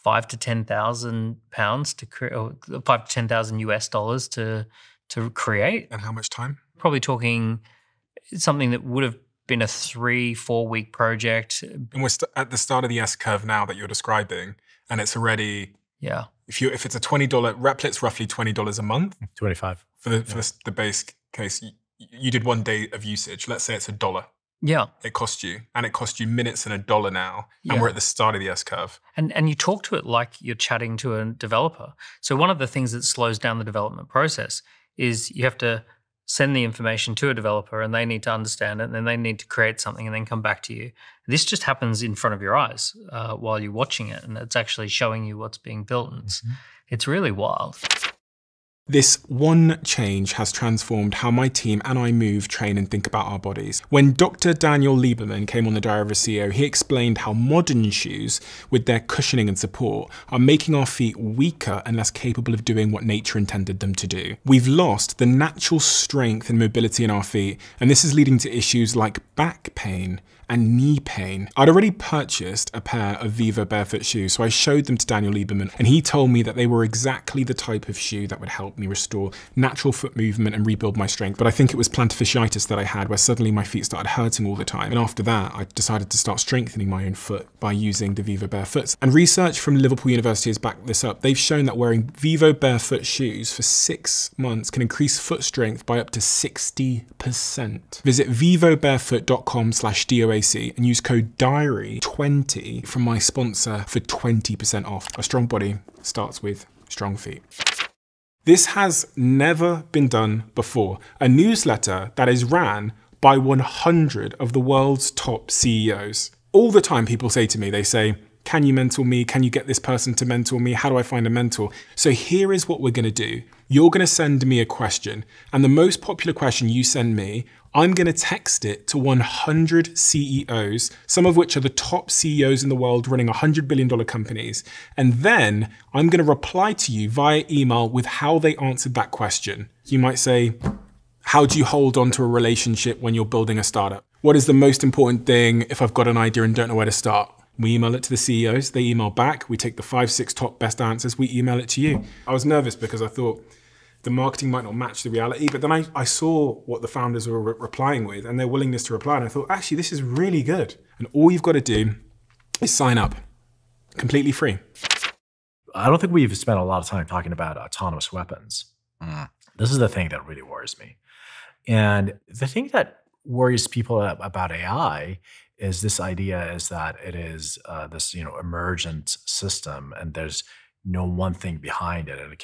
£5,000 to £10,000 to create, or $5,000 to $10,000 to create. And how much time? Probably talking something that would have been a 3-4 week project. And we're at the start of the S curve now that you're describing, and it's already. Yeah. If it's a $20, Replit's roughly $20 a month. 25 for the base case. You did 1 day of usage. Let's say it's $1. Yeah. It cost you minutes and $1 now, and we're at the start of the S curve. And you talk to it like you're chatting to a developer. So one of the things that slows down the development process is you have to send the information to a developer, and they need to understand it, and then they need to create something and then come back to you. This just happens in front of your eyes while you're watching it, and it's actually showing you what's being built, and it's really wild. This one change has transformed how my team and I move, train, and think about our bodies. When Dr. Daniel Lieberman came on the Diary of a CEO, he explained how modern shoes, with their cushioning and support, are making our feet weaker and less capable of doing what nature intended them to do. We've lost the natural strength and mobility in our feet, and this is leading to issues like back pain and knee pain. I'd already purchased a pair of Vivo barefoot shoes, so I showed them to Daniel Lieberman, and he told me that they were exactly the type of shoe that would help me restore natural foot movement and rebuild my strength. But I think it was plantar fasciitis that I had, where suddenly my feet started hurting all the time. And after that, I decided to start strengthening my own foot by using the Vivo barefoots. And research from Liverpool University has backed this up. They've shown that wearing Vivo barefoot shoes for 6 months can increase foot strength by up to 60%. Visit vivobarefoot.com/DOAC and use code DIARY20 from my sponsor for 20% off. A strong body starts with strong feet. This has never been done before. A newsletter that is ran by 100 of the world's top CEOs. All the time people say to me, they say, can you mentor me? Can you get this person to mentor me? How do I find a mentor? So here is what we're going to do. You're going to send me a question, and the most popular question you send me, I'm going to text it to 100 CEOs, some of which are the top CEOs in the world running $100 billion companies. And then I'm going to reply to you via email with how they answered that question. You might say, how do you hold on to a relationship when you're building a startup? What is the most important thing if I've got an idea and don't know where to start? We email it to the CEOs, they email back, we take the 5-6 top best answers, we email it to you. I was nervous because I thought the marketing might not match the reality, but then I saw what the founders were replying with and their willingness to reply, and I thought, actually, this is really good. And all you've got to do is sign up, completely free. I don't think we've spent a lot of time talking about autonomous weapons. This is the thing that really worries me. And the thing that worries people about AI is this idea is that it is this emergent system, and there's no one thing behind it, and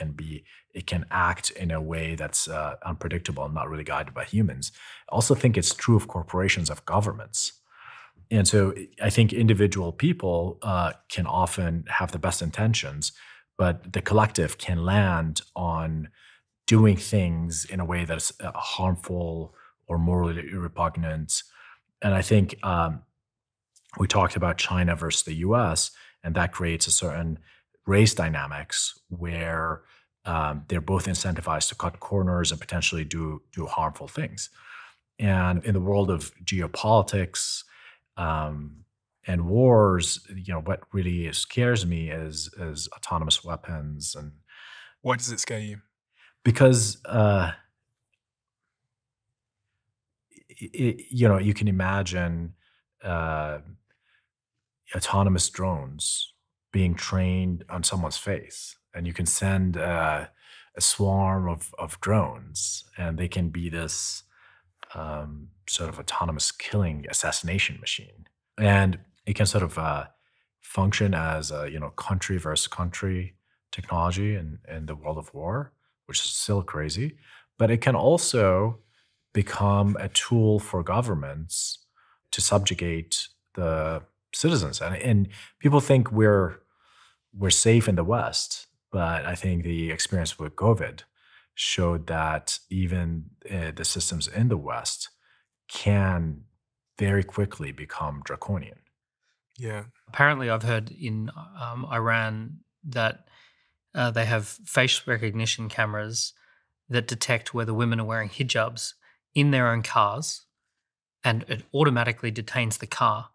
it can act in a way that's unpredictable and not really guided by humans. I also think it's true of corporations, of governments. And so I think individual people can often have the best intentions, but the collective can land on doing things in a way that's harmful or morally repugnant. And I think we talked about China versus the US, and that creates a certain race dynamics where they're both incentivized to cut corners and potentially do harmful things. And in the world of geopolitics and wars, what really scares me is autonomous weapons. And why does it scare you? Because you can imagine autonomous drones being trained on someone's face, and you can send a swarm of drones, and they can be this sort of autonomous killing assassination machine, and it can sort of function as a country versus country technology in the world of war, which is still crazy, but it can also become a tool for governments to subjugate the citizens. And people think we're safe in the West, but I think the experience with COVID showed that even the systems in the West can very quickly become draconian. Yeah. Apparently, I've heard in Iran that they have face recognition cameras that detect whether women are wearing hijabs in their own cars, and it automatically detains the car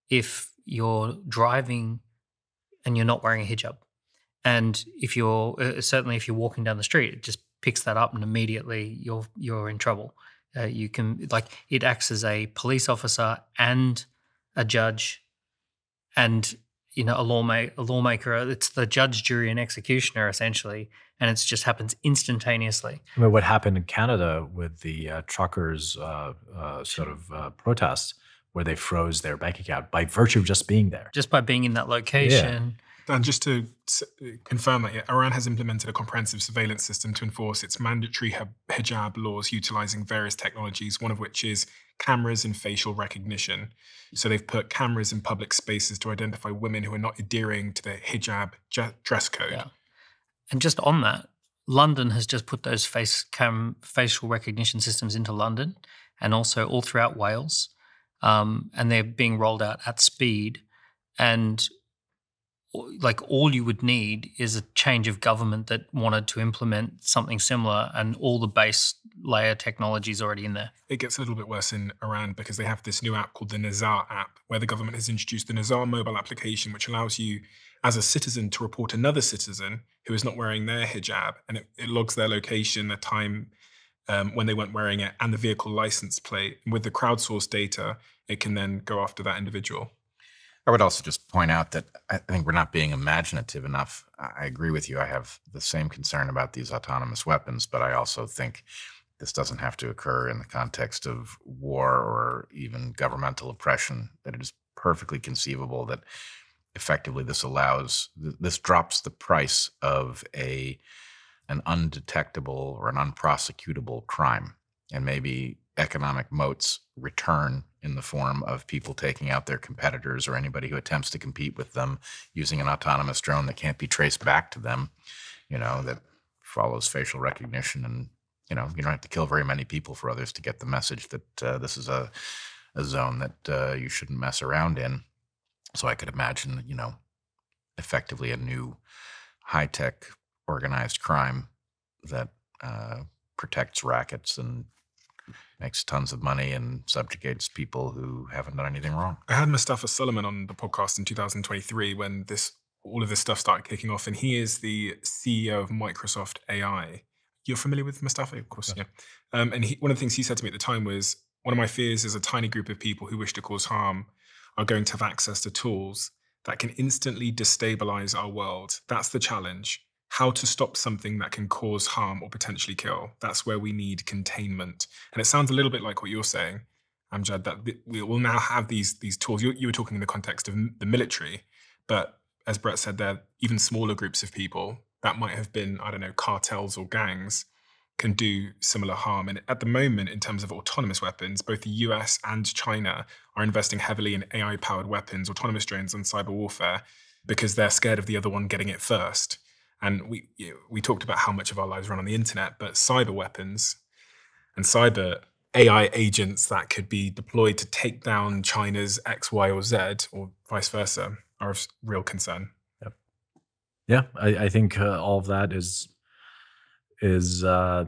if you're driving and you're not wearing a hijab. And if you're certainly if you're walking down the street, it just picks that up and immediately you're in trouble. You can it acts as a police officer and a judge and a lawmaker. It's the judge, jury, and executioner essentially, and it just happens instantaneously. I mean, what happened in Canada with the truckers' protests, where they froze their bank account by virtue of just being there, just by being in that location. And just to confirm that, Iran has implemented a comprehensive surveillance system to enforce its mandatory hijab laws utilizing various technologies, one of which is cameras and facial recognition. So they've put cameras in public spaces to identify women who are not adhering to the hijab dress code. Yeah. And just on that, London has just put those facial recognition systems into London and also all throughout Wales. And they're being rolled out at speed. And like all you would need is a change of government that wanted to implement something similar, and all the base layer technology is already in there. It gets a little bit worse in Iran because they have this new app called the Nazar app, where the government has introduced the Nazar mobile application, which allows you as a citizen to report another citizen who is not wearing their hijab, and it logs their location, their time when they weren't wearing it, and the vehicle license plate. And with the crowdsourced data, it can then go after that individual. I would also just point out that I think we're not being imaginative enough. I agree with you. I have the same concern about these autonomous weapons, but I also think this doesn't have to occur in the context of war or even governmental oppression, that it is perfectly conceivable that effectively this drops the price of an undetectable or an unprosecutable crime, and maybe economic moats return in the form of people taking out their competitors or anybody who attempts to compete with them using an autonomous drone that can't be traced back to them, that follows facial recognition. And, you don't have to kill very many people for others to get the message that this is a zone that you shouldn't mess around in. So I could imagine, effectively a new high-tech organized crime that protects rackets and makes tons of money and subjugates people who haven't done anything wrong. I had Mustafa Suleyman on the podcast in 2023 when all of this stuff started kicking off, and he is the CEO of Microsoft AI. You're familiar with Mustafa? Of course, yeah. And one of the things he said to me at the time was, one of my fears is a tiny group of people who wish to cause harm are going to have access to tools that can instantly destabilize our world. That's the challenge. How to stop something that can cause harm or potentially kill. That's where we need containment. And it sounds a little bit like what you're saying, Amjad, that we will now have these tools. You were talking in the context of the military, but as Bret said, there are even smaller groups of people that might have been, cartels or gangs, can do similar harm. And at the moment, in terms of autonomous weapons, both the US and China are investing heavily in AI-powered weapons, autonomous drones, and cyber warfare because they're scared of the other one getting it first. And we talked about how much of our lives run on the internet, but cyber weapons and cyber AI agents that could be deployed to take down China's X, Y, or Z, or vice versa, are of real concern. Yep. Yeah, I think all of that is a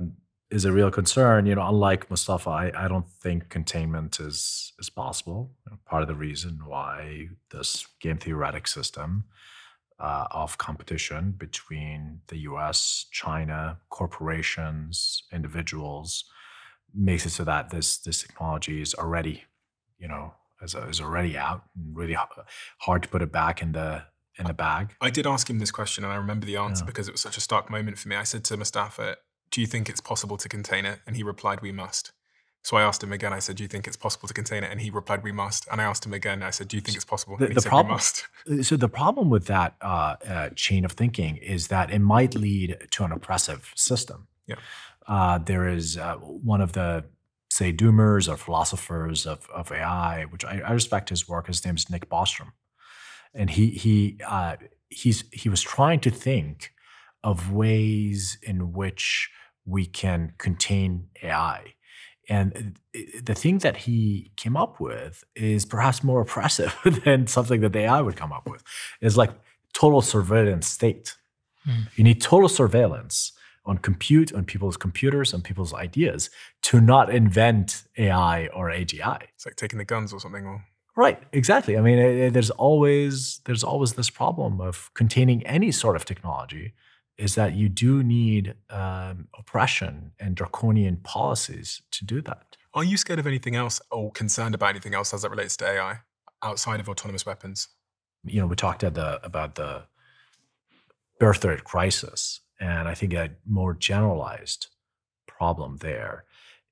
real concern. Unlike Mustafa, I don't think containment is possible. Part of the reason why this game theoretic system of competition between the US, China, corporations, individuals makes it so that this technology is already, is already out, and really hard to put it back in the bag. I did ask him this question, and I remember the answer because it was such a stark moment for me. I said to Mustafa, "Do you think it's possible to contain it?" And he replied, "We must." So I asked him again, I said, "Do you think it's possible to contain it?" And he replied, "We must." And I asked him again, I said, "Do you think it's possible?" And he said, "We must." So the problem with that chain of thinking is that it might lead to an oppressive system. Yeah. There is one of the, say, doomers or philosophers of AI, which I respect his work. His name is Nick Bostrom. And he was trying to think of ways in which we can contain AI. And the thing that he came up with is perhaps more oppressive than something that the AI would come up with. It's like total surveillance state. You need total surveillance on people's computers, on people's ideas, to not invent AI or AGI. It's like taking the guns or something. Or right, exactly. I mean, there's always this problem of containing any sort of technology, is that you do need oppression and draconian policies to do that. Are you scared of anything else or concerned about anything else as it relates to AI outside of autonomous weapons? We talked about the birth rate crisis, and I think a more generalized problem there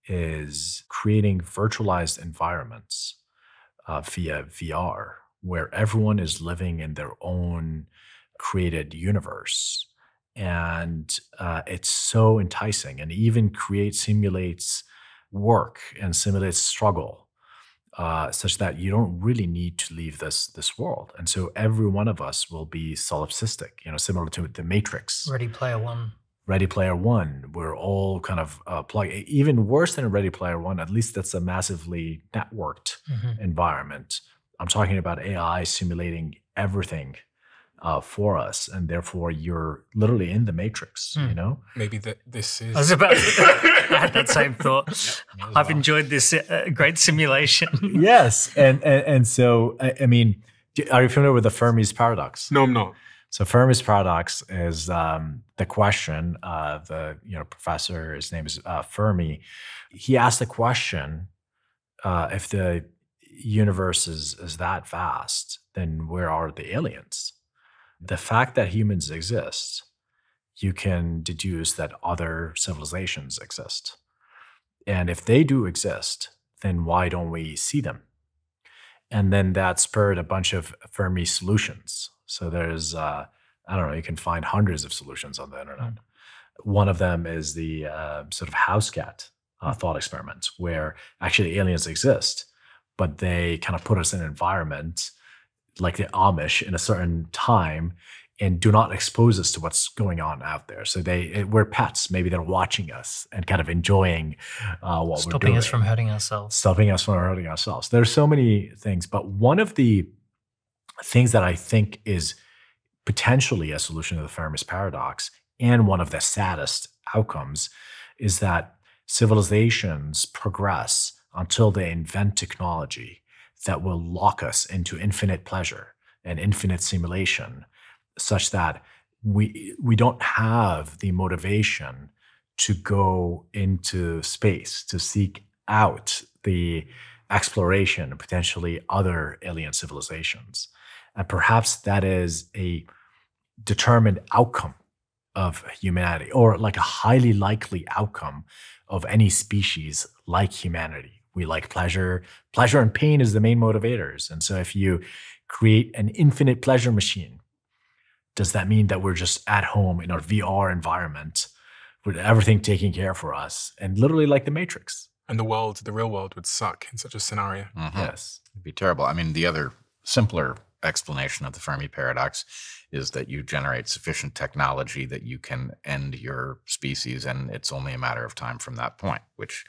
is creating virtualized environments via VR, where everyone is living in their own created universe. And it's so enticing, and even simulates work and simulates struggle, such that you don't really need to leave this world. And so every one of us will be solipsistic, similar to the Matrix. Ready Player One. Ready Player One. We're all kind of plugged. Even worse than Ready Player One, at least that's a massively networked environment. I'm talking about AI simulating everything for us, and therefore you're literally in the matrix. You know, Maybe this is. I was about I had that same thought. I've enjoyed this great simulation. Yes, and so I mean, are you familiar with the Fermi's paradox? No, I'm not. So Fermi's paradox is the question. The professor, his name is Fermi. He asked the question: if the universe is that vast, then where are the aliens? The fact that humans exist, you can deduce that other civilizations exist. And if they do exist, then why don't we see them? And then that spurred a bunch of Fermi solutions. So there's, I don't know, you can find hundreds of solutions on the internet. One of them is the sort of house cat thought experiment, where actually aliens exist, but they kind of put us in an environment like the Amish in a certain time and do not expose us to what's going on out there. So we're pets. Maybe they're watching us and kind of enjoying what we're doing. Stopping us from hurting ourselves. Stopping us from hurting ourselves. There's so many things, but one of the things that I think is potentially a solution to the Fermi's paradox, and one of the saddest outcomes, is that civilizations progress until they invent technology that will lock us into infinite pleasure and infinite simulation, such that we don't have the motivation to go into space to seek out the exploration and potentially other alien civilizations. And perhaps that is a determined outcome of humanity, or like a highly likely outcome of any species like humanity. We like pleasure. Pleasure and pain is the main motivators. And so if you create an infinite pleasure machine, does that mean that we're just at home in our VR environment with everything taken care for us, and literally like the Matrix? And the real world would suck in such a scenario. Yes. It'd be terrible. I mean, the other simpler explanation of the Fermi paradox is that you generate sufficient technology that you can end your species, and it's only a matter of time from that point, which,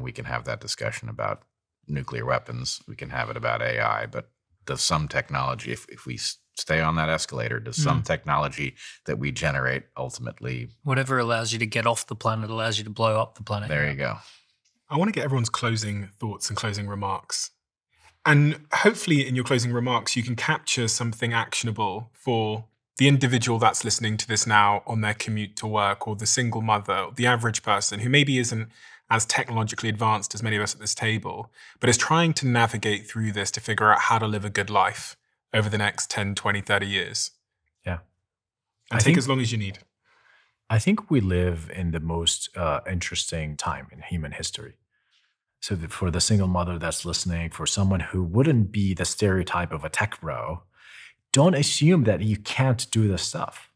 we can have that discussion about nuclear weapons. We can have it about AI, but does some technology, if we stay on that escalator, does some technology that we generate ultimately... Whatever allows you to get off the planet allows you to blow up the planet. There you go. I want to get everyone's closing thoughts and closing remarks. And hopefully in your closing remarks, you can capture something actionable for the individual that's listening to this now on their commute to work, or the single mother, or the average person who maybe isn't as technologically advanced as many of us at this table, but is trying to navigate through this to figure out how to live a good life over the next 10, 20, 30 years. Yeah. And take as long as you need. I think we live in the most interesting time in human history. So for the single mother that's listening, for someone who wouldn't be the stereotype of a tech bro, don't assume that you can't do this stuff.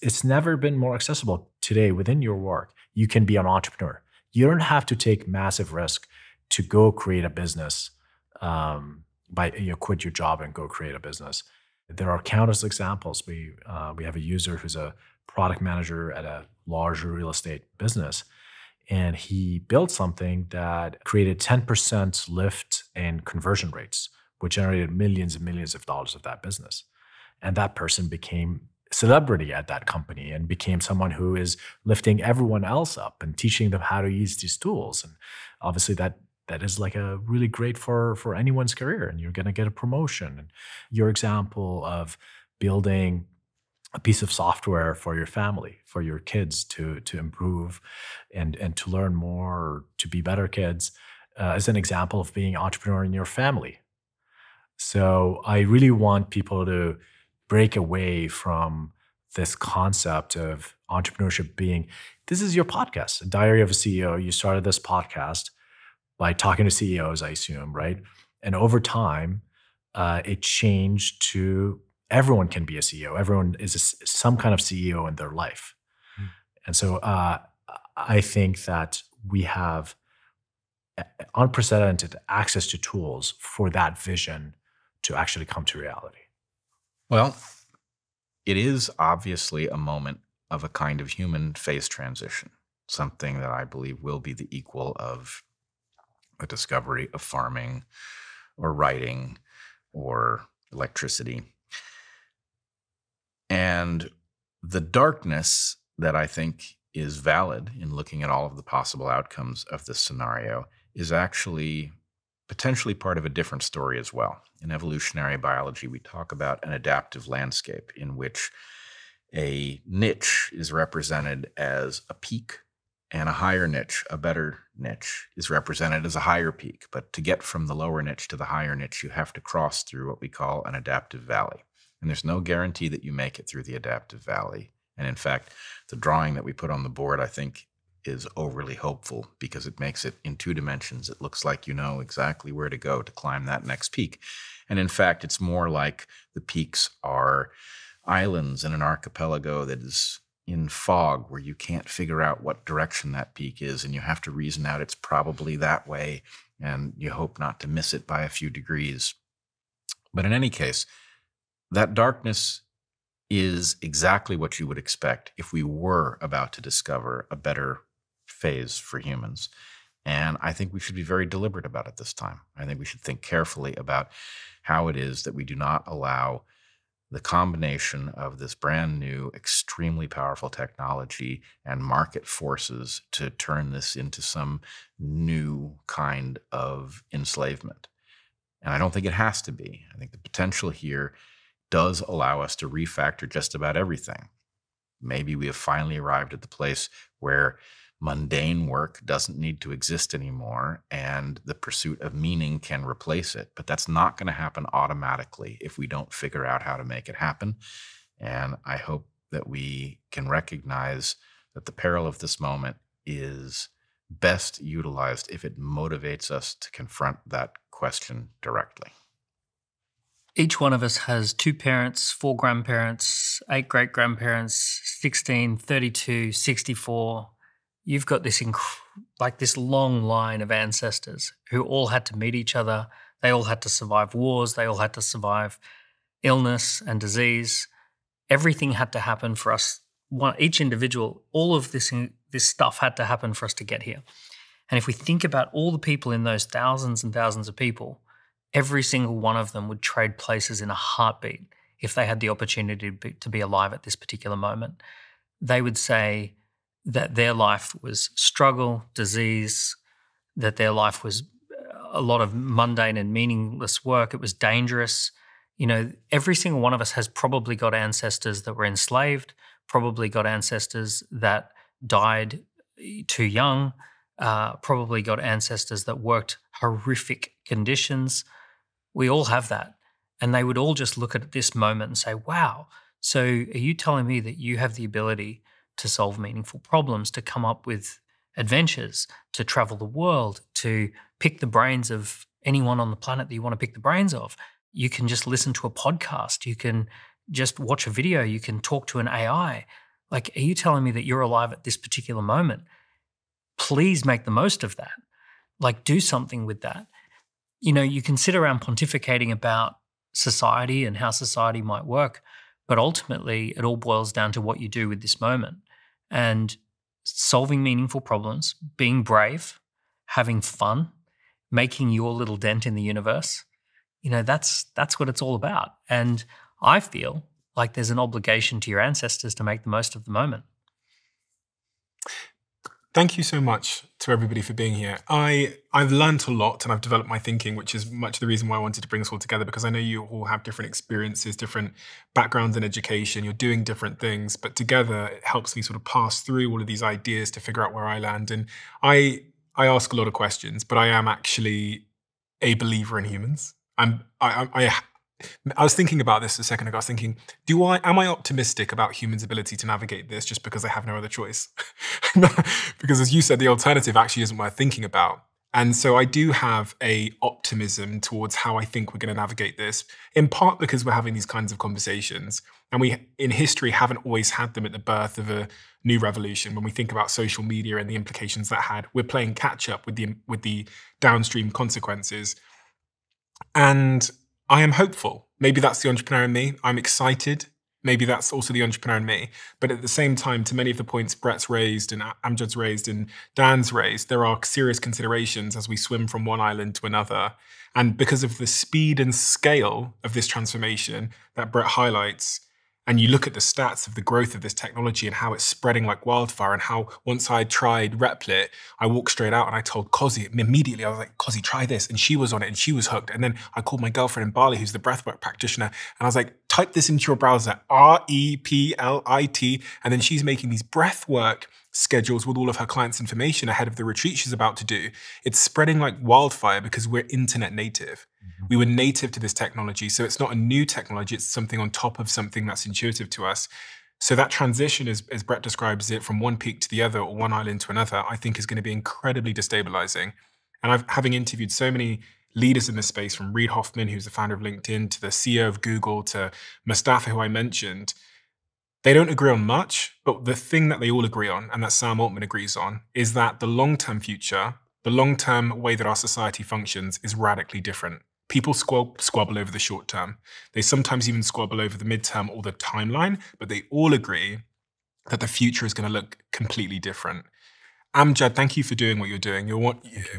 It's never been more accessible. Today, within your work, you can be an entrepreneur. You don't have to take massive risk to go create a business, quit your job and go create a business. There are countless examples. We have a user who's a product manager at a large real estate business, and he built something that created 10% lift in conversion rates, which generated millions and millions of dollars of that business. And that person became celebrity at that company and became someone who is lifting everyone else up and teaching them how to use these tools. And obviously that is like a really great for anyone's career, and you're going to get a promotion. And your example of building a piece of software for your family, for your kids to improve and to learn more, or to be better kids, is an example of being an entrepreneur in your family. So I really want people to break away from this concept of entrepreneurship being, this is your podcast, a Diary of a CEO. You started this podcast by talking to CEOs, I assume, right? And over time, it changed to everyone can be a CEO. Everyone is some kind of CEO in their life. And so I think that we have unprecedented access to tools for that vision to actually come to reality. Well, it is obviously a moment of a kind of human phase transition, something that I believe will be the equal of a discovery of farming or writing or electricity. And the darkness that I think is valid in looking at all of the possible outcomes of this scenario is actually potentially part of a different story as well. In evolutionary biology, we talk about an adaptive landscape in which a niche is represented as a peak, and a higher niche, a better niche, is represented as a higher peak. But to get from the lower niche to the higher niche, you have to cross through what we call an adaptive valley. And there's no guarantee that you make it through the adaptive valley. And in fact, the drawing that we put on the board, I think, is overly hopeful because it makes it in 2 dimensions. It looks like you know exactly where to go to climb that next peak. And in fact, it's more like the peaks are islands in an archipelago that is in fog where you can't figure out what direction that peak is, and you have to reason out it's probably that way, and you hope not to miss it by a few degrees. But in any case, that darkness is exactly what you would expect if we were about to discover a better phase for humans. And I think we should be very deliberate about it this time. I think we should think carefully about how it is that we do not allow the combination of this brand new, extremely powerful technology and market forces to turn this into some new kind of enslavement. And I don't think it has to be. I think the potential here does allow us to refactor just about everything. Maybe we have finally arrived at the place where mundane work doesn't need to exist anymore and the pursuit of meaning can replace it. But that's not going to happen automatically if we don't figure out how to make it happen. And I hope that we can recognize that the peril of this moment is best utilized if it motivates us to confront that question directly. Each one of us has 2 parents, 4 grandparents, 8 great-grandparents, 16, 32, 64. You've got this this long line of ancestors who all had to meet each other. They all had to survive wars. They all had to survive illness and disease. Everything had to happen for us. Each individual, all of this stuff had to happen for us to get here. And if we think about all the people in those thousands and thousands of people, every single one of them would trade places in a heartbeat if they had the opportunity to be alive at this particular moment. They would say that their life was struggle, disease, that their life was a lot of mundane and meaningless work. It was dangerous. You know, every single one of us has probably got ancestors that were enslaved, probably got ancestors that died too young, probably got ancestors that worked horrific conditions. We all have that. And they would all just look at this moment and say, wow, so are you telling me that you have the ability to solve meaningful problems, to come up with adventures, to travel the world, to pick the brains of anyone on the planet that you want to pick the brains of? You can just listen to a podcast. You can just watch a video. You can talk to an AI. Like, are you telling me that you're alive at this particular moment? Please make the most of that. Like, do something with that. You know, you can sit around pontificating about society and how society might work, but ultimately it all boils down to what you do with this moment. And solving meaningful problems, being brave, having fun, making your little dent in the universe, you know, that's what it's all about. And I feel like there's an obligation to your ancestors to make the most of the moment. Thank you so much to everybody for being here. I've learned a lot and I've developed my thinking, which is much the reason why I wanted to bring us all together, because I know you all have different experiences, different backgrounds in education, you're doing different things, but together it helps me sort of pass through all of these ideas to figure out where I land. And I ask a lot of questions, but I am actually a believer in humans. I was thinking about this a second ago. I was thinking, am I optimistic about humans' ability to navigate this just because I have no other choice? Because as you said, the alternative actually isn't worth thinking about. And so I do have a optimism towards how I think we're going to navigate this, in part because we're having these kinds of conversations. And we, in history, haven't always had them at the birth of a new revolution. When we think about social media and the implications that had, we're playing catch up with the downstream consequences. And I am hopeful. Maybe that's the entrepreneur in me. I'm excited. maybe that's also the entrepreneur in me. But at the same time, to many of the points Bret's raised and Amjad's raised and Dan's raised, there are serious considerations as we swim from one island to another. And because of the speed and scale of this transformation that Bret highlights, and you look at the stats of the growth of this technology and how it's spreading like wildfire, and how once I tried Replit, I walked straight out and I told Kozi immediately, I was like, Kozi, try this. And she was on it and she was hooked. And then I called my girlfriend in Bali, who's the breathwork practitioner. And I was like, type this into your browser, REPLIT. And then she's making these breathwork schedules with all of her clients' information ahead of the retreat she's about to do. It's spreading like wildfire because we're internet native. We were native to this technology. So it's not a new technology, it's something on top of something that's intuitive to us. So that transition, as Bret describes it, from one peak to the other or one island to another, I think is going to be incredibly destabilizing. And having interviewed so many leaders in this space, from Reid Hoffman, who's the founder of LinkedIn, to the CEO of Google, to Mustafa, who I mentioned, they don't agree on much, but the thing that they all agree on, and that Sam Altman agrees on, is that the long-term future, the long-term way that our society functions is radically different. People squabble over the short term. They sometimes even squabble over the midterm or the timeline, but they all agree that the future is going to look completely different. Amjad, thank you for doing what you're doing.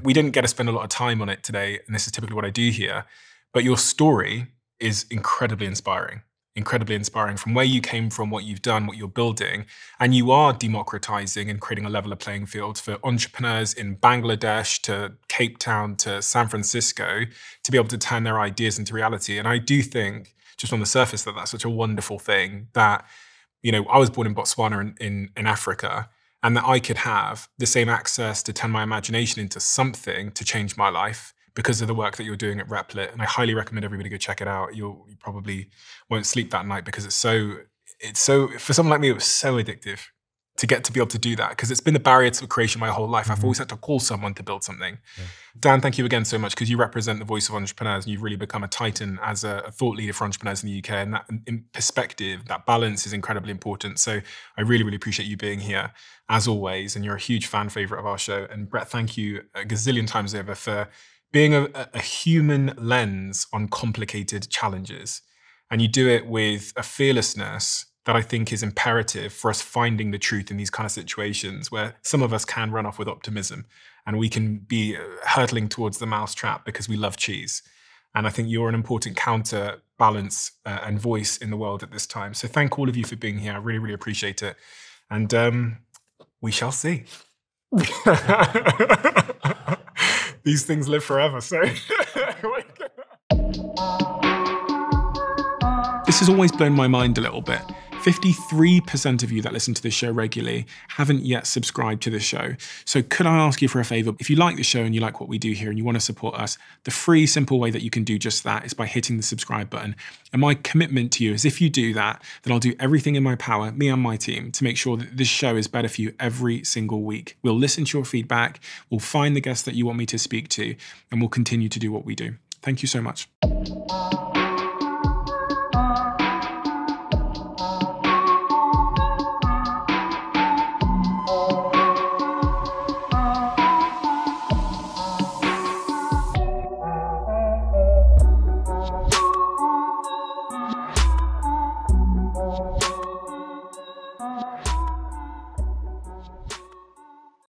We didn't get to spend a lot of time on it today, and this is typically what I do here, but your story is incredibly inspiring. Incredibly inspiring from where you came from, what you've done, what you're building. And you are democratizing and creating a level playing field for entrepreneurs in Bangladesh to Cape Town to San Francisco to be able to turn their ideas into reality. And I do think, just on the surface, that that's such a wonderful thing that, you know, I was born in Botswana in Africa, and that I could have the same access to turn my imagination into something to change my life because of the work that you're doing at Replit. And I highly recommend everybody go check it out. You probably won't sleep that night because it's so, for someone like me, it was so addictive to get to be able to do that, because it's been the barrier to creation my whole life. I've always had to call someone to build something. Yeah. Dan, thank you again so much, because you represent the voice of entrepreneurs and you've really become a titan as a thought leader for entrepreneurs in the UK. And that in perspective, that balance is incredibly important. So I really, really appreciate you being here as always. And you're a huge fan favorite of our show. And Bret, thank you a gazillion times over for being a human lens on complicated challenges. And you do it with a fearlessness that I think is imperative for us finding the truth in these kind of situations where some of us can run off with optimism and we can be hurtling towards the mousetrap because we love cheese. And I think you're an important counterbalance and voice in the world at this time. So thank all of you for being here. I really, really appreciate it. And we shall see. These things live forever, so. This has always blown my mind a little bit. 53% of you that listen to this show regularly haven't yet subscribed to this show. So could I ask you for a favor? If you like the show and you like what we do here and you want to support us, the free, simple way that you can do just that is by hitting the subscribe button. And my commitment to you is if you do that, then I'll do everything in my power, me and my team, to make sure that this show is better for you every single week. We'll listen to your feedback, we'll find the guests that you want me to speak to, and we'll continue to do what we do. Thank you so much.